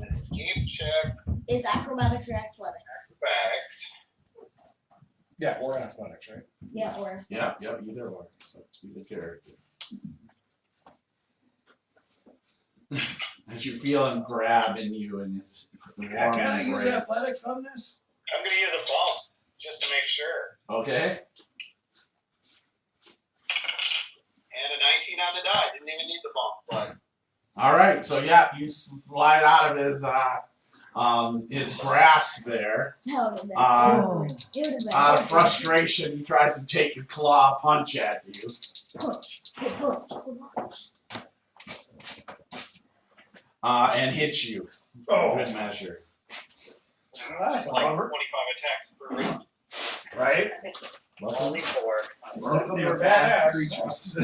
Escape check. Is acrobatics or athletics? Acrobatics. Yeah, or athletics, right? Yeah, or Yep, either one. So to the character. As you feel him grab in you and his warm Can I use embrace. athletics on this? I'm gonna use a bump just to make sure. Okay. And a 19 on the die. Didn't even need the bump, but All right. So yeah, you slide out of his grasp there. no, no, Out of frustration, he tries to take a claw punch at you. punch. And hits you. Oh, Good measure. that's it's a like bummer. 25 attacks per round. Right? Only 4. Welcome They're to fast badass. creatures.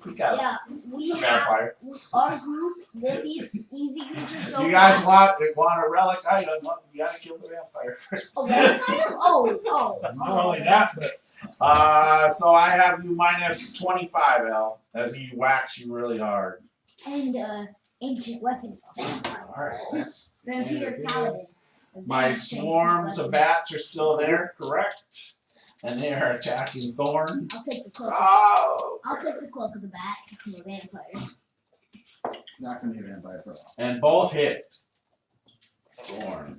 You got Yeah, we a have vampire. our group defeats easy creatures so You guys fast. want a relic item? You gotta kill the vampire first. Oh, relic item? Oh. Not only that, but So I have you minus 25, L, as he whacks you really hard. And ancient weapon. Vampire. Alright. Vampire paladin. My Advanced swarms of ancient bats are still there, correct? And they are attacking Thorn. weapon. I'll take the cloak. Oh! I'll take the cloak of the bat from the vampire. Not gonna be a vampire for a while. And both hit. Thorn.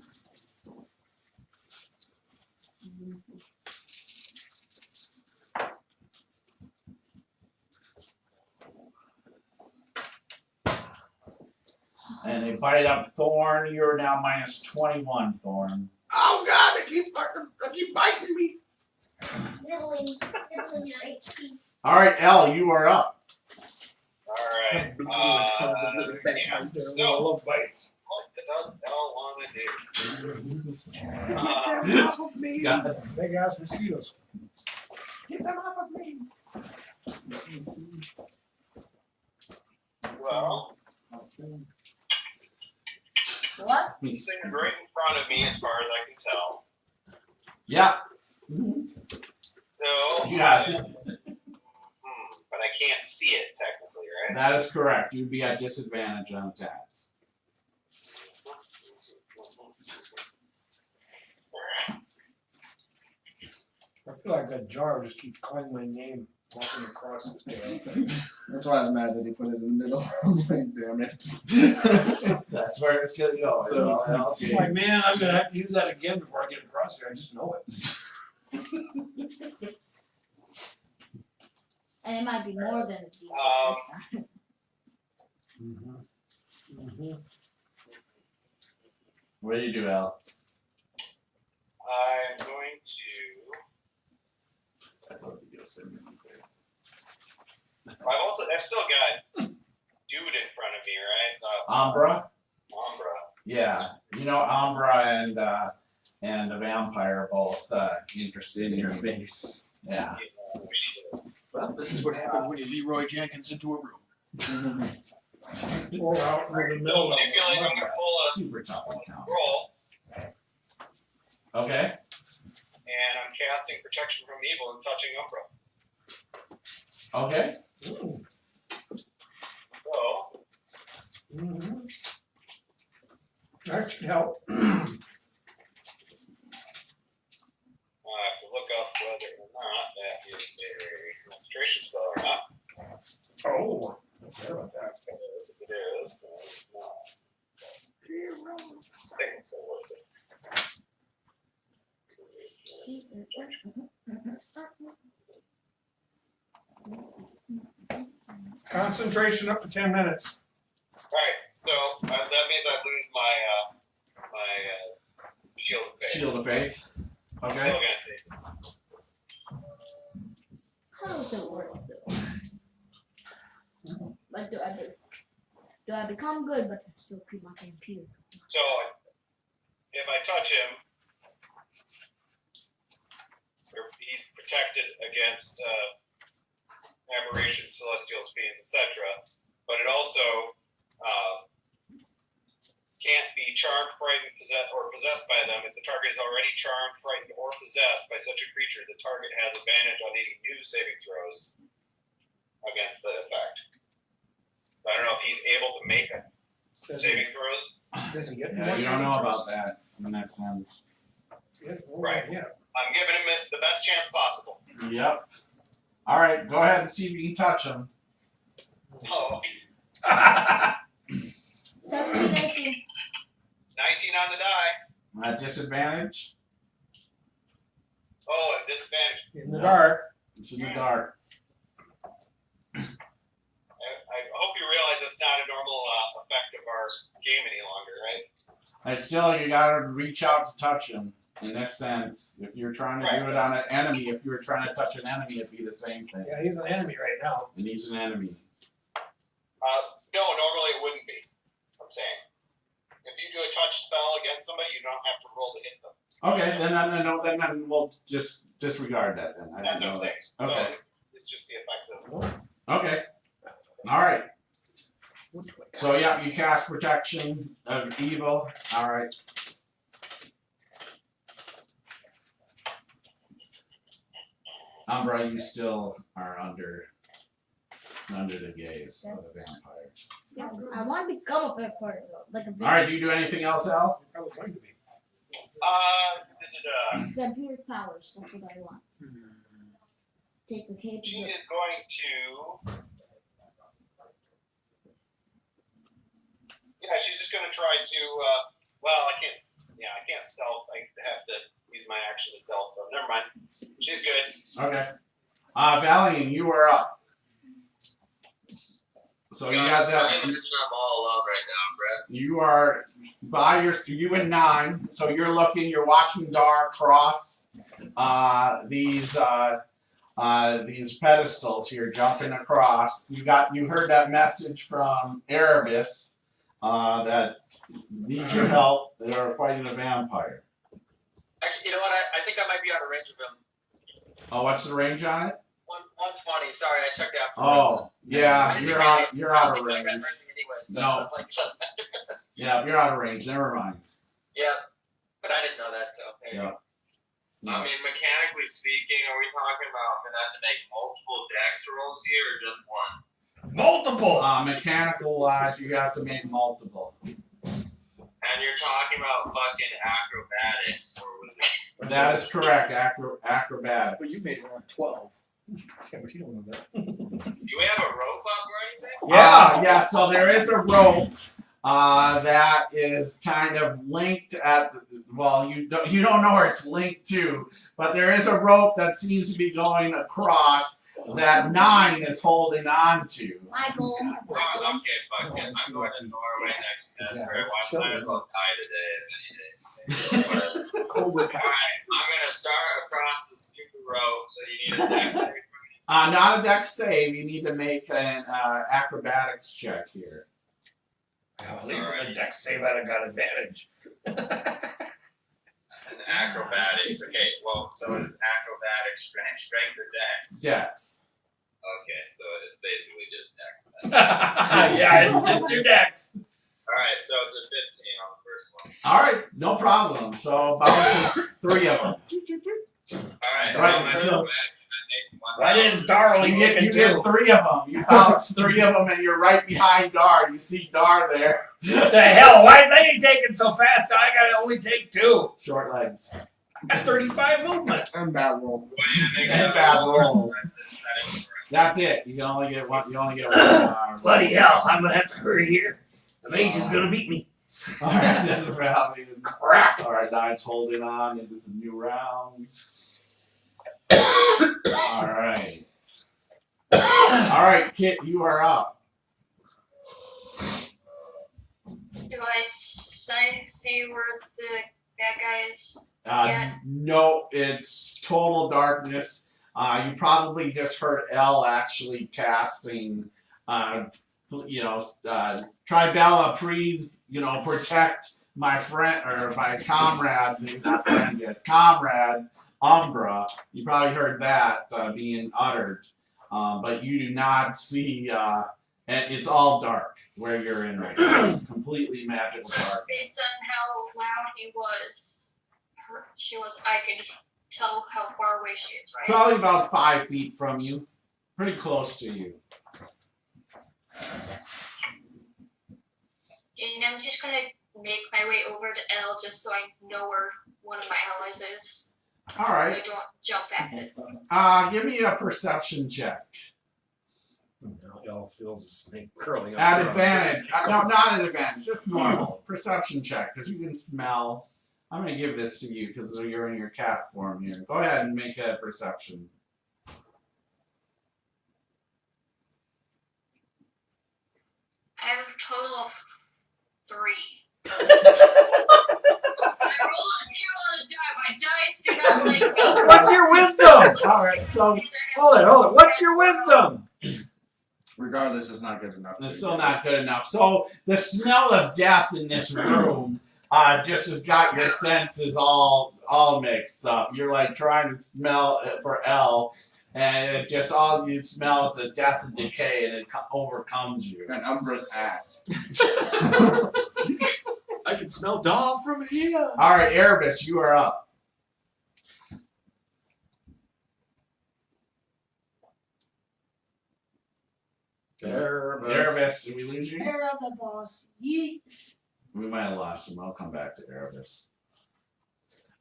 And they bite up Thorn. You're now minus 21, Thorn. Oh God, they keep biting me. Nibbling your HP. Alright, L, you are up. Alright. Yeah, so I love bites. what does L want to do? Get them off of me. God. Big ass mosquitoes. Get them off of me. Well, What? this thing right in front of me as far as I can tell. Yeah. So, Yeah. but I can't see it technically, right? That is correct. You'd be at disadvantage on attacks. I feel like that jar just keeps calling my name walking across the tail. That's why I was mad that he put it in the middle. I'm like, damn it. That's where it's gonna go. So, I'm like, man, I'm gonna have to use that again before I get across here. I just know it. And it might be more than a D6 this time. What do you do, Al? I'm going to. I've still got dude in front of me, right? Umbra? Umbra. Yeah. You know Umbra and the vampire are both interested in your face. Yeah. Well, this is what happens when you Leroy Jenkins into a room. Or out in the middle of I feel like I'm gonna pull a Super tough. roll. Okay. And I'm casting protection from evil and touching Umbra. Okay. Ooh. So, That should help. I have to look up whether or not that is a concentration spell or not. Oh, I forgot about that. Because if it is, then it's not. I think it still works. Concentration up to 10 minutes. Alright, so that means I lose my shield of faith. Shield of faith. I'm still Okay. gonna take it. How does it work though? Like do I become good but still keep my computer? So if I touch him, he's protected against aberrations, celestials, fiends, etc. But it also can't be charmed, frightened, possessed by them. If the target is already charmed, frightened, or possessed by such a creature, the target has advantage on any new saving throws against the effect. So I don't know if he's able to make a saving throws. Does he get Yeah, more you don't know saving about that in that sense. throws? Right. Yeah. I'm giving him the best chance possible. Yep. All right, go ahead and see if you can touch him. Oh, 17 AC. 19 on the die. At disadvantage. Oh, at disadvantage. In the dark. It's in the dark. I hope you realize that's not a normal effect of our game any longer, right? And still, you gotta reach out to touch him. In this sense, if you're trying to do it on an enemy, if you were trying to touch an enemy, it'd be the same thing. Yeah, he's an enemy right now. And he's an enemy. No, normally it wouldn't be. I'm saying. If you do a touch spell against somebody, you don't have to roll to hit them. Okay, then we'll just disregard that then. I That's didn't what know I'm that. saying. Okay. So it's just the effect of. Okay. All right. Which way? So yeah, you cast protection of evil. All right. Umbra, you still are under the gaze of a vampire. I want to become a vampire though, like a All right. Do you do anything else, Al? Probably going to be. vampire powers. That's what I want. Take the cape. She is going to. Yeah, she's just going to try to. Well, I can't. Yeah, I can't stealth. I have to use my action to stealth. So never mind. She's good. Okay. Valiant, you are up. So you got that. I'm all alone right now, Brett. You are you and 9. So you're watching Dar cross these pedestals here, jumping across. You heard that message from Erebus that needs your help. They're fighting a vampire. Actually, you know what? I think I might be out of range of him. Oh, what's the range on it? 120. Sorry, I checked afterwards. Oh, yeah, you're out of range. Anyway, so No. it's like, doesn't matter. Yeah, you're out of range. Never mind. Yeah, but I didn't know that, so there you Yeah. go. I mean, mechanically speaking, are we talking about going to have to make multiple dex rolls here or just one? Multiple! Mechanical wise, you have to make multiple. And you're talking about fucking acrobatics, or was it? That is correct. Acrobatics. But you made around 12. Yeah, but you don't know that. Do we have a rope up or anything? Yeah. So there is a rope that is kind of linked at. You don't know where it's linked to, but there is a rope that seems to be going across that 9 is holding on to. Michael. Oh, okay, fuck it. I'm going to Norway next semester. I might as well die today if any day. Alright, I'm going to start across the stupid rope, so you need a dex save. Not a dex save. You need to make an acrobatics check here. Well, at least with the dex save, I'd have got advantage. And acrobatics, okay, well, so is acrobatics strength or dex? Dex. Okay, so it's basically just dex then. Yeah, it's just your dex. Alright, so it's a 15 on the first one. All right, no problem. So bounce 3 of them. Alright, Right, so- Why didn't Dar only You take get a 2? 3 of them. You bounce 3 of them, and you're right behind Dar. You see Dar there. What the hell? Why is that taking so fast? I gotta only take 2. Short legs. I got 35 movement. And bad roll. And bad rolls. That's it. You can only get one. You only get one. Bloody hell! I'm gonna have to hurry here. The mage is gonna beat me. All right, that's round. Crap. All right, Nine's holding on into this new round. All right. All right, Kit, you are up. Do I see where the bad guy is? No, it's total darkness. You probably just heard L actually casting, Tribella, please, protect my friend, or my comrade, not friend yet, comrade, Umbra. You probably heard that being uttered, but you do not see, and it's all dark where you're in right now. Completely magical dark. Based on how loud he was, I could tell how far away she is, right? Probably about 5 feet from you. Pretty close to you. And I'm just gonna make my way over to L just so I know where one of my allies is. All So I right. don't jump at it. Give me a perception check. Y'all feels a snake curling up. At there. advantage. No, not at advantage. Just normal. Perception check, because you can smell. I'm going to give this to you because you're in your cat form here. Go ahead and make a perception. I have a total of 3. I rolled a 2 on the die. My dice do not like me. What's your wisdom? All right, so Hold it. What's your wisdom? Regardless, it's not good enough. it's still not good enough. So the smell of death in this room just has got your senses all mixed up. You're like trying to smell it for L, and it just all you smell is the death and decay, and it overcomes you. And Umbra's ass. I can smell Dahl from here. All right, Erebus, you are up. Erebus, did we lose you? You're up, the boss. Yeet. We might have lost him. I'll come back to Erebus.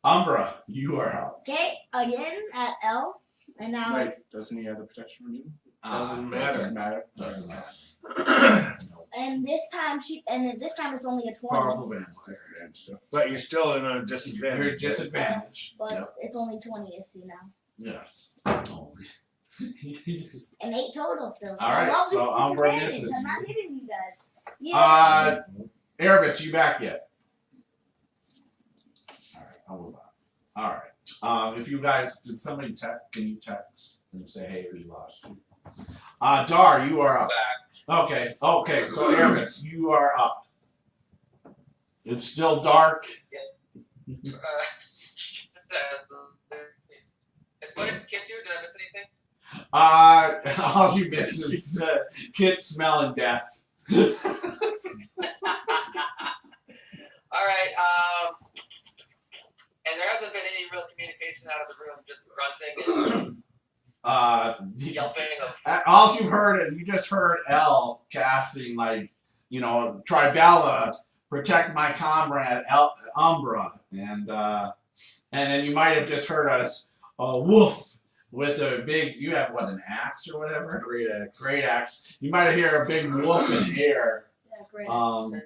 Umbra, you are up. Okay, again at L. And now Wait, doesn't he have the protection from you? Doesn't matter. Doesn't matter. Doesn't matter. and this time it's only a 20. Powerful band. Disadvantage still. But you're still in a You're disadvantage. at disadvantage. But Yep. it's only 20 AC now. Yes. And 8 total still. So All I right, love this so Umbra disadvantage. misses I'm not you. hitting you guys. Yeah. Erebus, you back yet? All right, I'll move on. All right. If you guys, did somebody text? Can you text and say, hey, we lost you? Dar, you are up. Okay. So Erebus, you are up. It's still dark. What did Kit do? Did I miss anything? All you miss is Kit smelling death. Alright, and there hasn't been any real communication out of the room, just grunting and yelping of All you've heard is you just heard L casting Tribella, protect my comrade Umbra, and then you might have just heard us woof with a big. You have what, an axe or whatever? Great axe. You might hear a big woof in air. Yeah, great. Assuming.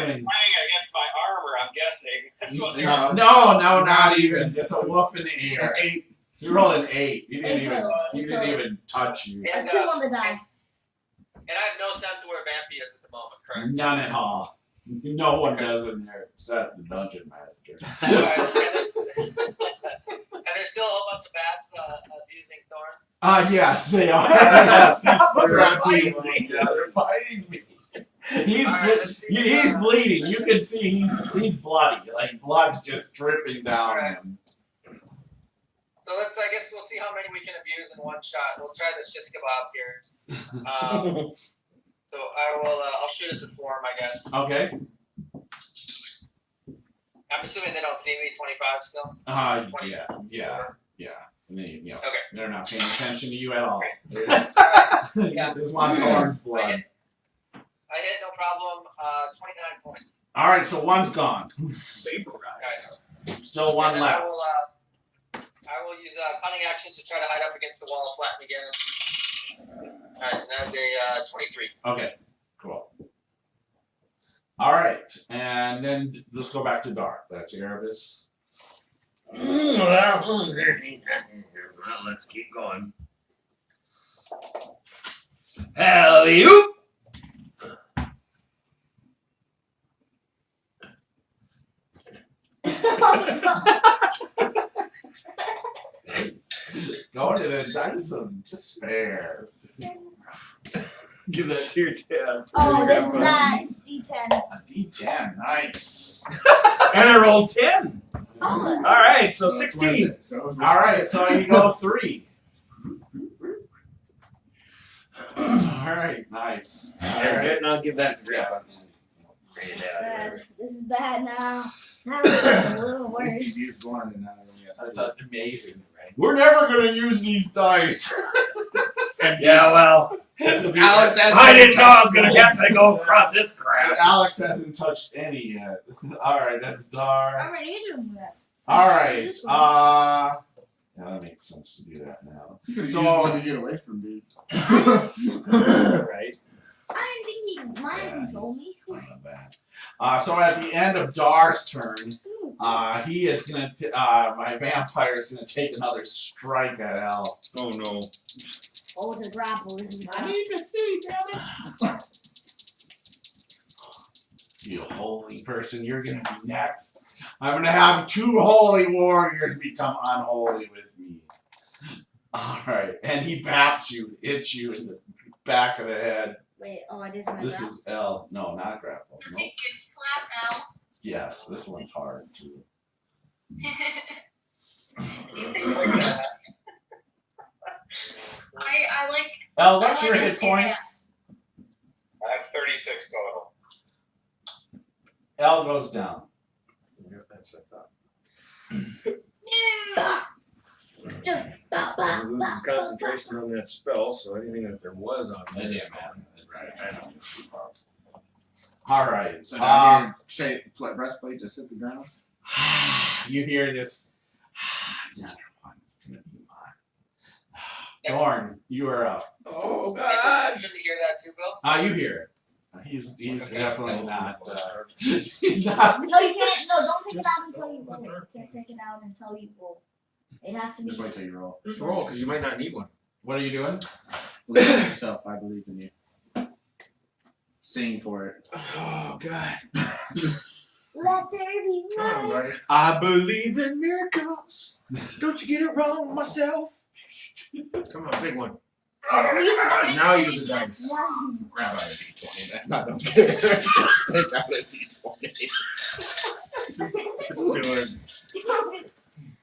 Playing against my armor, I'm guessing. That's what they're No, not even. Just a woof in the air. 8. You rolled an 8. You didn't 8 even. total. You didn't even touch you. A 2 on the dice. And I have no sense of where Vampy is at the moment, correct? None at all. No one does in there except the dungeon master. Alright, and there's still a whole bunch of bats abusing Thorn. Yes, they are. They're biting me. He's bleeding. You can see he's bloody. Like blood's just dripping down him. So I guess we'll see how many we can abuse in one shot. We'll try this shish kebab here. So I'll shoot at the swarm, I guess. Okay. I'm assuming they don't see me. 25 still. Yeah. You know, Okay. they're not paying attention to you at all. Yeah. There's one Thorn's blood. I hit no problem. 29 points. All right, so one's gone. Vaporized. Still one And left. I will use cunning action to try to hide up against the wall and flatten again. Alright, and that's a 23. Okay, cool. All right, and then let's go back to Dark. That's Erebus. Well, let's keep going. Alley-oop! Going to the dice of despair. Give that to your dad. Oh, this is that D10. A D10, nice. And I rolled 10. Oh, All right, so 16. All right, so you go 3. All right, nice. All right. And I'll give that to Grandpa. bad. This is bad now. Now it's a little At least he's worse. used one and now he has That's two. amazing. We're never gonna use these dice. Yeah, well, Alex I didn't know I was going to have to go across this crap. Alex hasn't touched any yet. All right, that's Dar. I'm gonna need to that. All right. Yeah, that makes sense to do that now. You could have So- used one to get away from me. Right. I didn't think he might have told me. Not bad. So at the end of Dar's turn, he is gonna. My vampire is gonna take another strike at Al. Oh, no. Oh, the grapple. need to see, damn it. You holy person, you're gonna be next. I'm gonna have 2 holy warriors become unholy with me. Alright, and he baps you, hits you in the back of the head. Wait, oh, it is my This grapple. is L. No, not grapple. Does Nope. he give slap L? Yes, this one's hard too. I like. L, what's I your like hit it points? I have 36 total. L goes down. Yeah, that's I thought. Yeah. Just It loses concentration on that spell, so anything that there was on It there. didn't matter. Alright. So now your breastplate just hit the ground. You hear this. Another one is gonna be mine. Dorn, you are up. Oh, perception to hear that too, Bill? You hear it. He's definitely not. He's not. No, you can't. No, don't take it out until you roll. You can't take it out until you roll. It has to be. Just wait till you roll. Just roll, because you might not need one. What are you doing? Believe in yourself. I believe in you. Sing for it. Oh, God. Let there be Come on, light. buddy. I believe in miracles. Don't you get it wrong, myself. Come on, big one. Now use the dice. Wow. Grab out a D20. No, don't get it. Just take out a D20.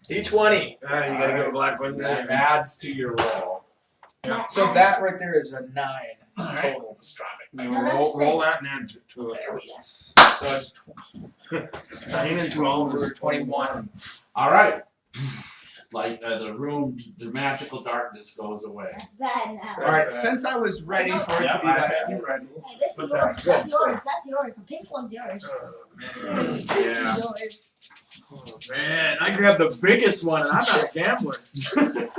D20. Ah, you gotta go black one. That adds to your roll. So that right there is a 9 Alright. total. You No, that's a roll 6. that and add to it. Yes. So it's 9 and 12 over is 21. All right. Like the room, the magical darkness goes away. That's bad now. All right, since I was ready for it to be that, you ready? Hey, this is But yours. that's That's good. yours. That's yours. The pink one's yours. This Yeah. is yours. Oh, man, I grabbed the biggest one, and I'm not a gambler. I'm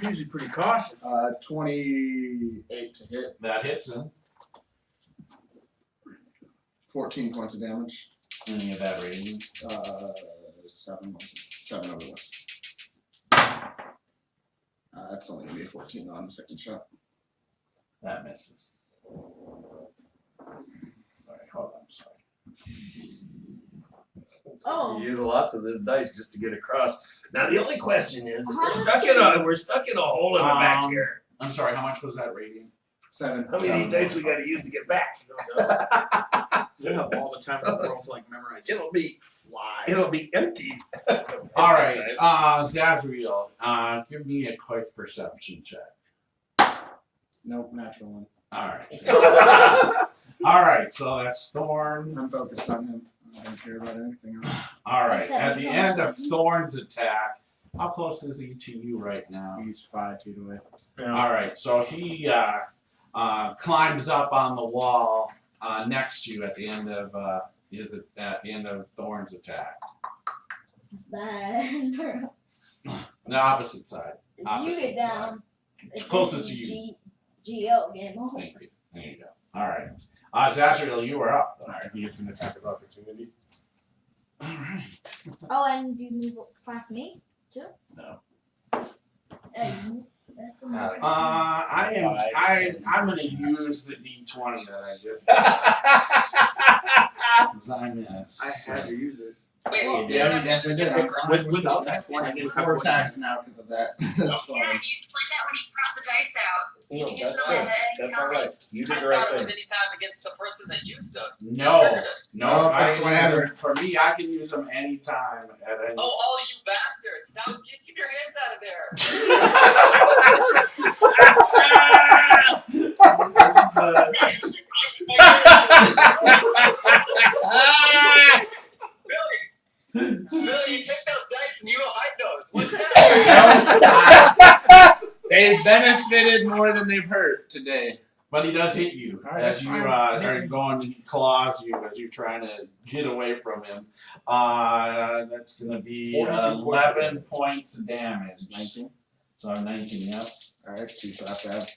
usually pretty cautious. 28 to hit, That hits him. 14 points of damage. Any of that rating? 7 over this. That's only gonna be a 14 on the second shot. That misses. Sorry, hold on. Sorry. Oh. You use lots of this dice just to get across. Now the only question is, if How we're stuck in a hole in the back here. I'm sorry. How much was that rating? 7. How many of these dice we got to use to get back? You have all the time in the world to like memorize. It'll be fly. It'll be empty. All right, Zazriel, give me a quick perception check. Nope, natural one. All right. Alright, so that's Thorn. I'm focused on him. I don't care about anything else. Alright, at the end of Thorn's attack, how close is he to you right now? He's 5 feet away. Alright, so he climbs up on the wall next to you at the end of Thorn's attack. It's bad. The opposite side. If you Opposite get down, if Closest this to is you. GO game over. Thank you. There you go. Alright. Zazriel, you are up. Alright, he gets an attack of opportunity. Alright. Oh, and do you move past me too? No. That's a I'm gonna use the D20 that I just because I missed. I had to use it. Wait, Well, you don't have to definitely did. Without that I get 4 attacks now because of that. That's Yeah, fine. you explained that when you brought the dice out. You No, can just that's know good. that That's anytime. alright. You I did the thought right it was thing. any time against the person that used them. No, Triggered it. no. No, I that's can whatever. use them, for me, I can use them anytime at any. Oh, all you bastards! Now keep your hands out of there. Billy, you take those dice and you go hide those. What's that? They've benefited more than they've hurt today. But he does hit you Alright, as you fine. are going to claws you as you're trying to get away from him. That's going to be 42 11 points of damage. 19. So 19, yep. Alright, 2 shots out.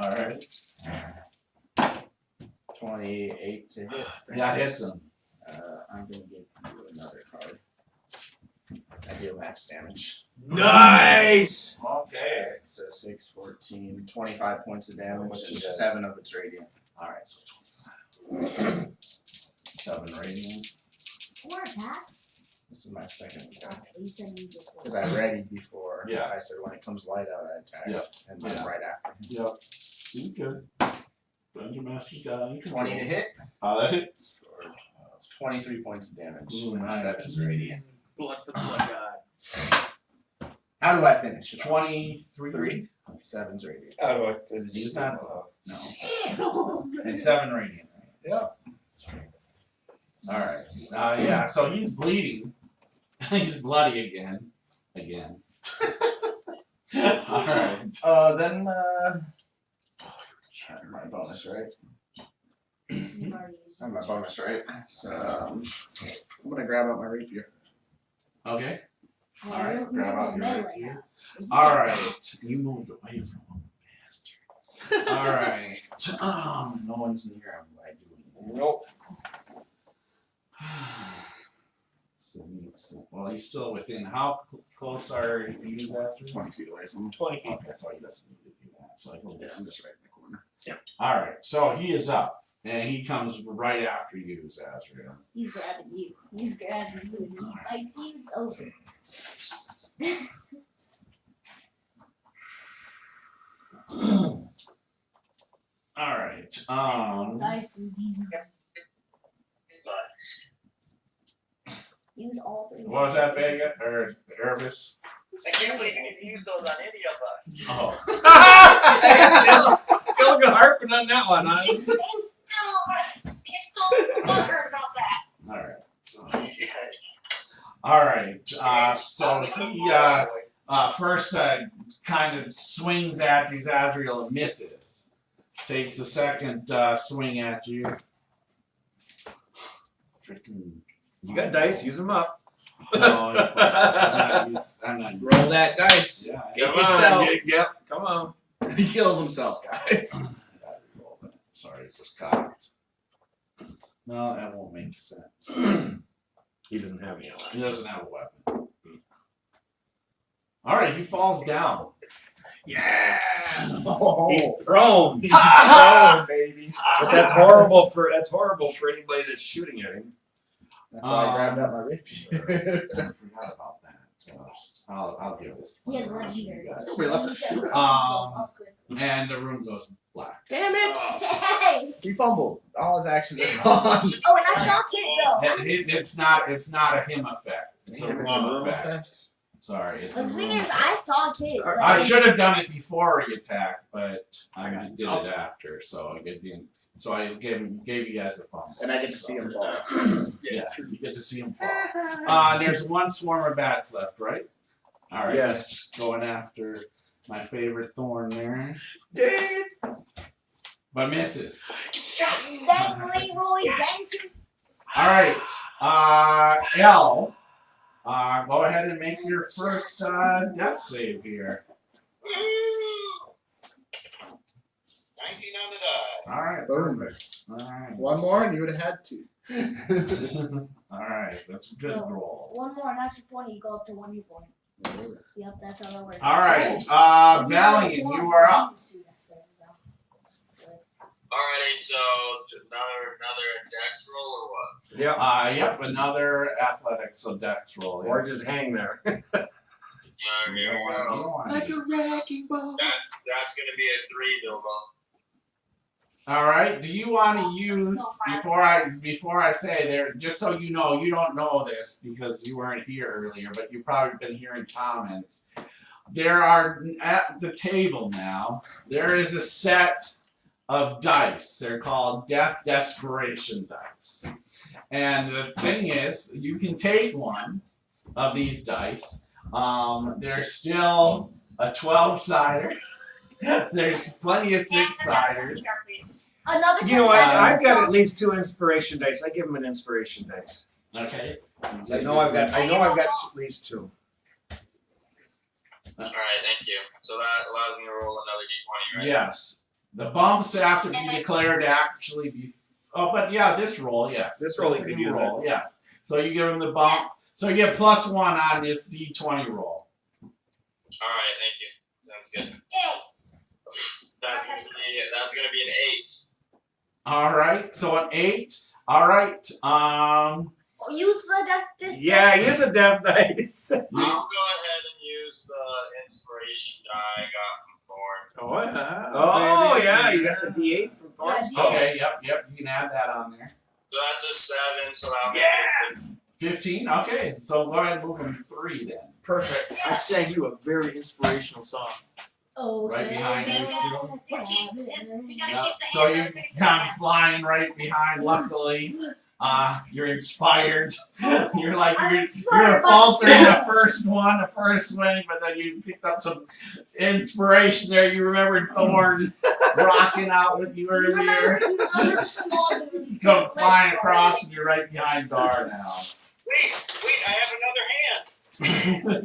Alright. 28 to hit. That hits him. I'm gonna give you another card. I deal max damage. Nice! Okay. So 6, 14, 25 points of damage, much and is that? 7 of it's radiant. Alright, so 7 radiant. 4 attacks? This is my second attack. Okay, you said you did Because I readied before. Yeah. I said when it comes light out, I attack. Yeah. And then Yeah. right after. Yep. He's good. Dungeon Master's got it. 20 to hit. That hits. 23 points of damage. Ooh, and nice. 7's radiant. Blood for the blood god. How do I finish? 23. 7's radiant. How do I finish? He's not- Oh. No. And 7 radiant. Yep. Alright. Yeah, so he's bleeding. He's bloody again. Alright. Then my bonus, right? You've already used I have my bonus, right? So I'm gonna grab out my rapier. Okay. Yeah, Alright, you're grab out moving your melee rapier. now. Alright. You moved away from him, bastard. Alright. No one's near him. What I do? Nope. Well, he's still within. How close are you after? 20 feet away from him. 20. Okay, so he doesn't need to do that. So I can Yeah, I'm just right in the corner. Alright, so he is up. And he comes right after you, Zazriel. He's grabbing you. He's grabbing you. And he bites you. It's over. Alright. Dice and use all 3. What was that, Vega? Or Erebus? I can't believe you can use those on any of us. Oh. Still good harping on that one, huh? He's still butthurt about that. Alright. So, Shit. alright. So he first kind of swings at you, Zazriel, and misses. Takes a second swing at you. Freaking. You got dice, use them up. No, I'm not using. Roll that dice. Yeah, Get Come yourself. on. Yep, come on. He kills himself, guys. I gotta re-roll that. Sorry, just caught. No, that won't make sense. He doesn't have any. He doesn't have a weapon. Alright, he falls down. Yeah. Oh, He's prone. he's prone, baby. But that's horrible for anybody that's shooting at him. That's why I grabbed out my rapier. I forgot about that. I'll give this. He has one to you legendary. guys. We left a shooter. And the room goes black. Damn it! Hey! He fumbled. All his actions are gone. Oh, and I saw Kit go. It's not a him effect. It's a Damn, it's a room room effect. effect. Sorry. The thing is, I saw Kid. Sorry. but- I should have done it before he attacked, but I did it after, so I gave you guys a fumble. And I get to see him fall. Yeah, you get to see him fall. There's one swarm of bats left, right? All right. Yes. Going after my favorite thorn there, Dang but misses. Yes! Then Leroy Jenkins. All right. L. Go ahead and make your first death save here. Woo! 19 on the die. All right. Boom. Perfect. All right. One more and you would have had 2. All right. That's a good No. roll. One more, not your 20, you go up to 1 hit point. Yep, that's how that works. All right. Valiant, you are up. Alrighty, so another dex roll or what? Yep. Yep. Another athletics, so dex roll. Or just hang there. Here we go. Like a wrecking ball. That's gonna be a 3, Bilbo. All right. Do you want to use before I say there? Just so you know, you don't know this because you weren't here earlier, but you've probably been hearing comments. There are at the table now. There is a set of dice. They're called Death Desperation dice, and the thing is, you can take one of these dice. There's still a 12-sider. There's plenty of 6-siders. Another You know what? 10-sided I've got with at least 2 inspiration dice. I give him an inspiration dice. Okay. I know I've got at least 2. Alright, thank you. So that allows me to roll another d20, right? Yes. The bumps have to be declared to actually be. Oh, but yeah, this roll, yes. This roll, That's you a can new use roll, yes. So you give him the bump. So you get +1 on this d20 roll. Alright, thank you. Sounds good. Yay! That's gonna be an 8. All right. So an 8. All right. Use the death. Yeah, use a death dice. I'll go ahead and use the inspiration die I got from Thorn. Oh yeah, you got the D8 from Thorn. Yeah. Okay. Yep. You can add that on there. So that's a 7, so that'll be 15. Okay. So go ahead and move him 3 then. Perfect. I sang you a very inspirational song. Oh, Right behind you still. We gotta keep the Yep. hands So you come flying right behind. Luckily, you're inspired. You're like you're a falter in the first swing, but then you picked up some inspiration there. You remembered Thorn rocking out with you earlier. You come flying across, and you're right behind Dar now. Wait, I have another hand.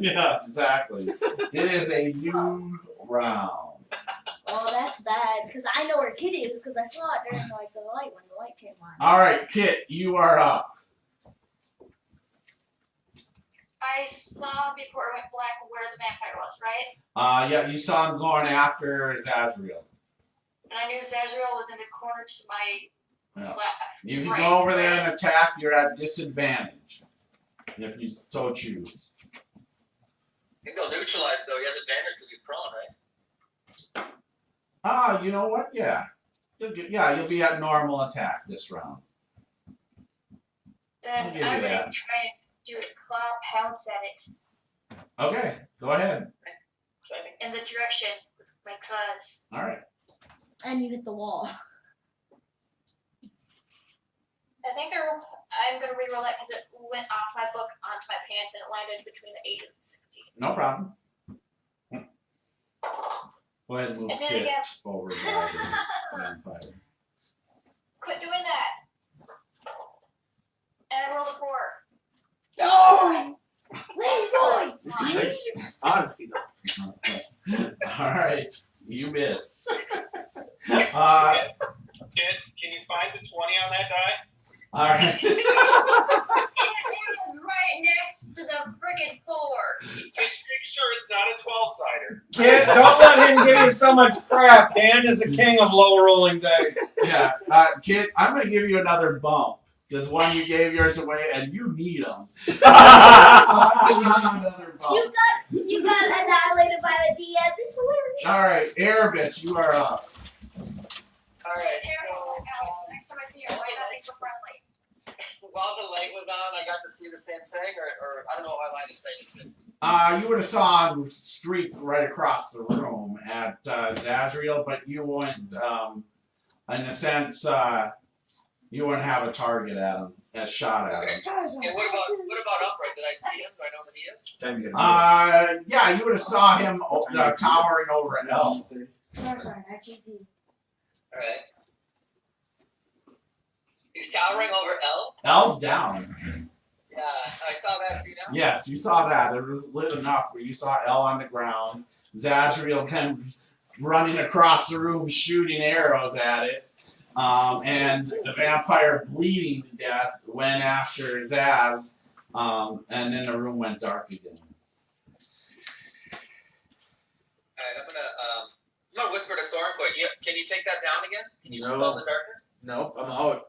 Yeah, exactly. It is a new round. Oh, that's bad because I know where Kid is because I saw it during like the light when the light came on. All right, Kit, you are up. I saw before it went black where the vampire was, right? Yeah, you saw him going after Zazriel. And I knew Zazriel was in the corner to my Yeah. left. You can go over there and attack. You're at disadvantage if you so choose. You can go neutralize though. He has advantage because he's prone, right? You know what? Yeah. You'll be at normal attack this round. Then I'll give you I'm gonna that. try and do a claw pounce at it Okay, go ahead. Exciting. in the direction with my claws. All right. And you hit the wall. I think I'm gonna reroll that because it went off my book onto my pants and it landed between the 8 and 16. No problem. Go ahead and move I did it Kit again. over by the vampire. Quit doing that. And I rolled a 4. Oh! Leroy! Honesty though. All right, you miss. Kid, can you find the 20 on that die? All right. It is right next to the frickin' 4. Just make sure it's not a 12-sider. Kid, don't let him give you so much crap. Dan is the king of low rolling dice. Yeah, Kit, I'm going to give you another bump because one you gave yours away and you need them. So I'm going to give you another bump. You got annihilated by the DM. It's hilarious. All right, Erebus, you are up. Alright, Careful, so Alex. Next time I see you, I might not be so friendly. while the light was on, I got to see the same thing, or I don't know how line of sight is it. You would have saw him streak right across the room at Zazriel, but you wouldn't, in a sense, you wouldn't have a target at him, a shot at him. And what about Upright? Did I see him? Do I know who he is? Time to get Yeah, you would have saw him towering over L. Sorry, I can't see. All right. He's towering over L. L's down. Yeah, I saw that too. Now. Yes, you saw that. There was lit enough where you saw L on the ground. Zazriel kind of running across the room, shooting arrows at it. And the vampire bleeding to death went after Zaz, and then the room went dark again. Alright, I'm gonna whisper to Thorn quick. Can you take that down again? Can you dispel the darkness? Nope, I'm out.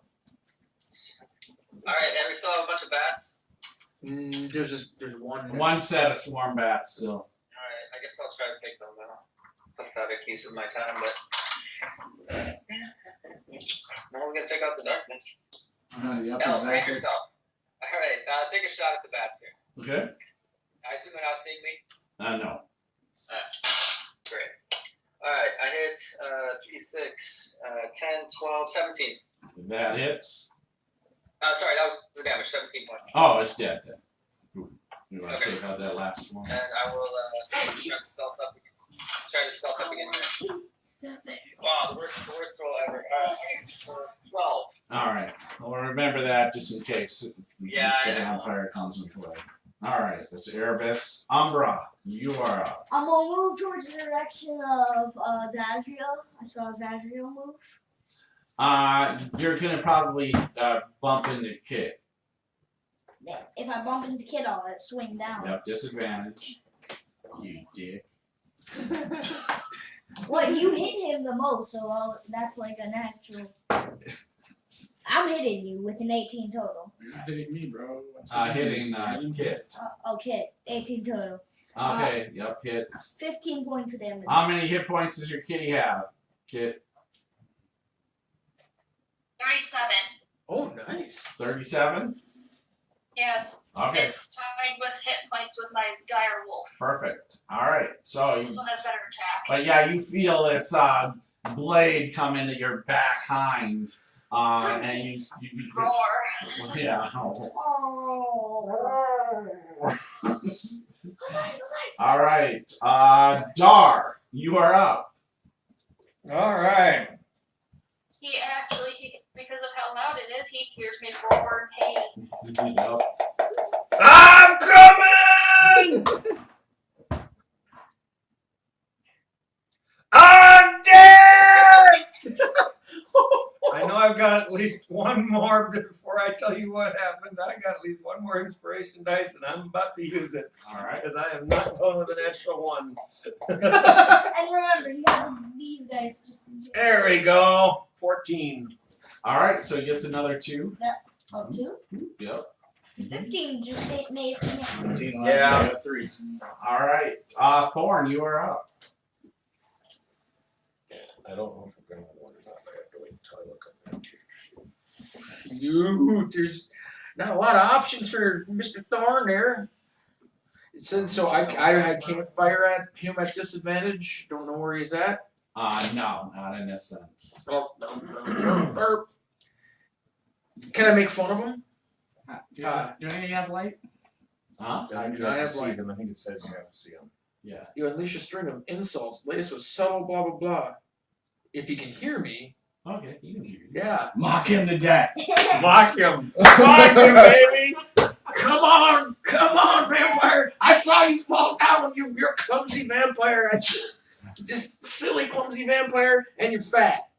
Alright, and we still have a bunch of bats. There's one. One set of swarm bats still. Alright, I guess I'll try to take those out. Pathetic use of my time, but no one's gonna take out the darkness. Yep, Now, save exactly. yourself. Alright, take a shot at the bats here. Okay? I assume they're not seeing me? No. Great. Alright, I hit 3, 6, 10, 12, 17. That hits. Sorry, that was the damage, 17 points. Oh, it's dead. You want to Okay. take out that last one? And I will try to stealth up again. Wow, the worst roll ever. 12. Alright. Well, remember that just in case Yeah, the I know. vampire comes into play. Alright, that's Erebus. Umbra, you are up. I'm gonna move towards the direction of Zazriel. I saw Zazriel move. You're gonna probably bump into Kit. If I bump into Kid, I'll swing down. Yep, disadvantage. You dick. Well, you hit him the most, so that's like a natural. I'm hitting you with an 18 total. You're not hitting me, bro. Hitting Kit. Okay, 18 total. Okay, yep, hits. 15 points of damage. How many hit points does your kitty have? Kit? 37. Oh, nice. 37? Yes. Okay, It's tied with hit points with my dire wolf. perfect. Alright, so, This one has better attacks. but yeah, you feel this blade come into your back hind, and you Roar. yeah. Oh. Alright, Dar, you are up. All right. Because of how loud it is, he hears me roar in pain. Yep. I'm coming! I'm dead! I know I've got at least one more before I tell you what happened. I got at least one more inspiration dice, and I'm about to use it Alright. because I am not going with a natural one. And remember, you have these dice just in case. There we go. 14. Alright, so he gets another 2. Oh, 2? Yep. 15 just made 15 Yeah. 3. Alright, Thorn, you are up. I don't know if I'm going to want or not. I have to wait until I look up. There's not a lot of options for Mr. Thorn there. It says so. I can't fire at him at disadvantage. Don't know where he's at. No, not in this sense. Can I make fun of him? Do any have light? Huh? I I have to have see like- them. I think it says you have to see them. Yeah. You unleash a string of insults laced with subtle blah blah blah. If you can hear me, Okay, you can hear you. yeah. Mock him to death. Mock him. Mock him, baby. Come on, vampire! I saw you fall down. You're a clumsy vampire. Just silly clumsy vampire, and you're fat.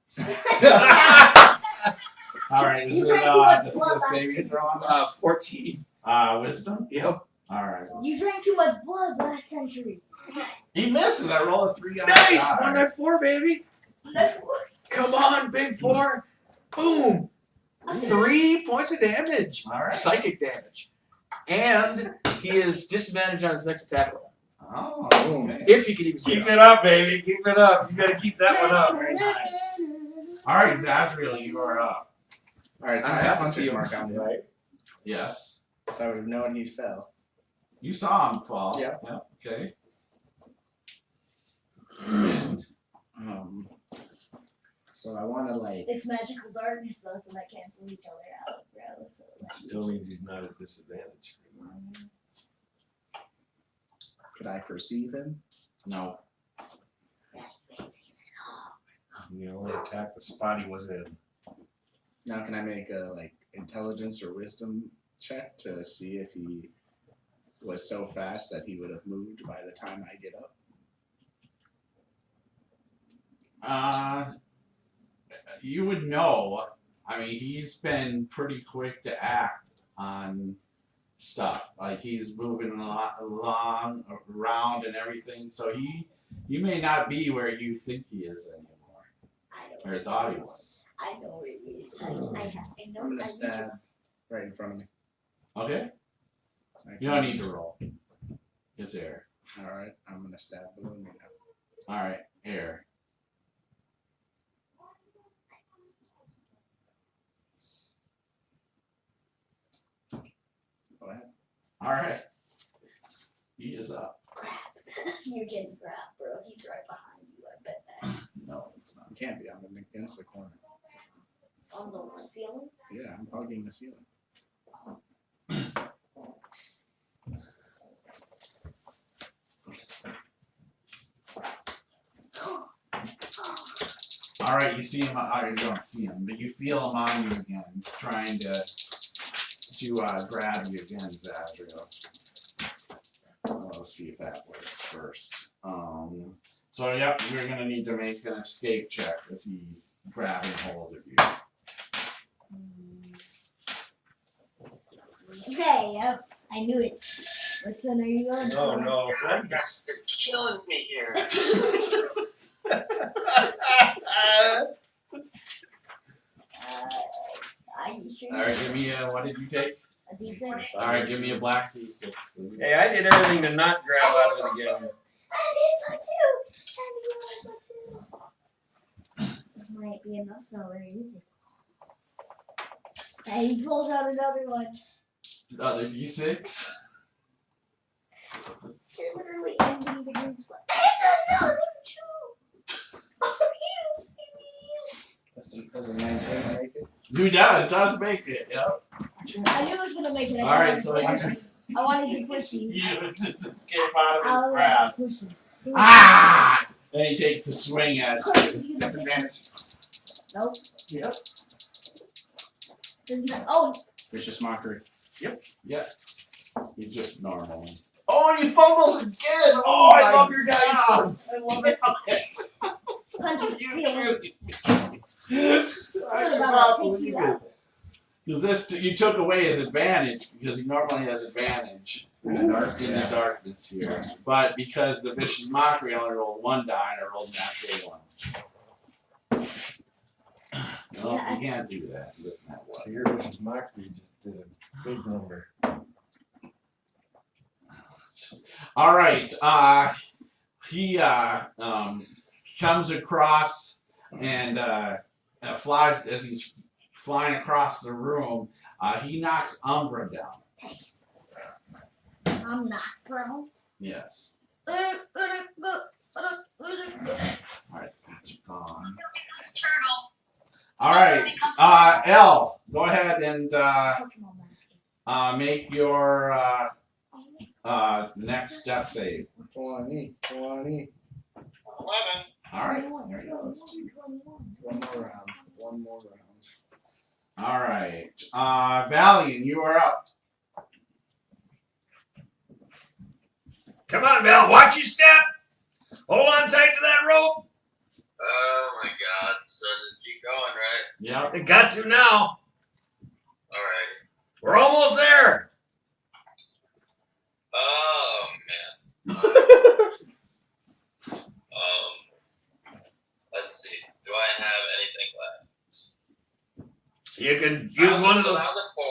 Alright, You this is drank too much a blood saving throw on this? 14. Wisdom? Yep. Alright. You drank too much blood last century. He misses. I roll a 3 on Nice! the die. 1 4, baby. Come on, big 4. Boom. 3 points of damage. Alright. Psychic damage. And he is disadvantaged on his next attack roll. Oh, okay. If he can even Keep get it up, baby. Keep it up. You got to keep that one up. Very nice. Alright, Zazriel, you are up. Alright, so I I have have to puncher's see him. mark on him, right? Yes. So I would have known he fell. You saw him fall. Yeah. Okay. So I want to like. It's magical darkness though, so that cancels each other out, bro. So It still means he's not at disadvantage. Could I perceive him? No. You only attacked the spot he was in. Now, can I make a like intelligence or wisdom check to see if he was so fast that he would have moved by the time I get up? You would know. I mean, he's been pretty quick to act on stuff. Like he's moving along around and everything. So he may not be where you think he is anymore. Or thought he was. I know where he is. I know. I'm gonna stab right in front of me. Okay. You don't need to roll. It's air. All right, I'm gonna stab below me now. All right, air. Go ahead. All right. He is up. You're getting grabbed, bro. He's right behind you. I bet that. No, it's not. It can't be. I'm against the corner. On the ceiling. Yeah, I'm hugging the ceiling. All right, you see him. You don't see him, but you feel him on you again. He's trying to grab you again, Zadriel. Let's see if that works first. So yep, you're gonna need to make an escape check as he's grabbing hold of you. Okay, yep. I knew it. Which one are you going Oh for? no. That's you're killing me here. Are you sure? All right, give me a. What did you take? A D6? All right, give me a black D6, please. Hey, I did everything to not grab out of it again. And it's a 2! And it's a 2! That might be enough, so very easy. And he pulls out another one. Another D6. You're literally ending the group's like, and another 2! Oh, yes, it is! Does a 19 make it? Dude, yeah, it does make it. Yep. I knew it was gonna make it. I All right, just so wanted to push him. I wanted to push you. You just escape out of I his wanted grasp. to push him. Ah! Then he takes a swing at you. Disadvantage. Nope. Yep. Doesn't matter. Oh, Vicious mockery. Yep. He's just normal. Oh, and he fumbles again! Oh, I my love your dice. God. I love it. punch at the ceiling. I cannot believe it. Because this, you took away his advantage because he normally has advantage in the darkness here. But because the vicious mockery only rolled one die, and I rolled a natural one. No, you can't do that. He doesn't have So one. your vicious mockery just did a big number. All right. He comes across and flies as he's flying across the room. He knocks Umbra down. I'm not, bro. Yes. All Right, that's gone. Becomes turtle. All right. Elle, go ahead and Pokemon Master. make your next death save. 20. 11. All right. There it goes. One more round. All right. Valiant, you are up. Come on, Val. Watch your step. Hold on tight to that rope. Oh my god. So just keep going, right? Yep. You got to now. Alright. We're almost there. Oh man. Let's see. Do I have anything left? You can use one of So those. that was a 4.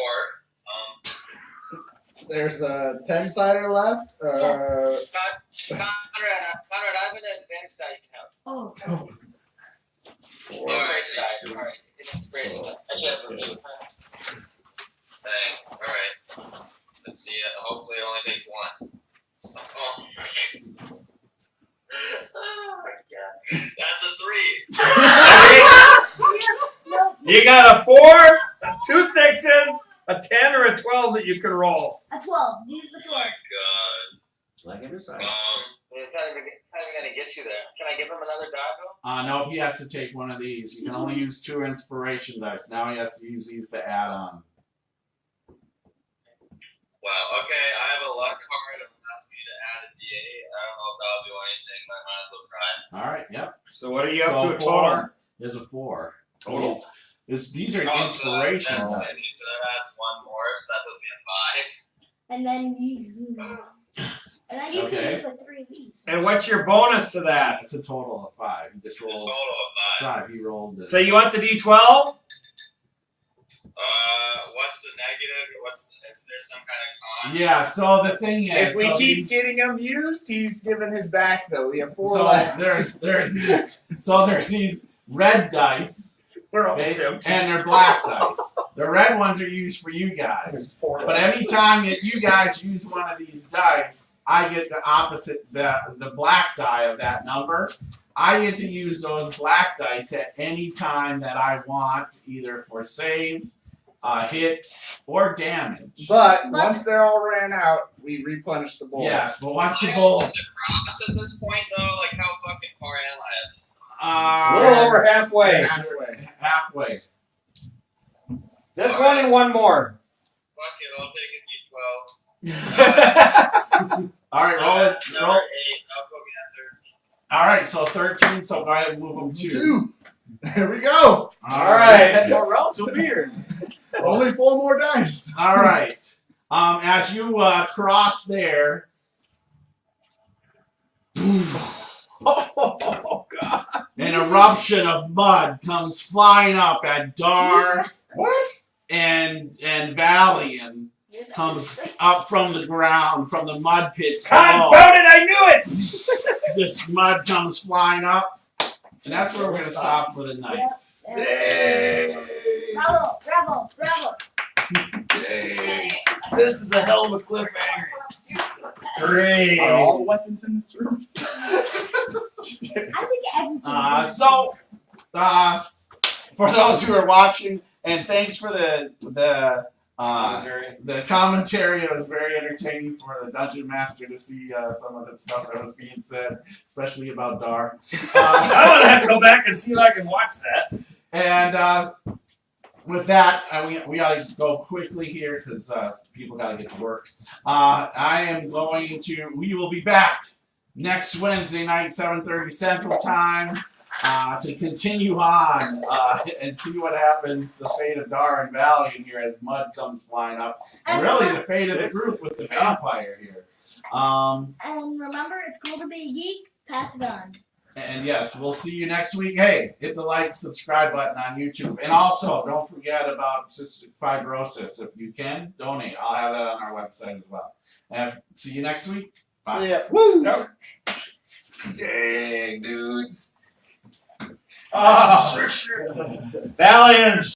There's a 10-sider left. Conrad, I have an advanced die you can have. Oh, Inspiration die, sorry. It's inspiration die. I should have removed. Thanks. Alright. Let's see. Hopefully, it only takes one. Oh my god. That's a 3. No, You got a 4, 2 6s, a 10, or a 12 that you can roll. a 12. Use the Oh my 12. god. Like every side. It's not even gonna get you there. Can I give him another die though? No, he has to take one of these. You can only use 2 inspiration dice. Now he has to use these to add on. Wow, okay, I have a luck card. I'm asking you to add a D8. I don't know if that'll do anything, but I might as well try. All right, yep. So what are you up So to a total? 4 is a 4. Total? These are Oh, inspiration so dice. that adds one more, so that puts me at 5. And then use. And then you Okay. can use like 3 of these. And what's your bonus to that? That's a total of 5. You just Total rolled of 5. 5. He rolled it. So you want the D12? What's the negative? Is there some kind of con? Yeah, so the thing is, If we so keep these- getting him used, he's giving his back though. We have 4 so left. there's these red dice, We're okay, almost empty. and they're black dice. The red ones are used for you guys. There's 4 But left. anytime that you guys use one of these dice, I get the opposite, the black die of that number. I get to use those black dice at any time that I want, either for saves, hit, or damage. But once they're all ran out, we replenish the bowl. Yes, but once the Am I bowl, almost across at this point, though? Like, how fucking far am I at this point? A little over halfway. halfway. This one and one more. Fuck it, I'll take a D12. All right, roll it. Number Roll. 8. I'll go get 13. All right, so 13. So go ahead and move them 2. 2. There we go. All right. 10 more rounds will be here. Only 4 more dice. All right. As you cross there. Oh God! An eruption of mud comes flying up at Dar and Valian comes up from the ground, from the mud pits below. Confound it, I knew it! This mud comes flying up, and that's where we're going to stop for the night. Bravo, bravo, bravo. This is a hell of a cliffhanger. Great. Are all the weapons in this room? I think everything. For those who are watching, and thanks for the commentary. It was very entertaining for the Dungeon Master to see some of the stuff that was being said, especially about Dar. I'm gonna have to go back and see if I can watch that. And with that, we gotta go quickly here because people gotta get to work. We will be back next Wednesday night, 7:30 Central Time, to continue on and see what happens, the fate of Dar and Valley in here as mud comes flying up, and really the fate of the group with the vampire here. And remember, it's cool to be a geek. Pass it on. And yes, we'll see you next week. Hey, hit the like, subscribe button on YouTube. And also, don't forget about cystic fibrosis. If you can, donate. I'll have that on our website as well. And see you next week. Bye. Yeah. Woo! Dang, dudes. Ah, Valiant.